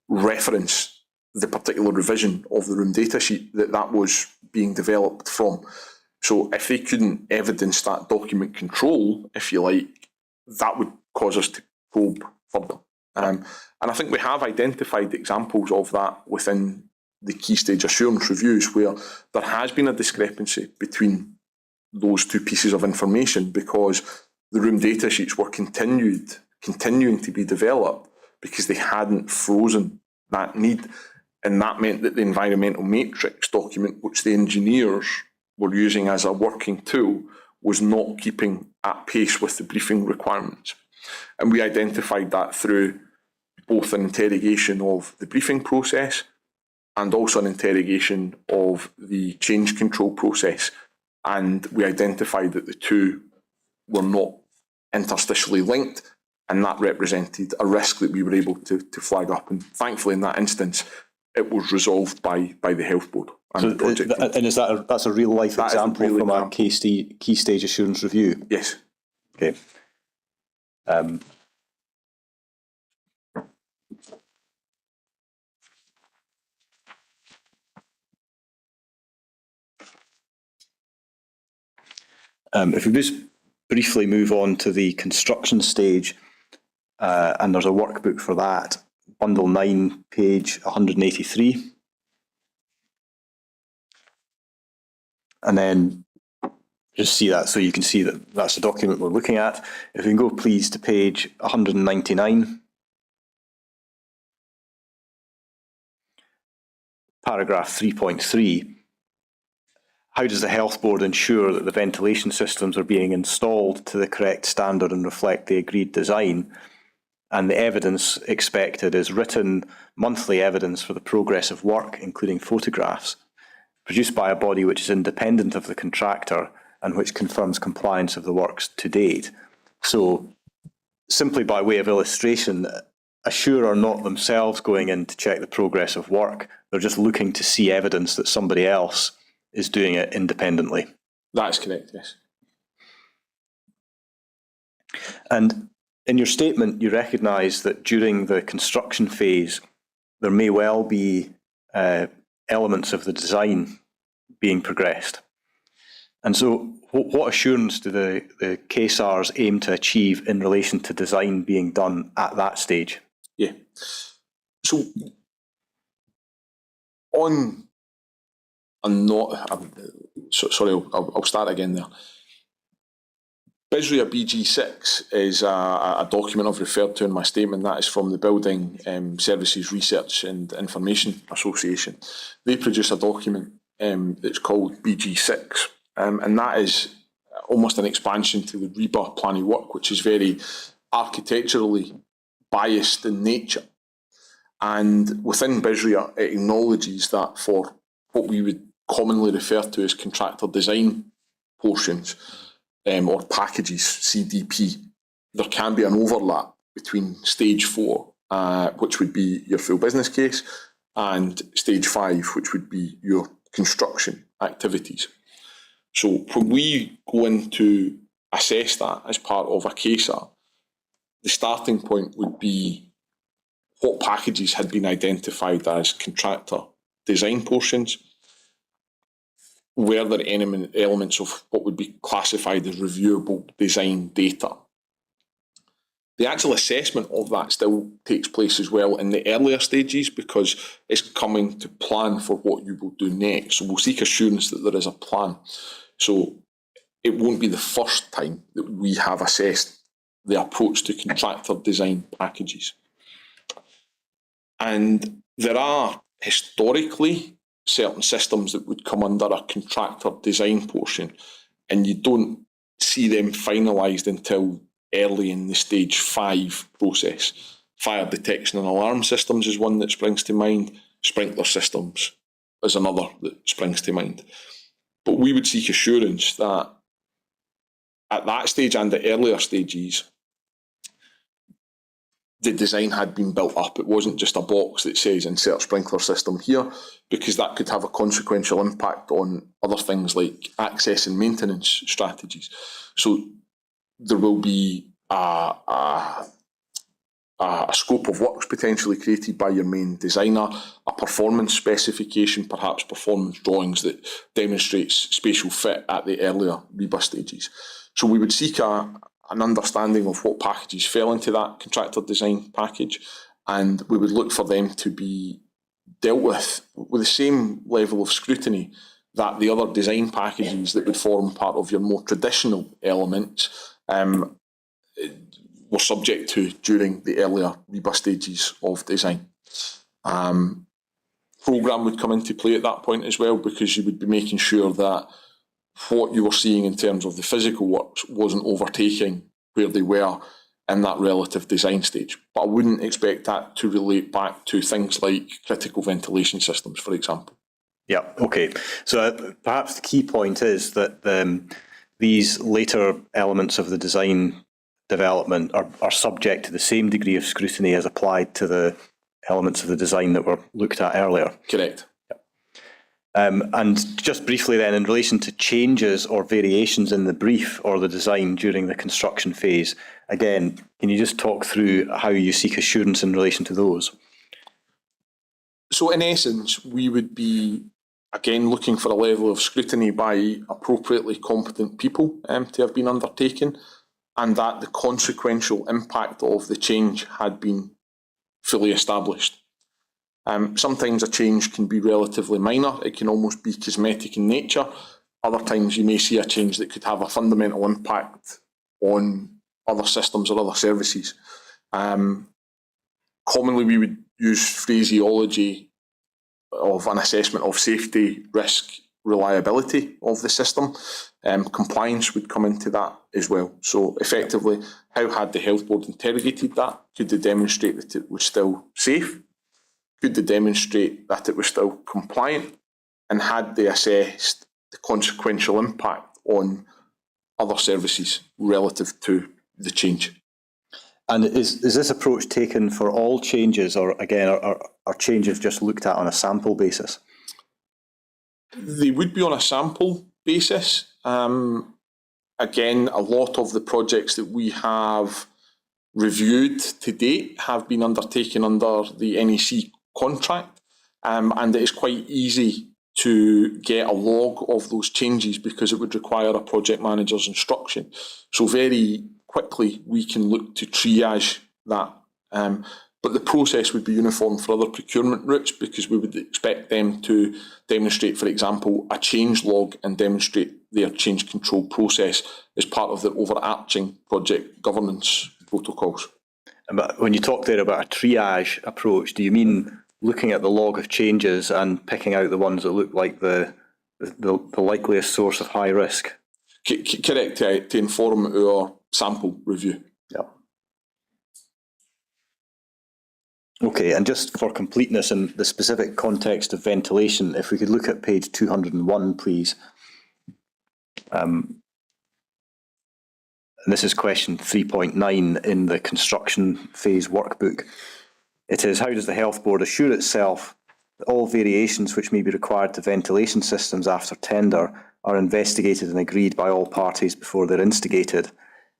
S3: reference the particular revision of the room data sheet that was being developed from? So if they couldn't evidence that document control, if you like, that would cause us to probe further. And I think we have identified examples of that within the key stage assurance reviews, where there has been a discrepancy between those two pieces of information, because the room data sheets were continuing to be developed because they hadn't frozen that need. And that meant that the environmental matrix document, which the engineers were using as a working tool, was not keeping at pace with the briefing requirements. And we identified that through both an interrogation of the briefing process and also an interrogation of the change control process. And we identified that the two were not interstitially linked, and that represented a risk that we were able to flag up. And thankfully, in that instance, it was resolved by the health board and the project.
S2: And is that's a real life example from our key stage assurance review?
S3: Yes.
S2: Okay. If we just briefly move on to the construction stage, and there's a workbook for that, bundle 9, page 183. And then just see that, so you can see that that's the document we're looking at. If we can go please to page 199. Paragraph 3.3. How does the health board ensure that the ventilation systems are being installed to the correct standard and reflect the agreed design? and the evidence expected is written monthly evidence for the progress of work, including photographs, produced by a body which is independent of the contractor and which confirms compliance of the works to date. So, simply by way of illustration, Assure are not themselves going in to check the progress of work. They're just looking to see evidence that somebody else is doing it independently.
S3: That's correct, yes.
S2: And in your statement, you recognise that during the construction phase, there may well be elements of the design being progressed. And so what assurance do the KSARs aim to achieve in relation to design being done at that stage?
S3: Yeah. So, on a not, sorry, I'll start again there. BISREA BG6 is a document I've referred to in my statement. That is from the Building Services Research and Information Association. They produce a document that's called BG6, and that is almost an expansion to the REBA plan of work, which is very architecturally biased in nature. And within BISREA, it acknowledges that for what we would commonly refer to as contractor design portions, or packages, CDP, there can be an overlap between stage 4, which would be your full business case, and stage 5, which would be your construction activities. So when we go in to assess that as part of a KSAR, the starting point would be what packages had been identified as contractor design portions. Were there any elements of what would be classified as reviewable design data? The actual assessment of that still takes place as well in the earlier stages, because it's coming to plan for what you will do next. So we'll seek assurance that there is a plan. So it won't be the first time that we have assessed the approach to contractor design packages. And there are historically certain systems that would come under a contractor design portion, and you don't see them finalised until early in the stage 5 process. Fire detection and alarm systems is one that springs to mind. Sprinkler systems is another that springs to mind. But we would seek assurance that at that stage and the earlier stages, the design had been built up. It wasn't just a box that says insert sprinkler system here, because that could have a consequential impact on other things like access and maintenance strategies. So there will be a scope of works potentially created by your main designer, a performance specification, perhaps performance drawings that demonstrates spatial fit at the earlier REBA stages. So we would seek an understanding of what packages fell into that contractor design package, and we would look for them to be dealt with the same level of scrutiny that the other design packages that would form part of your more traditional elements were subject to during the earlier REBA stages of design. Programme would come into play at that point as well, because you would be making sure that what you were seeing in terms of the physical works wasn't overtaking where they were in that relative design stage. But I wouldn't expect that to relate back to things like critical ventilation systems, for example.
S2: Yeah, okay. So perhaps the key point is that these later elements of the design development are subject to the same degree of scrutiny as applied to the elements of the design that were looked at earlier.
S3: Correct.
S2: And just briefly then, in relation to changes or variations in the brief or the design during the construction phase, again, can you just talk through how you seek assurance in relation to those?
S3: So in essence, we would be, again, looking for a level of scrutiny by appropriately competent people to have been undertaken, and that the consequential impact of the change had been fully established. Sometimes a change can be relatively minor. It can almost be cosmetic in nature. Other times you may see a change that could have a fundamental impact on other systems or other services. Commonly we would use phraseology of an assessment of safety, risk reliability of the system. Compliance would come into that as well. So effectively, how had the health board interrogated that? Could they demonstrate that it was still safe? Could they demonstrate that it was still compliant? And had they assessed the consequential impact on other services relative to the change?
S2: And is this approach taken for all changes, or again, are changes just looked at on a sample basis?
S3: They would be on a sample basis. Again, a lot of the projects that we have reviewed to date have been undertaken under the NEC contract, and it is quite easy to get a log of those changes because it would require a project manager's instruction. So very quickly we can look to triage that. But the process would be uniform for other procurement routes because we would expect them to demonstrate, for example, a change log and demonstrate their change control process as part of their overarching project governance protocols.
S2: But when you talk there about a triage approach, do you mean looking at the log of changes and picking out the ones that look like the likeliest source of high risk?
S3: Correct, to inform our sample review.
S2: Yeah. Okay, and just for completeness in the specific context of ventilation, if we could look at page 201, please. And this is question 3.9 in the construction phase workbook. It is, how does the health board assure itself that all variations which may be required to ventilation systems after tender are investigated and agreed by all parties before they're instigated,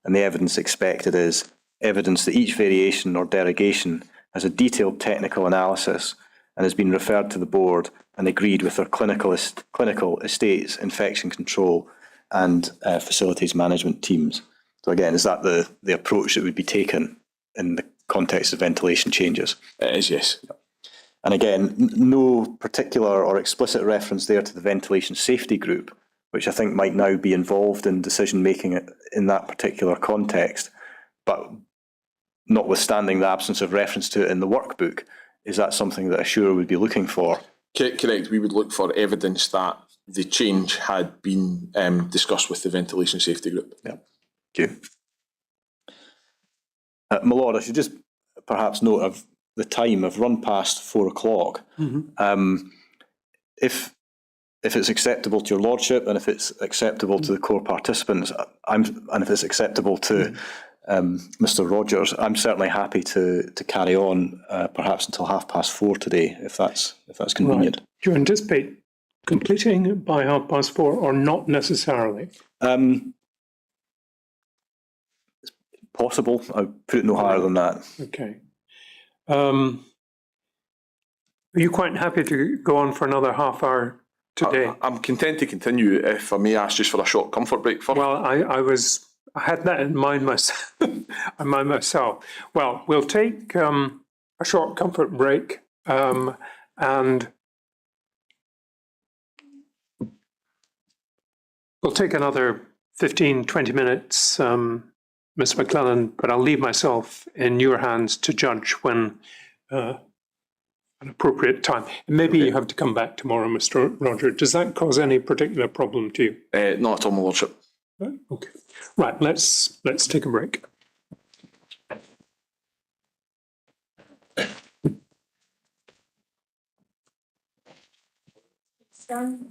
S2: and the evidence expected is evidence that each variation or derogation has a detailed technical analysis and has been referred to the board and agreed with their clinical estates, infection control and facilities management teams. So again, is that the approach that would be taken in the context of ventilation changes?
S3: It is, yes.
S2: And again, no particular or explicit reference there to the ventilation safety group, which I think might now be involved in decision making in that particular context. But notwithstanding the absence of reference to it in the workbook, is that something that Assure would be looking for?
S3: Correct. We would look for evidence that the change had been discussed with the ventilation safety group.
S2: Yeah. Thank you. My Lord, I should just perhaps note of the time. I've run past 4 o'clock. Mm-hmm. If it's acceptable to your Lordship, and if it's acceptable to the core participants, and if it's acceptable to Mr. Rodgers, I'm certainly happy to carry on, perhaps until 4:30 today, if that's convenient.
S1: Right. Do you anticipate completing by 4:30 or not necessarily?
S2: It's possible. I would put it no higher than that.
S1: Okay. Are you quite happy to go on for another half hour today?
S3: I'm content to continue, if I may ask just for a short comfort break first.
S1: Well, I had that in mind myself. Well, we'll take a short comfort break, and we'll take another 15, 20 minutes, Mr. McClellan, but I'll leave myself in your hands to judge when an appropriate time. And maybe you have to come back tomorrow, Mr. Rodger. Does that cause any particular problem to you?
S3: Not at all, my Lordship.
S1: Okay. Right, let's take a break.
S4: Done.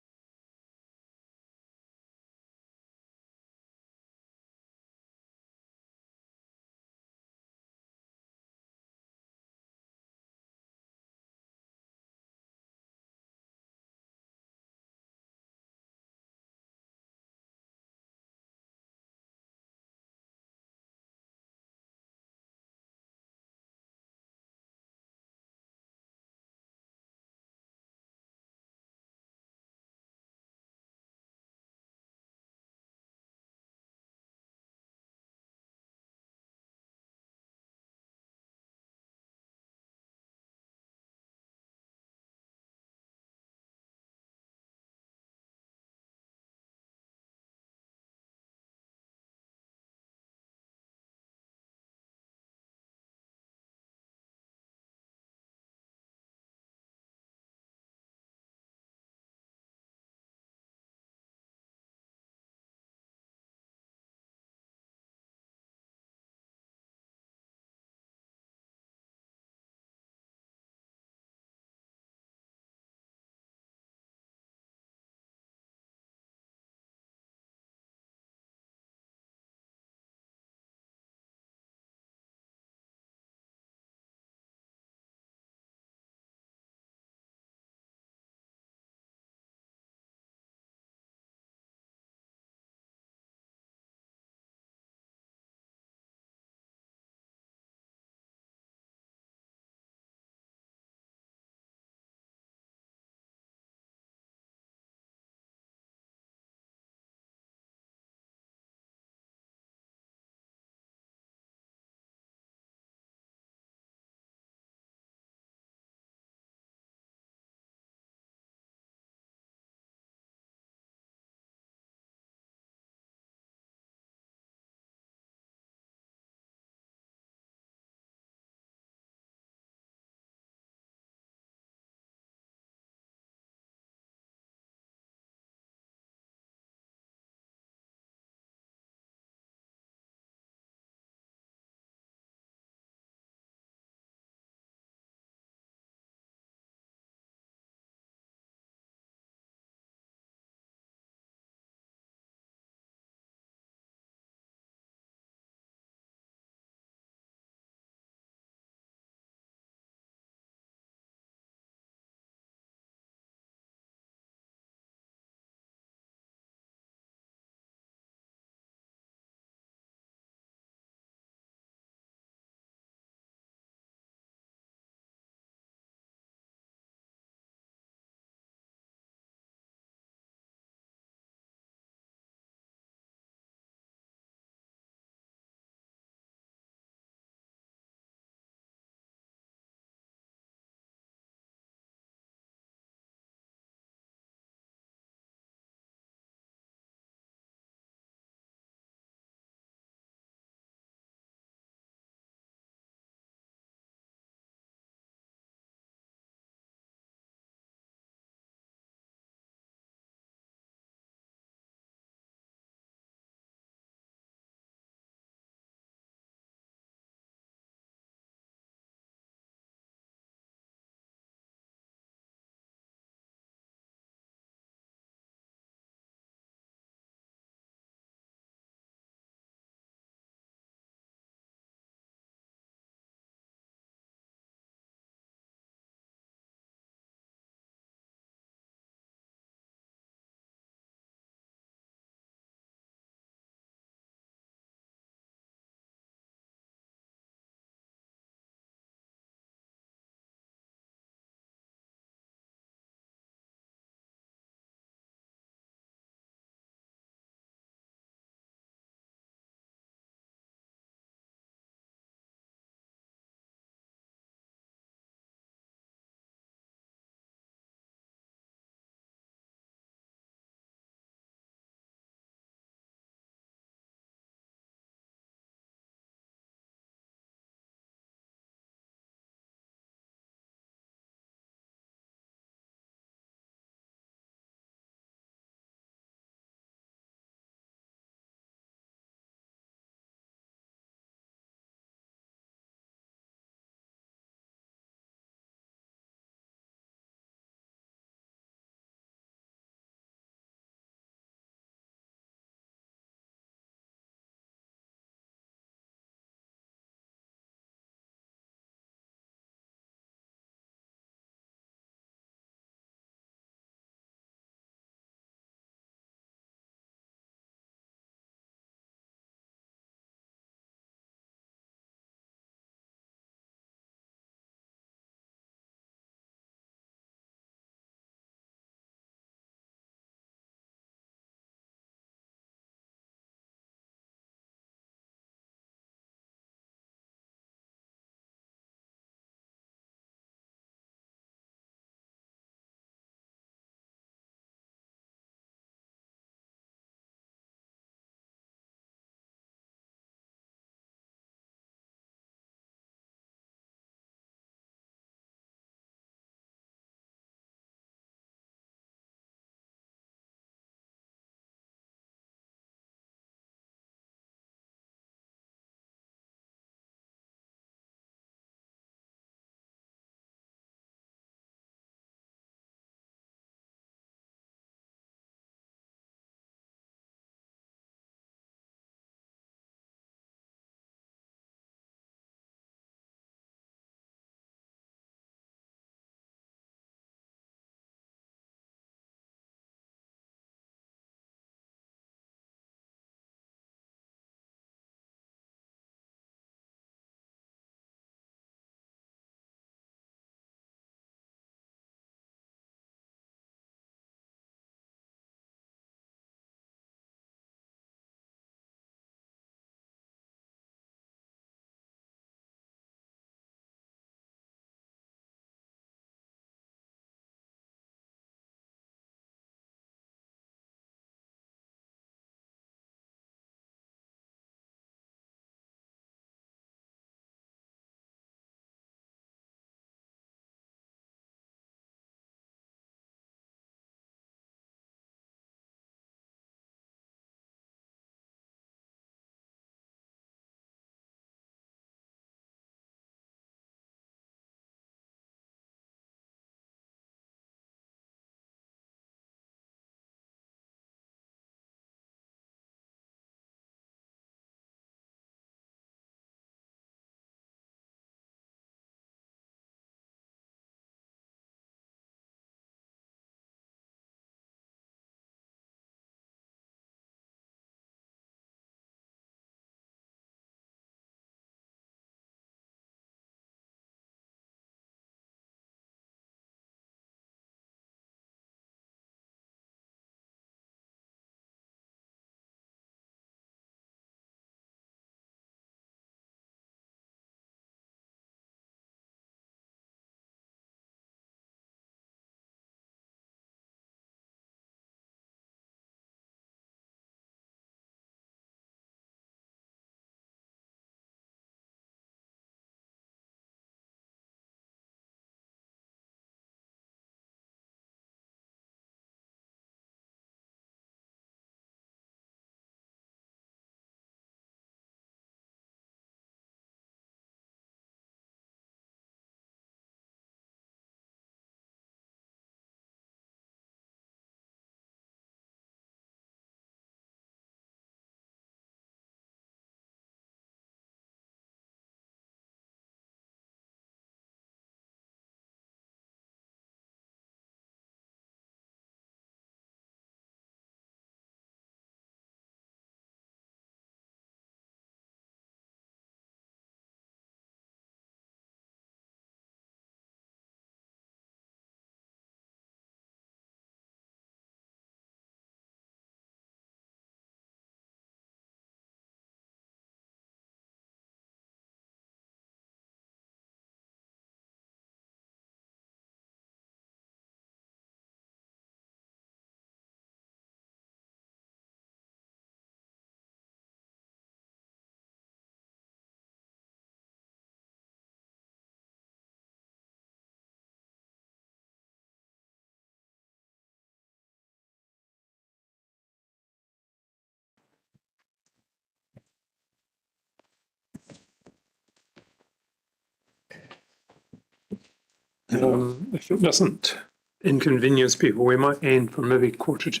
S1: If it doesn't inconvenience people, we might aim for maybe quarter to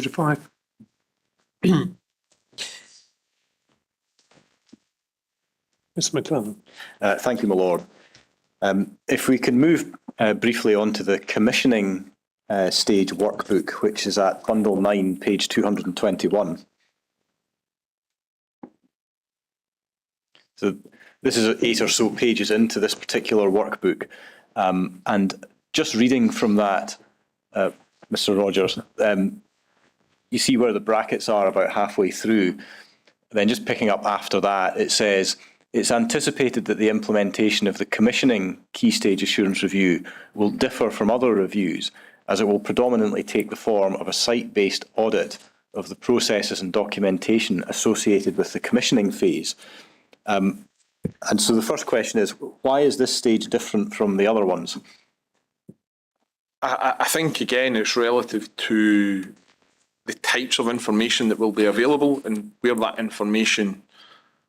S1: 5. Mr. McClellan.
S2: Thank you, my lord. If we can move briefly on to the commissioning stage workbook, which is at bundle 9, page 221. So this is 8 or so pages into this particular workbook. And just reading from that, Mr. Rodgers, you see where the brackets are about halfway through. Then just picking up after that, it says, it's anticipated that the implementation of the commissioning key stage assurance review will differ from other reviews, as it will predominantly take the form of a site-based audit of the processes and documentation associated with the commissioning phase. And so the first question is, why is this stage different from the other ones?
S3: I think, again, it's relative to the types of information that will be available and where that information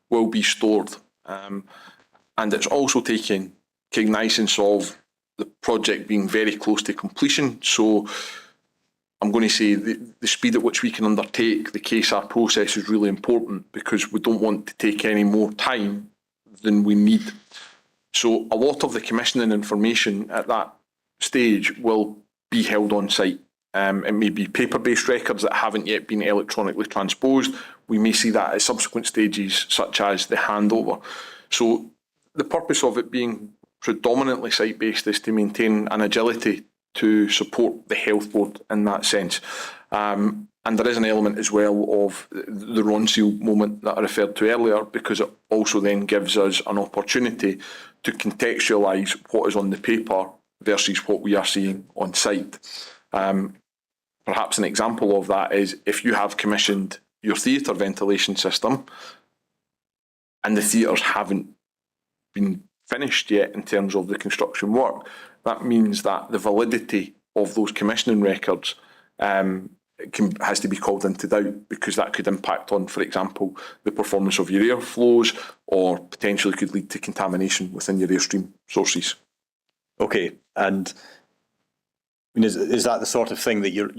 S3: will be stored. And it's also taking cognizance of the project being very close to completion. So I'm going to say the speed at which we can undertake the KSAR process is really important, because we don't want to take any more time than we need. So a lot of the commissioning information at that stage will be held on site. It may be paper-based records that haven't yet been electronically transposed. We may see that at subsequent stages, such as the handover. So the purpose of it being predominantly site-based is to maintain an agility to support the health board in that sense. And there is an element as well of the Ronseal moment that I referred to earlier, because it also then gives us an opportunity to contextualise what is on the paper versus what we are seeing on site. Perhaps an example of that is if you have commissioned your theatre ventilation system and the theatres haven't been finished yet in terms of the construction work, that means that the validity of those commissioning records has to be called into doubt, because that could impact on, for example, the performance of your airflows, or potentially could lead to contamination within your airstream sources.
S2: Okay, and I mean, is that the sort of thing that you're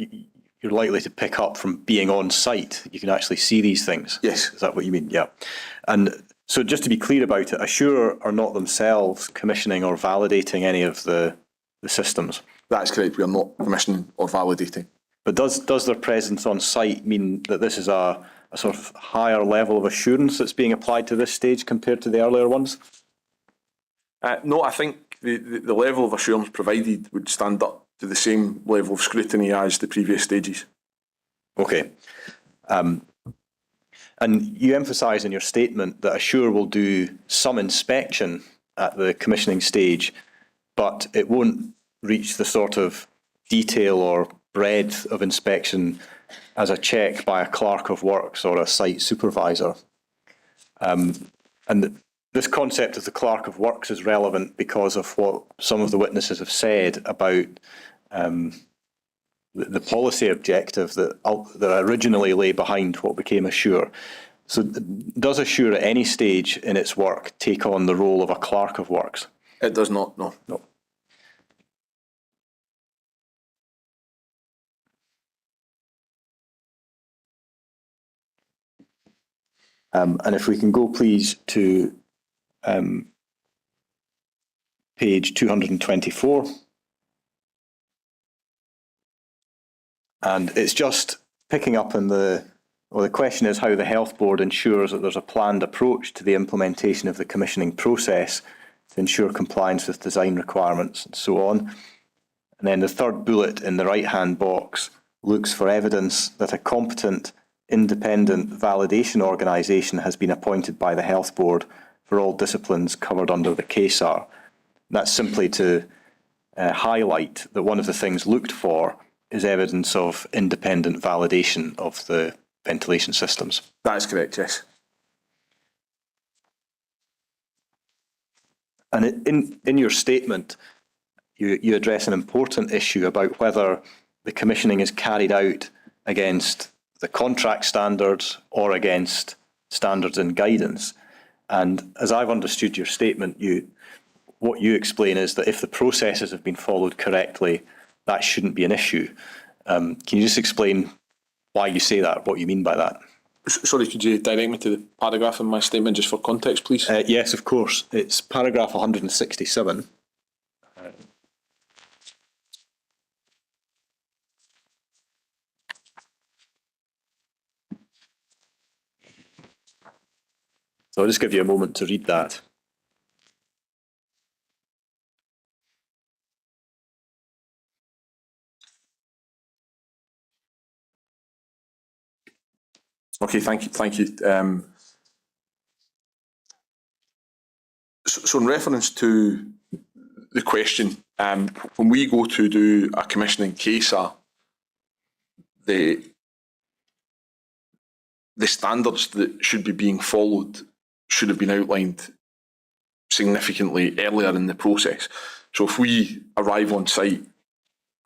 S2: likely to pick up from being on site? You can actually see these things?
S3: Yes.
S2: Is that what you mean? Yeah. And so just to be clear about it, Assure are not themselves commissioning or validating any of the systems?
S3: That's correct. We are not commissioning or validating.
S2: But does their presence on site mean that this is a sort of higher level of assurance that's being applied to this stage compared to the earlier ones?
S3: No, I think the level of assurance provided would stand up to the same level of scrutiny as the previous stages.
S2: Okay. And you emphasise in your statement that Assure will do some inspection at the commissioning stage, but it won't reach the sort of detail or breadth of inspection as a check by a clerk of works or a site supervisor. And this concept of the clerk of works is relevant because of what some of the witnesses have said about the policy objective that originally lay behind what became Assure. So does Assure at any stage in its work take on the role of a clerk of works?
S3: It does not, no.
S2: No. And if we can go please to page 224. And it's just picking up on the question is how the health board ensures that there's a planned approach to the implementation of the commissioning process to ensure compliance with design requirements and so on. And then the third bullet in the right-hand box looks for evidence that a competent independent validation organisation has been appointed by the health board for all disciplines covered under the KSAR. That's simply to highlight that one of the things looked for is evidence of independent validation of the ventilation systems.
S3: That is correct, yes.
S2: And in your statement, you address an important issue about whether the commissioning is carried out against the contract standards or against standards and guidance. And as I've understood your statement, what you explain is that if the processes have been followed correctly, that shouldn't be an issue. Can you just explain why you say that, what you mean by that?
S3: Sorry, could you direct me to the paragraph in my statement just for context, please?
S2: Yes, of course. It's paragraph 167. So I'll just give you a moment to read that.
S3: Okay, thank you. So in reference to the question, when we go to do a commissioning CASA, the standards that should be being followed should have been outlined significantly earlier in the process. So if we arrive on site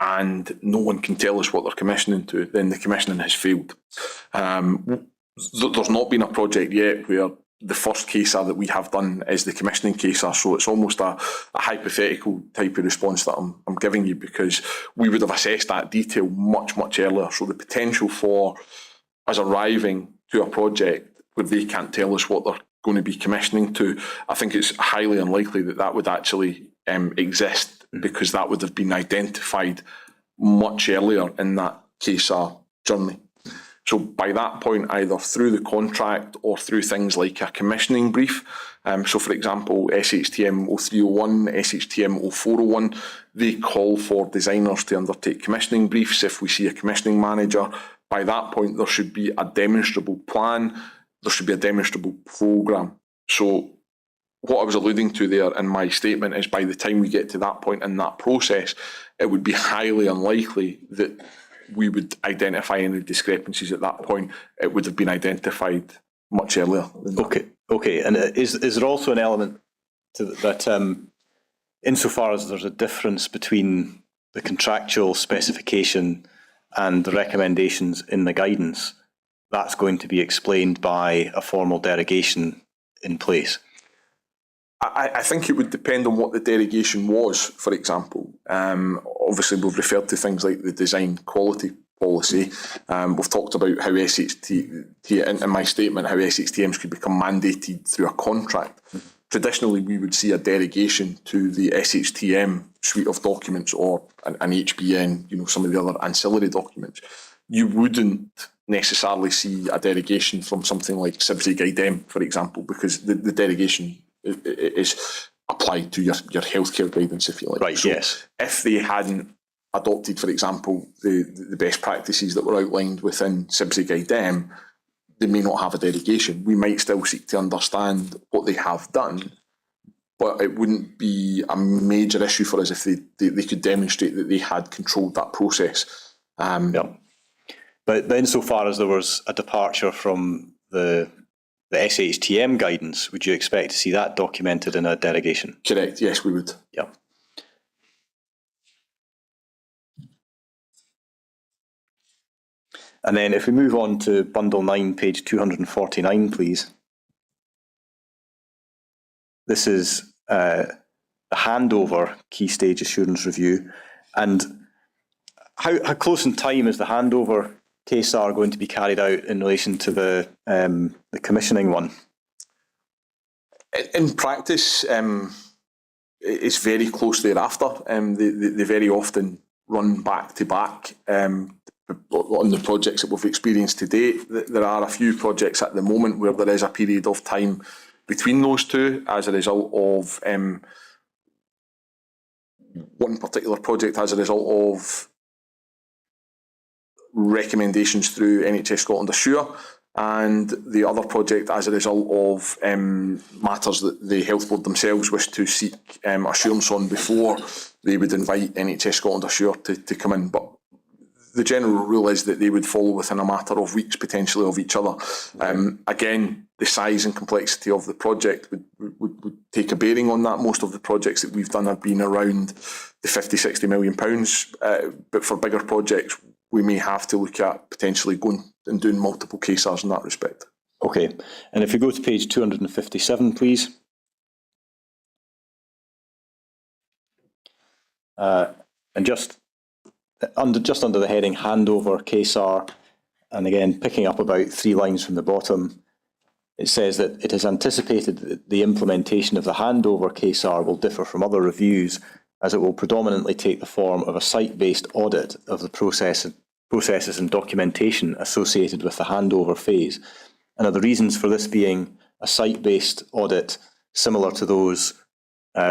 S3: and no one can tell us what they're commissioning to, then the commissioning has failed. There's not been a project yet where the first CASA that we have done is the commissioning CASA, so it's almost a hypothetical type of response that I'm giving you, because we would have assessed that detail much earlier. So the potential for us arriving to a project where they can't tell us what they're going to be commissioning to, I think it's highly unlikely that would actually exist, because that would have been identified much earlier in that CASA journey. So by that point, either through the contract or through things like a commissioning brief, so for example, SHTM 0301, SHTM 0401, they call for designers to undertake commissioning briefs. If we see a commissioning manager, by that point there should be a demonstrable plan, there should be a demonstrable programme. So what I was alluding to there in my statement is, by the time we get to that point in that process, it would be highly unlikely that we would identify any discrepancies at that point. It would have been identified much earlier than that.
S2: Okay. And is there also an element to that, insofar as there's a difference between the contractual specification and the recommendations in the guidance, that's going to be explained by a formal derogation in place?
S3: I think it would depend on what the derogation was, for example. Obviously, we've referred to things like the design quality policy. We've talked about how SHT, in my statement, how SHTMs could become mandated through a contract. Traditionally, we would see a derogation to the SHTM suite of documents, or an HBN, some of the other ancillary documents. You wouldn't necessarily see a derogation from something like SIBSE Guide M, for example, because the derogation is applied to your healthcare guidance, if you like.
S2: Right, so yes.
S3: If they hadn't adopted, for example, the best practices that were outlined within SIBSE Guide M, they may not have a derogation. We might still seek to understand what they have done, but it wouldn't be a major issue for us if they could demonstrate that they had controlled that process.
S2: Yeah. But insofar as there was a departure from the SHTM guidance, would you expect to see that documented in a derogation?
S3: Correct, yes, we would.
S2: Yeah. And then if we move on to Bundle 9, page 249, please. This is the handover key stage assurance review. And how close in time is the handover CASAR going to be carried out in relation to the commissioning one?
S3: In practice, it's very close thereafter. They very often run back to back. On the projects that we've experienced to date, there are a few projects at the moment where there is a period of time between those two as a result of one particular project as a result of recommendations through NHS Scotland Assure, and the other project as a result of matters that the Health Board themselves wish to seek assurance on before they would invite NHS Scotland Assure to come in. But the general rule is that they would follow within a matter of weeks, potentially, of each other. Again, the size and complexity of the project would take a bearing on that. Most of the projects that we've done have been around the £50-60 million, but for bigger projects, we may have to look at potentially going and doing multiple CASARs in that respect.
S2: Okay, and if we go to page 257, please. And just under the heading handover KSAR, and again picking up about 3 lines from the bottom, it says that it is anticipated that the implementation of the handover KSAR will differ from other reviews, as it will predominantly take the form of a site-based audit of the processes and documentation associated with the handover phase. And are the reasons for this being a site-based audit similar to those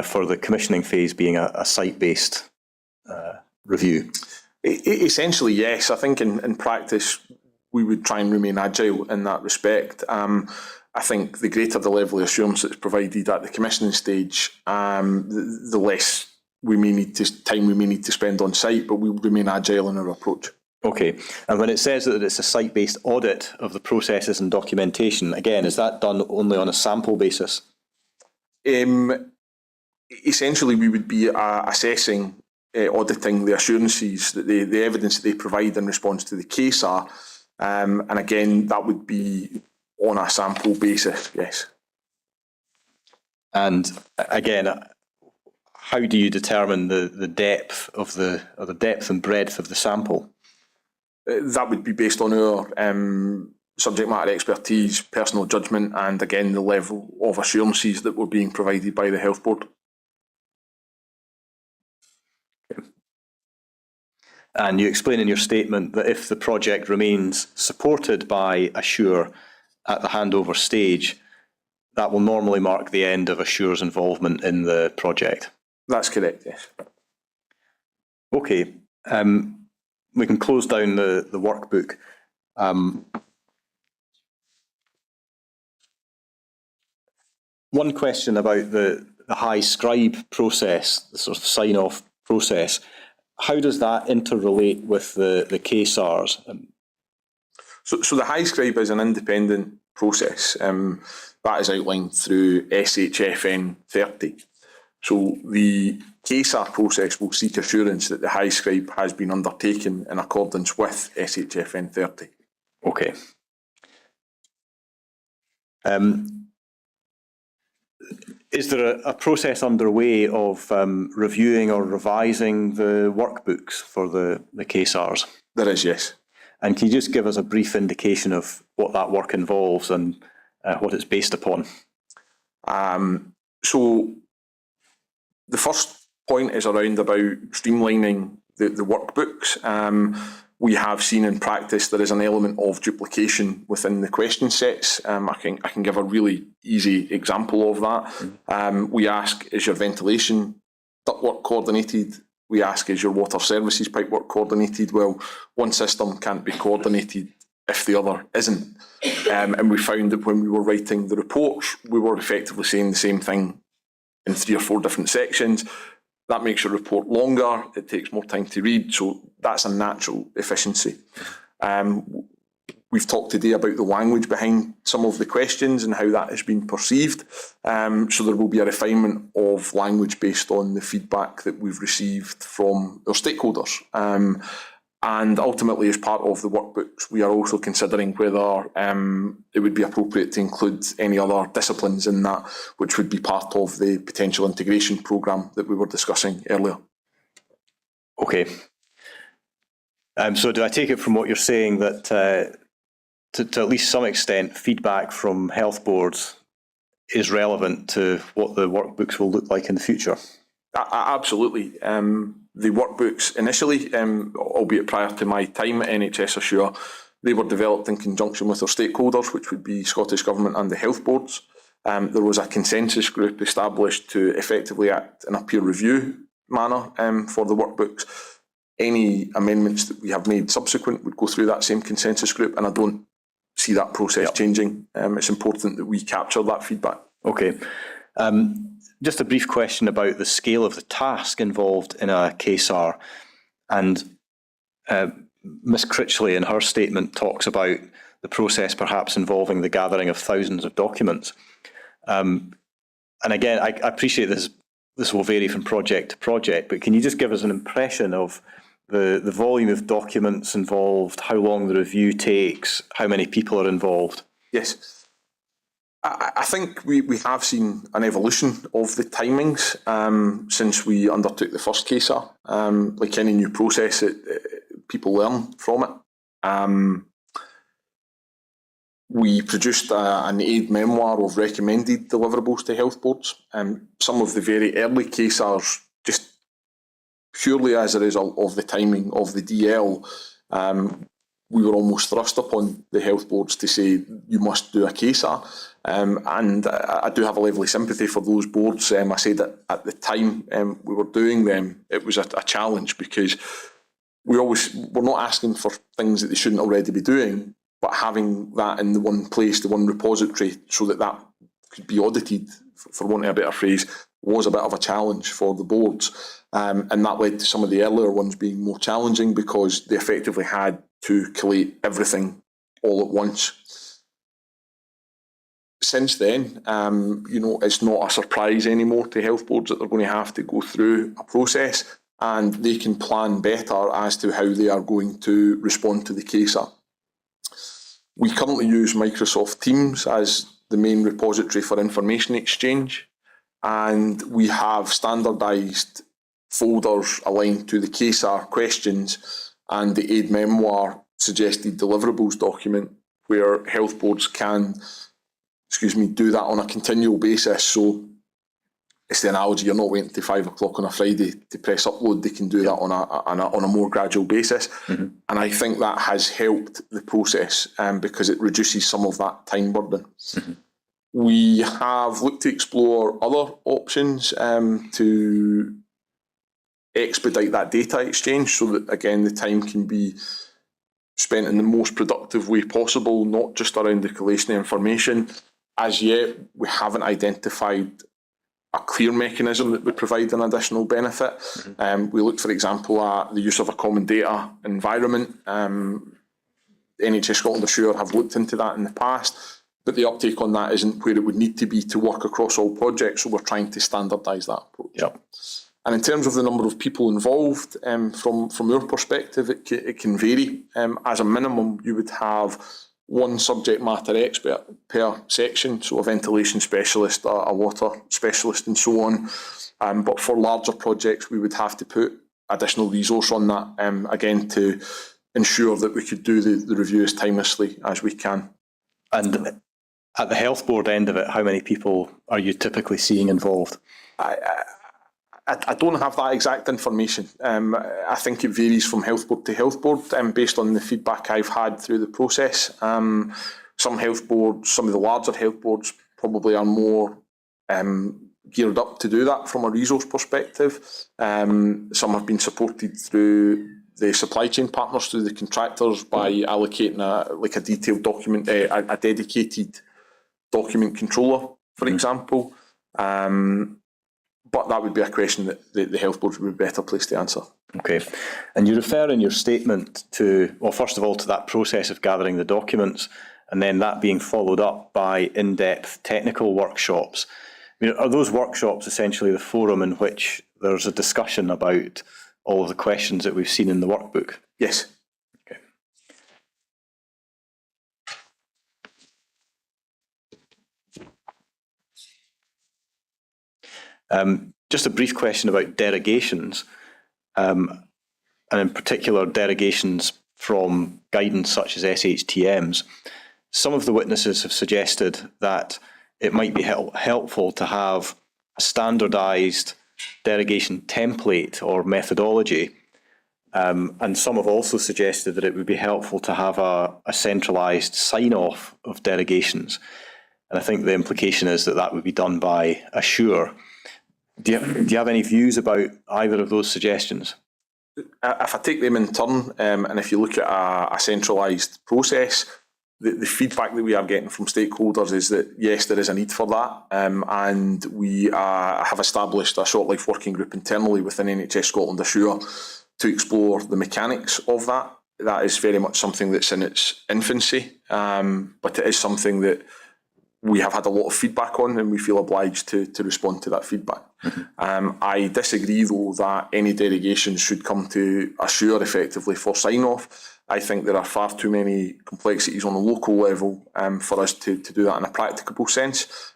S2: for the commissioning phase being a site-based review?
S3: Essentially, yes. I think in practice, we would try and remain agile in that respect. I think the greater the level of assurance that's provided at the commissioning stage, the less we may need time we may need to spend on site, but we will remain agile in our approach.
S2: Okay, and when it says that it's a site-based audit of the processes and documentation, again, is that done only on a sample basis?
S3: Essentially, we would be assessing, auditing the assurances, that the evidence that they provide in response to the KSAR, and again, that would be on a sample basis, yes.
S2: And again, how do you determine the depth of the depth and breadth of the sample?
S3: That would be based on our subject matter expertise, personal judgment, and again the level of assurances that were being provided by the Health Board.
S2: And you explain in your statement that if the project remains supported by Assure at the handover stage, that will normally mark the end of Assure's involvement in the project.
S3: That's correct, yes.
S2: Okay, we can close down the workbook. One question about the high scribe process, the sort of sign-off process. How does that interrelate with the KSARs?
S3: So the high scribe is an independent process that is outlined through SHFN 30. So the KSAR process will seek assurance that the high scribe has been undertaken in accordance with SHFN 30.
S2: Okay. Is there a process underway of reviewing or revising the workbooks for the KSARs?
S3: There is, yes.
S2: And can you just give us a brief indication of what that work involves and what it's based upon?
S3: So the first point is around about streamlining the workbooks. We have seen in practice there is an element of duplication within the question sets. I can give a really easy example of that. We ask, is your ventilation ductwork coordinated? We ask, is your water services pipework coordinated? Well, one system can't be coordinated if the other isn't. And we found that when we were writing the reports, we were effectively saying the same thing in 3 or 4 different sections. That makes your report longer, it takes more time to read, so that's a natural efficiency. We've talked today about the language behind some of the questions and how that has been perceived. So there will be a refinement of language based on the feedback that we've received from our stakeholders. And ultimately, as part of the workbooks, we are also considering whether it would be appropriate to include any other disciplines in that, which would be part of the potential integration programme that we were discussing earlier.
S2: Okay. So do I take it from what you're saying that to at least some extent, feedback from health boards is relevant to what the workbooks will look like in the future?
S3: Absolutely. The workbooks initially, albeit prior to my time at NHS Assure, they were developed in conjunction with our stakeholders, which would be Scottish Government and the health boards. There was a consensus group established to effectively act in a peer review manner for the workbooks. Any amendments that we have made subsequent would go through that same consensus group, and I don't see that process changing. It's important that we capture that feedback.
S2: Okay. Just a brief question about the scale of the task involved in a KSAR. And Ms. Critchley in her statement talks about the process perhaps involving the gathering of thousands of documents. And again, I appreciate this will vary from project to project, but can you just give us an impression of the volume of documents involved, how long the review takes, how many people are involved?
S3: Yes. I think we have seen an evolution of the timings since we undertook the first CASA. Like any new process, people learn from it. We produced an aid memoir of recommended deliverables to health boards. Some of the very early CASAs, just purely as a result of the timing of the DL, we were almost thrust upon the health boards to say, you must do a CASA. And I do have a lively sympathy for those boards. I say that at the time we were doing them, it was a challenge, because we're not asking for things that they shouldn't already be doing, but having that in the one place, the one repository, so that could be audited, for want of a better phrase, was a bit of a challenge for the boards. And that led to some of the earlier ones being more challenging, because they effectively had to collate everything all at once. Since then, it's not a surprise anymore to health boards that they're going to have to go through a process, and they can plan better as to how they are going to respond to the CASA. We currently use Microsoft Teams as the main repository for information exchange, and we have standardised folders aligned to the CASA questions and the aid memoir suggested deliverables document, where health boards can do that on a continual basis. So it's the analogy, you're not waiting till 5 o'clock on a Friday to press upload. They can do that on a more gradual basis. Mm-hmm. And I think that has helped the process because it reduces some of that time burden. Mm-hmm. We have looked to explore other options to expedite that data exchange, so that, again, the time can be spent in the most productive way possible, not just around the collation of information. As yet, we haven't identified a clear mechanism that would provide an additional benefit. Mm-hmm. We looked, for example, at the use of a common data environment. NHS Scotland Assure have looked into that in the past, but the uptake on that isn't where it would need to be to work across all projects, so we're trying to standardise that approach. Yep. And in terms of the number of people involved, from your perspective, it can vary. As a minimum, you would have one subject matter expert per section, so a ventilation specialist, a water specialist, and so on. But for larger projects, we would have to put additional resource on that, again, to ensure that we could do the review as timelessly as we can.
S2: And at the health board end of it, how many people are you typically seeing involved?
S3: I don't have that exact information. I think it varies from health board to health board based on the feedback I've had through the process. Some health boards, some of the larger health boards probably are more geared up to do that from a resource perspective. Some have been supported through the supply chain partners, through the contractors, by allocating a detailed document, a dedicated document controller, for example. But that would be a question that the health boards would be better placed to answer.
S2: Okay. And you refer in your statement to, well, first of all, to that process of gathering the documents, and then that being followed up by in-depth technical workshops. I mean, are those workshops essentially the forum in which there's a discussion about all of the questions that we've seen in the workbook?
S3: Yes.
S2: Okay. Just a brief question about derogations, and in particular derogations from guidance such as SHTMs. Some of the witnesses have suggested that it might be helpful to have a standardised derogation template or methodology, and some have also suggested that it would be helpful to have a centralised sign-off of derogations. And I think the implication is that would be done by Assure. Do you have any views about either of those suggestions?
S3: If I take them in turn, and if you look at a centralised process, the feedback that we are getting from stakeholders is that, yes, there is a need for that, and we have established a short-life working group internally within NHS Scotland Assure to explore the mechanics of that. That is very much something that's in its infancy, but it is something that we have had a lot of feedback on, and we feel obliged to respond to that feedback. Mm-hmm. I disagree, though, that any derogations should come to Assure effectively for sign-off. I think there are far too many complexities on the local level for us to do that in a practicable sense,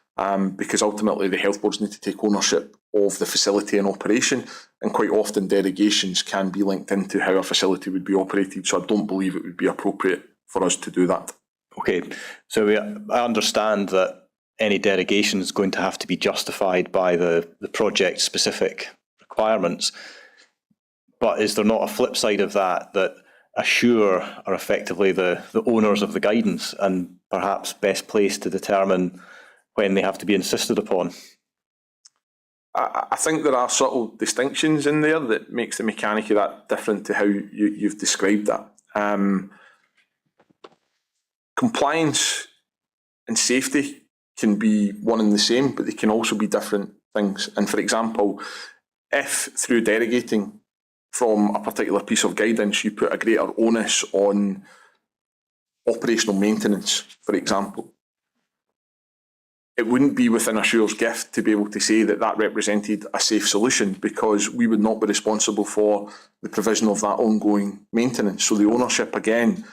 S3: because ultimately the health boards need to take ownership of the facility and operation, and quite often derogations can be linked into how a facility would be operated, so I don't believe it would be appropriate for us to do that.
S2: Okay, so I understand that any derogation is going to have to be justified by the project-specific requirements, but is there not a flip side of that, that Assure are effectively the owners of the guidance and perhaps best placed to determine when they have to be insisted upon?
S3: I think there are subtle distinctions in there that makes the mechanic of that different to how you've described that. Compliance and safety can be one and the same, but they can also be different things. And for example, if through derogating from a particular piece of guidance you put a greater onus on operational maintenance, for example, it wouldn't be within Assure's gift to be able to say that that represented a safe solution, because we would not be responsible for the provision of that ongoing maintenance. So the ownership, again,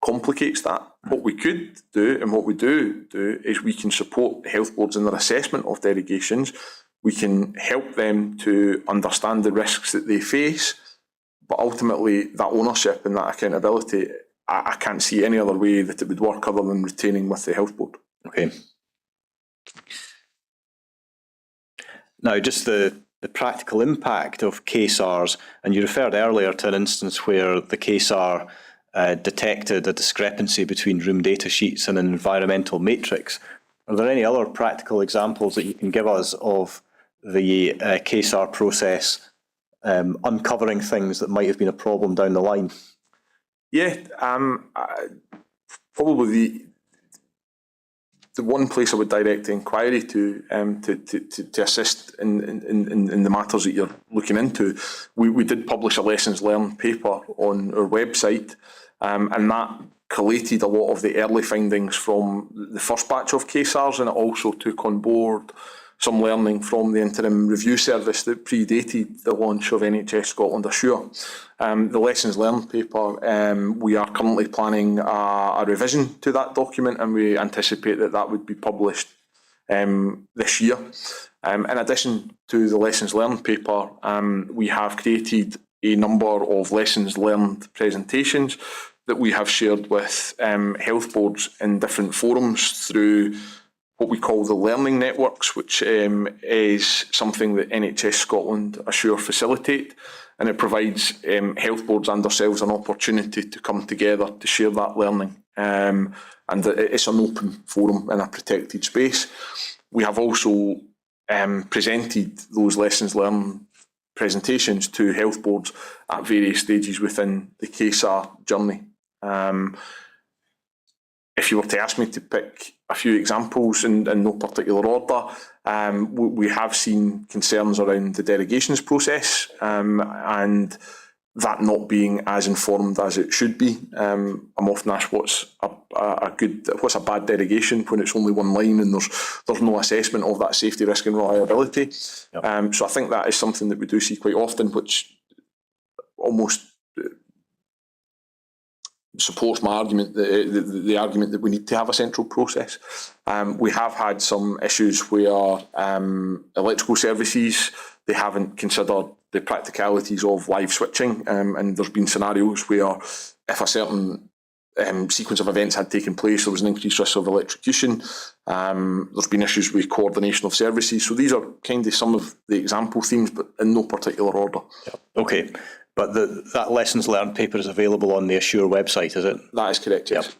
S3: complicates that. What we could do, and what we do, is we can support health boards in their assessment of derogations. We can help them to understand the risks that they face, but ultimately that ownership and that accountability, I can't see any other way that it would work other than retaining with the health board.
S2: Okay. Now, just the practical impact of KSARs, and you referred earlier to an instance where the KSAR detected a discrepancy between room data sheets and an environmental matrix. Are there any other practical examples that you can give us of the KSAR process uncovering things that might have been a problem down the line?
S3: Yeah, probably the one place I would direct the inquiry to assist in the matters that you're looking into. We did publish a lessons learned paper on our website, and that collated a lot of the early findings from the first batch of KSARs, and it also took on board some learning from the interim review service that predated the launch of NHS Scotland Assure. The lessons learned paper, we are currently planning a revision to that document, and we anticipate that that would be published this year. In addition to the lessons learned paper, we have created a number of lessons learned presentations that we have shared with health boards in different forums through what we call the learning networks, which is something that NHS Scotland Assure facilitate, and it provides health boards and ourselves an opportunity to come together to share that learning. And it's an open forum in a protected space. We have also presented those lessons learned presentations to health boards at various stages within the KSAR journey. If you were to ask me to pick a few examples in no particular order, we have seen concerns around the derogations process and that not being as informed as it should be. I'm often asked what's a bad derogation when it's only one line and there's no assessment of that safety, risk and reliability. Yep. So I think that is something that we do see quite often, which almost supports my argument, the argument that we need to have a central process. We have had some issues where electrical services, they haven't considered the practicalities of live switching, and there's been scenarios where if a certain sequence of events had taken place, there was an increased risk of electrocution. There's been issues with coordination of services. So these are kind of some of the example themes, but in no particular order.
S2: Yeah. Okay. But that lessons learned paper is available on the Assure website, is it?
S3: That is correct, yes.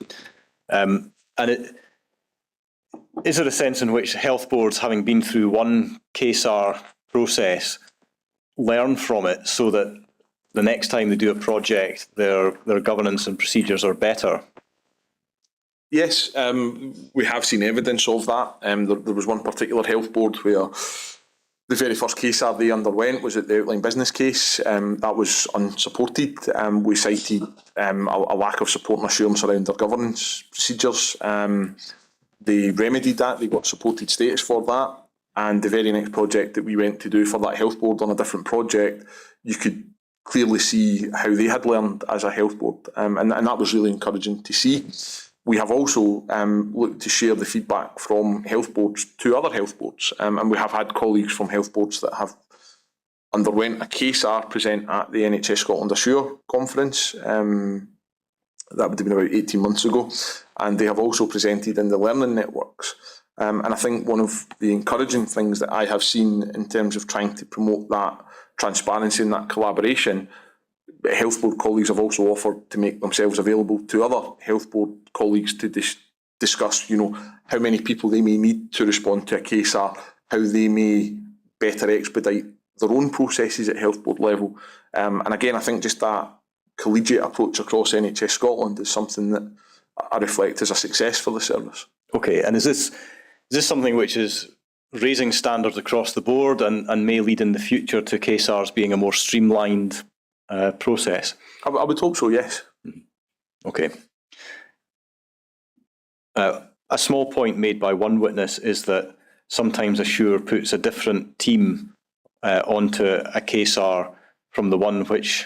S2: Yep. Is there a sense in which health boards, having been through one KSAR process, learn from it so that the next time they do a project, their governance and procedures are better?
S3: Yes, we have seen evidence of that. There was one particular health board where the very first KSAR they underwent was at the outline business case. That was unsupported. We cited a lack of support and assurance around their governance procedures. They remedied that. They got supported status for that. And the very next project that we went to do for that health board on a different project, you could clearly see how they had learned as a health board, and that was really encouraging to see. We have also looked to share the feedback from health boards to other health boards, and we have had colleagues from health boards that have underwent a KSAR present at the NHS Scotland Assure conference. That would have been about 18 months ago, and they have also presented in the learning networks. And I think one of the encouraging things that I have seen in terms of trying to promote that transparency and that collaboration, health board colleagues have also offered to make themselves available to other health board colleagues to discuss, how many people they may need to respond to a KSAR, how they may better expedite their own processes at health board level. And again, I think just that collegiate approach across NHS Scotland is something that I reflect as a success for the service.
S2: Okay, and is this something which is raising standards across the board and may lead in the future to KSARs being a more streamlined process?
S3: I would hope so, yes.
S2: Okay. A small point made by one witness is that sometimes Assure puts a different team onto a KSAR from the one which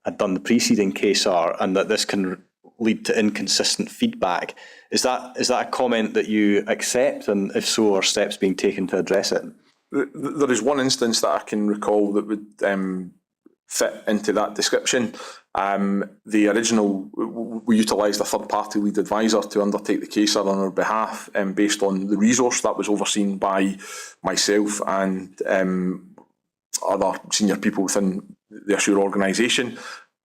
S2: had done the preceding KSAR, and that this can lead to inconsistent feedback. Is that a comment that you accept, and if so, are steps being taken to address it?
S3: There is one instance that I can recall that would fit into that description. The original, we utilised a third-party lead advisor to undertake the KSAR on our behalf, based on the resource that was overseen by myself and other senior people within the Assure organisation.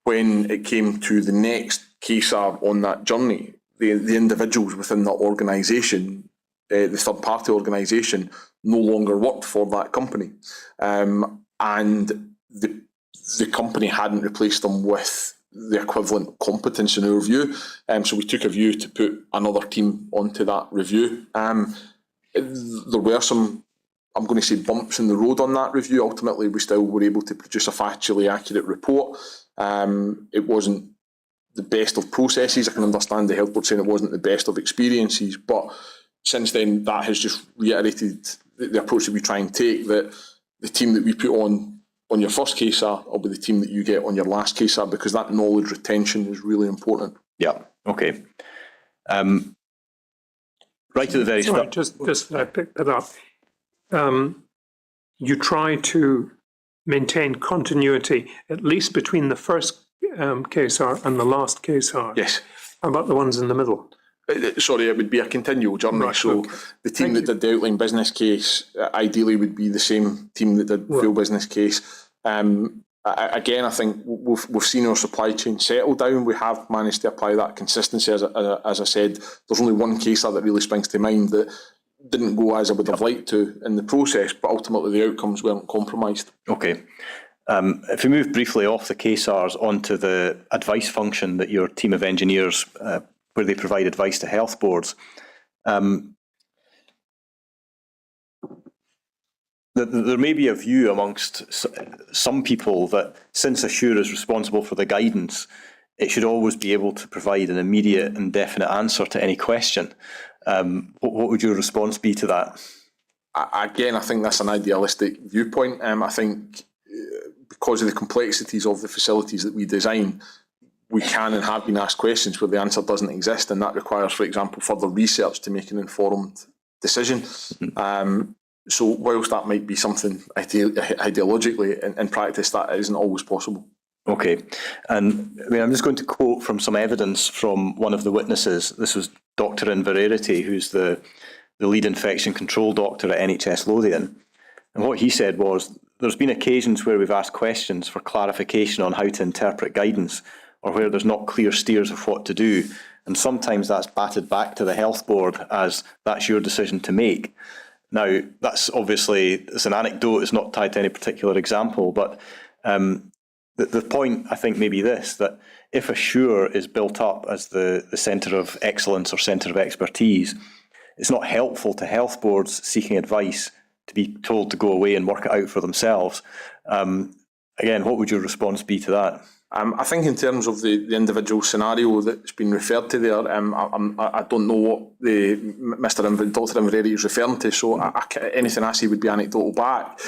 S3: When it came to the next KSAR on that journey, the individuals within that organisation, the third-party organisation, no longer worked for that company, and the company hadn't replaced them with the equivalent competence in our view. So we took a view to put another team onto that review. There were some, I'm going to say, bumps in the road on that review. Ultimately, we still were able to produce a factually accurate report. It wasn't the best of processes. I can understand the health board saying it wasn't the best of experiences, but since then that has just reiterated the approach that we try and take, that the team that we put on your first KSAR will be the team that you get on your last KSAR, because that knowledge retention is really important.
S2: Yeah, okay. Right at the very start.
S1: Just I picked that up. You try to maintain continuity, at least between the first KSAR and the last KSAR.
S3: Yes.
S1: How about the ones in the middle?
S3: Sorry, it would be a continual journey.
S1: Right,
S3: so
S1: okay.
S3: The team that did the outline business case ideally would be the same team that did full business case. Again, I think we've seen our supply chain settle down. We have managed to apply that consistency. As I said, there's only one KSAR that really springs to mind that didn't go as I would have liked to in the process, but ultimately the outcomes weren't compromised. Okay.
S2: If we move briefly off the KSARs onto the advice function that your team of engineers, where they provide advice to health boards, there may be a view amongst some people that since Assure is responsible for the guidance, it should always be able to provide an immediate and definite answer to any question. What would your response be to that?
S3: Again, I think that's an idealistic viewpoint. I think because of the complexities of the facilities that we design, we can and have been asked questions where the answer doesn't exist, and that requires, for example, further research to make an informed decision. So whilst that might be something ideologically, in practice that isn't always possible.
S2: Okay, and I mean, I'm just going to quote from some evidence from one of the witnesses. This was Dr. Inverarity, who's the lead infection control doctor at NHS Lothian. And what he said was, there's been occasions where we've asked questions for clarification on how to interpret guidance, or where there's not clear steers of what to do. And sometimes that's batted back to the health board as that's your decision to make. Now, that's obviously, it's an anecdote, it's not tied to any particular example, but the point, I think, may be this, that if Assure is built up as the centre of excellence or centre of expertise, it's not helpful to health boards seeking advice to be told to go away and work it out for themselves. Again, what would your response be to that?
S3: I think in terms of the individual scenario that's been referred to there, I don't know what Dr. Inverarity is referring to, so anything I say would be anecdotal back.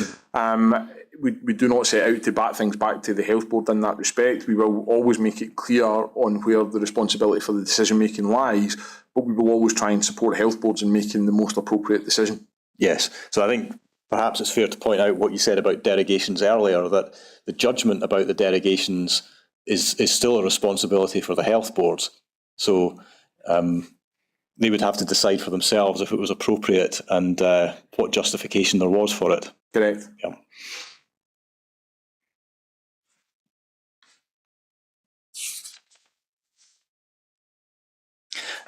S3: we do not set out to bat things back to the health board in that respect. We will always make it clear on where the responsibility for the decision making lies, but we will always try and support health boards in making the most appropriate decision.
S2: Yes, so I think perhaps it's fair to point out what you said about derogations earlier, that the judgment about the derogations is still a responsibility for the health boards. So they would have to decide for themselves if it was appropriate and what justification there was for it.
S3: Correct.
S2: Yeah.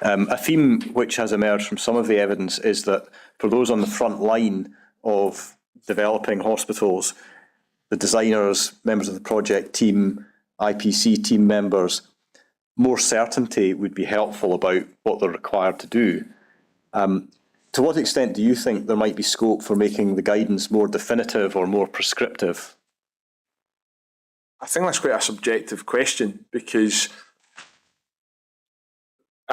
S2: A theme which has emerged from some of the evidence is that for those on the front line of developing hospitals, the designers, members of the project team, IPC team members, more certainty would be helpful about what they're required to do. To what extent do you think there might be scope for making the guidance more definitive or more prescriptive?
S3: I think that's quite a subjective question, because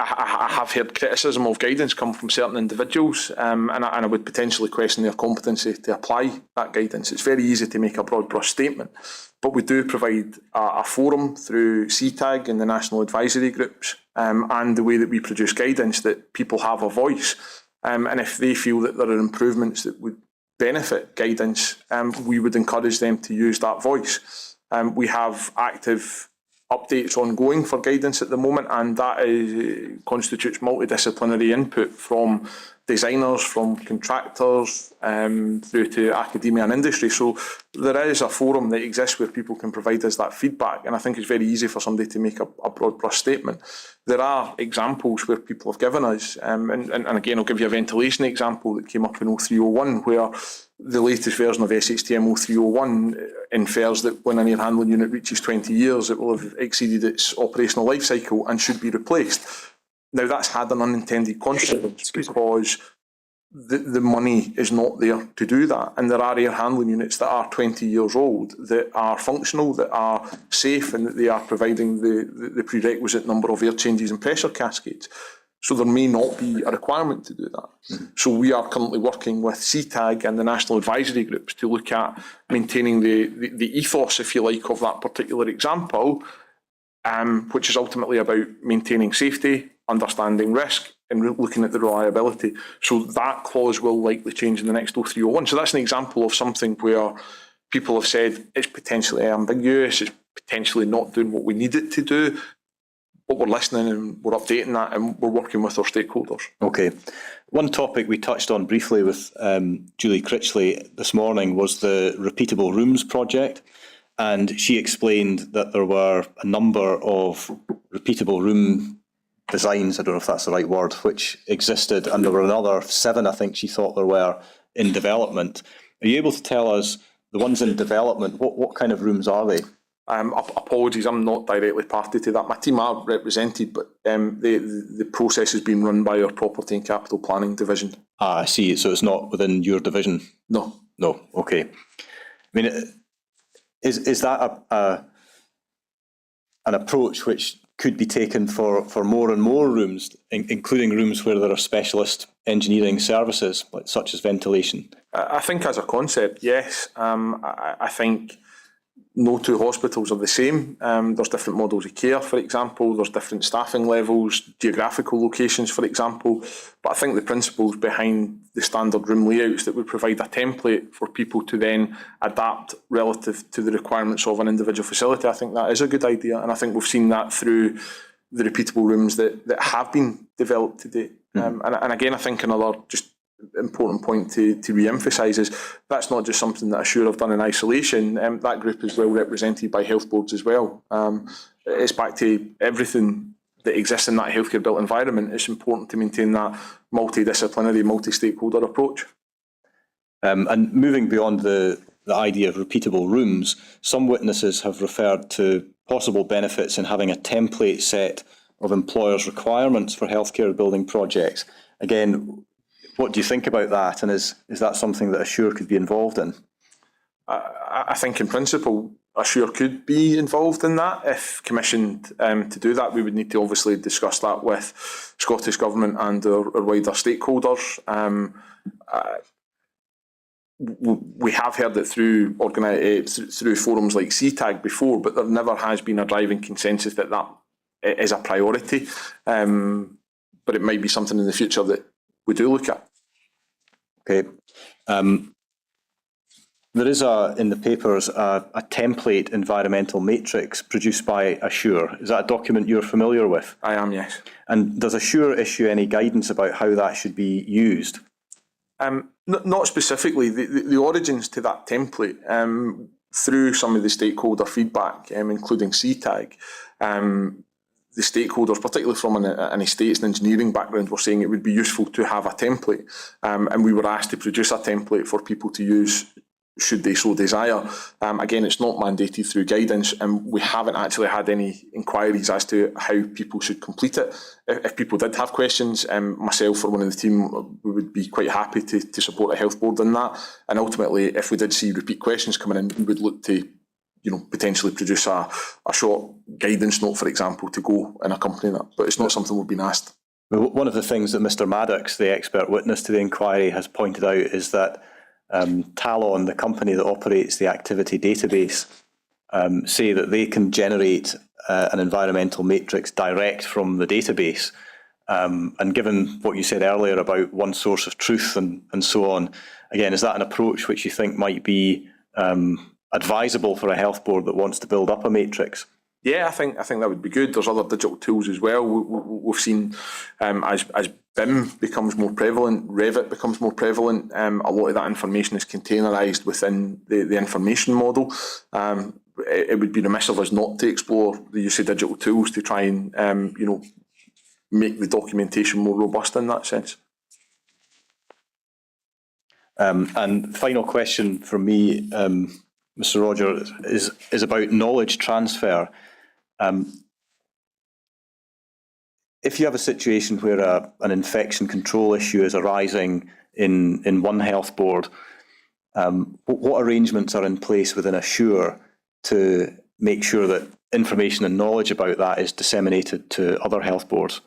S3: I have heard criticism of guidance come from certain individuals, and I would potentially question their competency to apply that guidance. It's very easy to make a broad brush statement, but we do provide a forum through CTAG and the national advisory groups, and the way that we produce guidance, that people have a voice. And if they feel that there are improvements that would benefit guidance, we would encourage them to use that voice. We have active updates ongoing for guidance at the moment, and that constitutes multidisciplinary input from designers, from contractors, through to academia and industry. So there is a forum that exists where people can provide us that feedback, and I think it's very easy for somebody to make a broad brush statement. There are examples where people have given us, and again I'll give you a ventilation example that came up in 0301, where the latest version of SHTM 0301 infers that when an air handling unit reaches 20 years, it will have exceeded its operational life cycle and should be replaced. Now, that's had an unintended consequence because the money is not there to do that. And there are air handling units that are 20 years old, that are functional, that are safe, and that they are providing the prerequisite number of air changes and pressure cascades. So there may not be a requirement to do that. Mm-hmm. So we are currently working with CTAG and the national advisory groups to look at maintaining the ethos, if you like, of that particular example, which is ultimately about maintaining safety, understanding risk, and looking at the reliability. So that clause will likely change in the next 0301. So that's an example of something where people have said it's potentially ambiguous, it's potentially not doing what we need it to do, but we're listening and we're updating that and we're working with our stakeholders.
S2: Okay. One topic we touched on briefly with Julie Critchley this morning was the Repeatable Rooms project. And she explained that there were a number of repeatable room designs, I don't know if that's the right word, which existed, and there were another 7, I think she thought there were, in development. Are you able to tell us, the ones in development, what kind of rooms are they?
S3: Apologies, I'm not directly party to that. My team are represented, but the process is being run by our Property and Capital Planning division.
S2: Ah, I see. So it's not within your division?
S3: No.
S2: No, okay. I mean, is that an approach which could be taken for more and more rooms, including rooms where there are specialist engineering services, like such as ventilation?
S3: I think as a concept, yes. I think no two hospitals are the same. There's different models of care, for example. There's different staffing levels, geographical locations, for example. But I think the principles behind the standard room layouts that would provide a template for people to then adapt relative to the requirements of an individual facility, I think that is a good idea. And I think we've seen that through the repeatable rooms that have been developed to date. And again, I think another just important point to re-emphasise is that's not just something that Assure have done in isolation. That group is well represented by health boards as well. It's back to everything that exists in that healthcare built environment. It's important to maintain that multidisciplinary, multi-stakeholder approach.
S2: And moving beyond the idea of repeatable rooms, some witnesses have referred to possible benefits in having a template set of employers' requirements for healthcare building projects. Again, what do you think about that, and is that something that Assure could be involved in?
S3: I think in principle Assure could be involved in that if commissioned to do that. We would need to obviously discuss that with Scottish Government and our wider stakeholders. we have heard it through through forums like CTAG before, but there never has been a driving consensus that that is a priority. But it might be something in the future that we do look at.
S2: Okay. There is in the papers a template environmental matrix produced by Assure. Is that a document you're familiar with?
S3: I am, yes.
S2: And does Assure issue any guidance about how that should be used?
S3: Not specifically. The origins to that template, through some of the stakeholder feedback, including CTAG, the stakeholders, particularly from an estates and engineering background, were saying it would be useful to have a template. And we were asked to produce a template for people to use should they so desire. Again, it's not mandated through guidance, and we haven't actually had any inquiries as to how people should complete it. If people did have questions, myself or one of the team, we would be quite happy to support a health board in that. And ultimately, if we did see repeat questions coming in, we would look to potentially produce a short guidance note, for example, to go and accompany that. But it's not something we've been asked.
S2: Well, one of the things that Mr. Maddox, the expert witness to the inquiry, has pointed out is that Talon, the company that operates the activity database, say that they can generate an environmental matrix direct from the database. And given what you said earlier about one source of truth and so on, again, is that an approach which you think might be advisable for a health board that wants to build up a matrix?
S3: Yeah, I think that would be good. There's other digital tools as well. We've seen as BIM becomes more prevalent, Revit becomes more prevalent. A lot of that information is containerised within the information model. It would be remiss of us not to explore the use of digital tools to try and make the documentation more robust in that sense.
S2: And final question from me, Mr. Rodger, is about knowledge transfer. If you have a situation where an infection control issue is arising in one health board, what arrangements are in place within Assure to make sure that information and knowledge about that is disseminated to other health boards?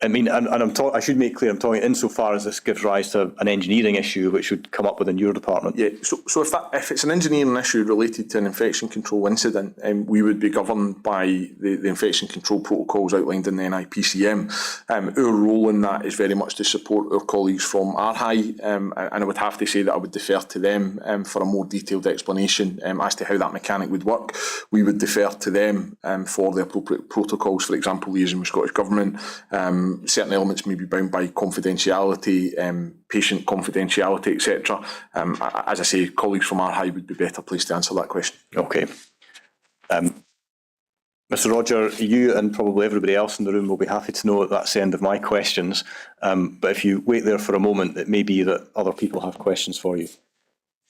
S2: I mean, and I should make clear, I'm talking insofar as this gives rise to an engineering issue which would come up within your department.
S3: Yeah, so if it's an engineering issue related to an infection control incident, we would be governed by the infection control protocols outlined in the NIPCM. Our role in that is very much to support our colleagues from RHI, and I would have to say that I would defer to them for a more detailed explanation as to how that mechanic would work. We would defer to them for the appropriate protocols, for example, liaising with Scottish Government. Certain elements may be bound by confidentiality, patient confidentiality, etc. As I say, colleagues from RHI would be better placed to answer that question.
S2: Okay. Mr. Rodger, you and probably everybody else in the room will be happy to know that that's the end of my questions. But if you wait there for a moment, it may be that other people have questions for you.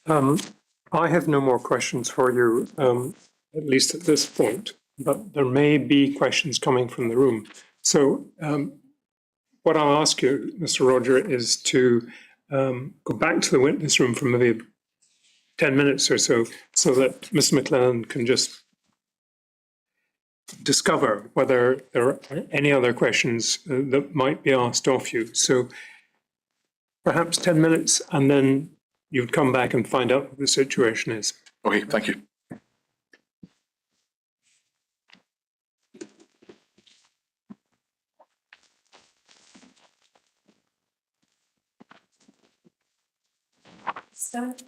S1: I have no more questions for you, at least at this point, but there may be questions coming from the room. So what I'll ask you, Mr. Rodger, is to go back to the witness room for maybe 10 minutes or so that Mr. McLennan can just discover whether there are any other questions that might be asked of you. So perhaps 10 minutes, and then you'd come back and find out what the situation is.
S3: Okay, thank you.
S4: Start.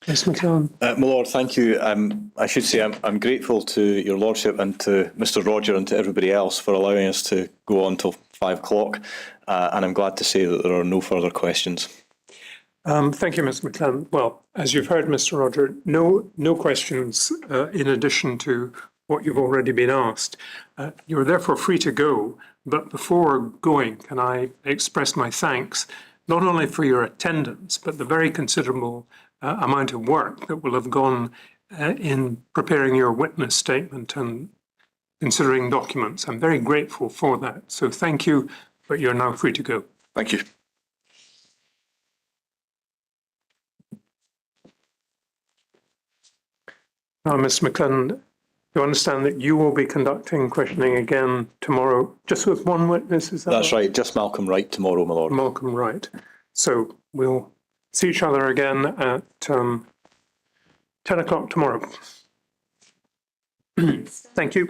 S1: Mr. McClellan.
S2: My Lord, thank you. I should say I'm grateful to your Lordship and to Mr. Rodger and to everybody else for allowing us to go on till 5 o'clock, and I'm glad to say that there are no further questions.
S1: Thank you, Mr. McClellan. Well, as you've heard, Mr. Rodger, no questions in addition to what you've already been asked. You're therefore free to go, but before going, can I express my thanks not only for your attendance, but the very considerable amount of work that will have gone in preparing your witness statement and considering documents. I'm very grateful for that. So thank you, but you're now free to go.
S3: Thank you.
S1: Now, Mr. McClellan, you understand that you will be conducting questioning again tomorrow, just with one witness, is that
S2: That's right, just Malcolm Wright tomorrow, my Lord.
S1: Malcolm Wright. So we'll see each other again at 10 o'clock tomorrow. Thank you.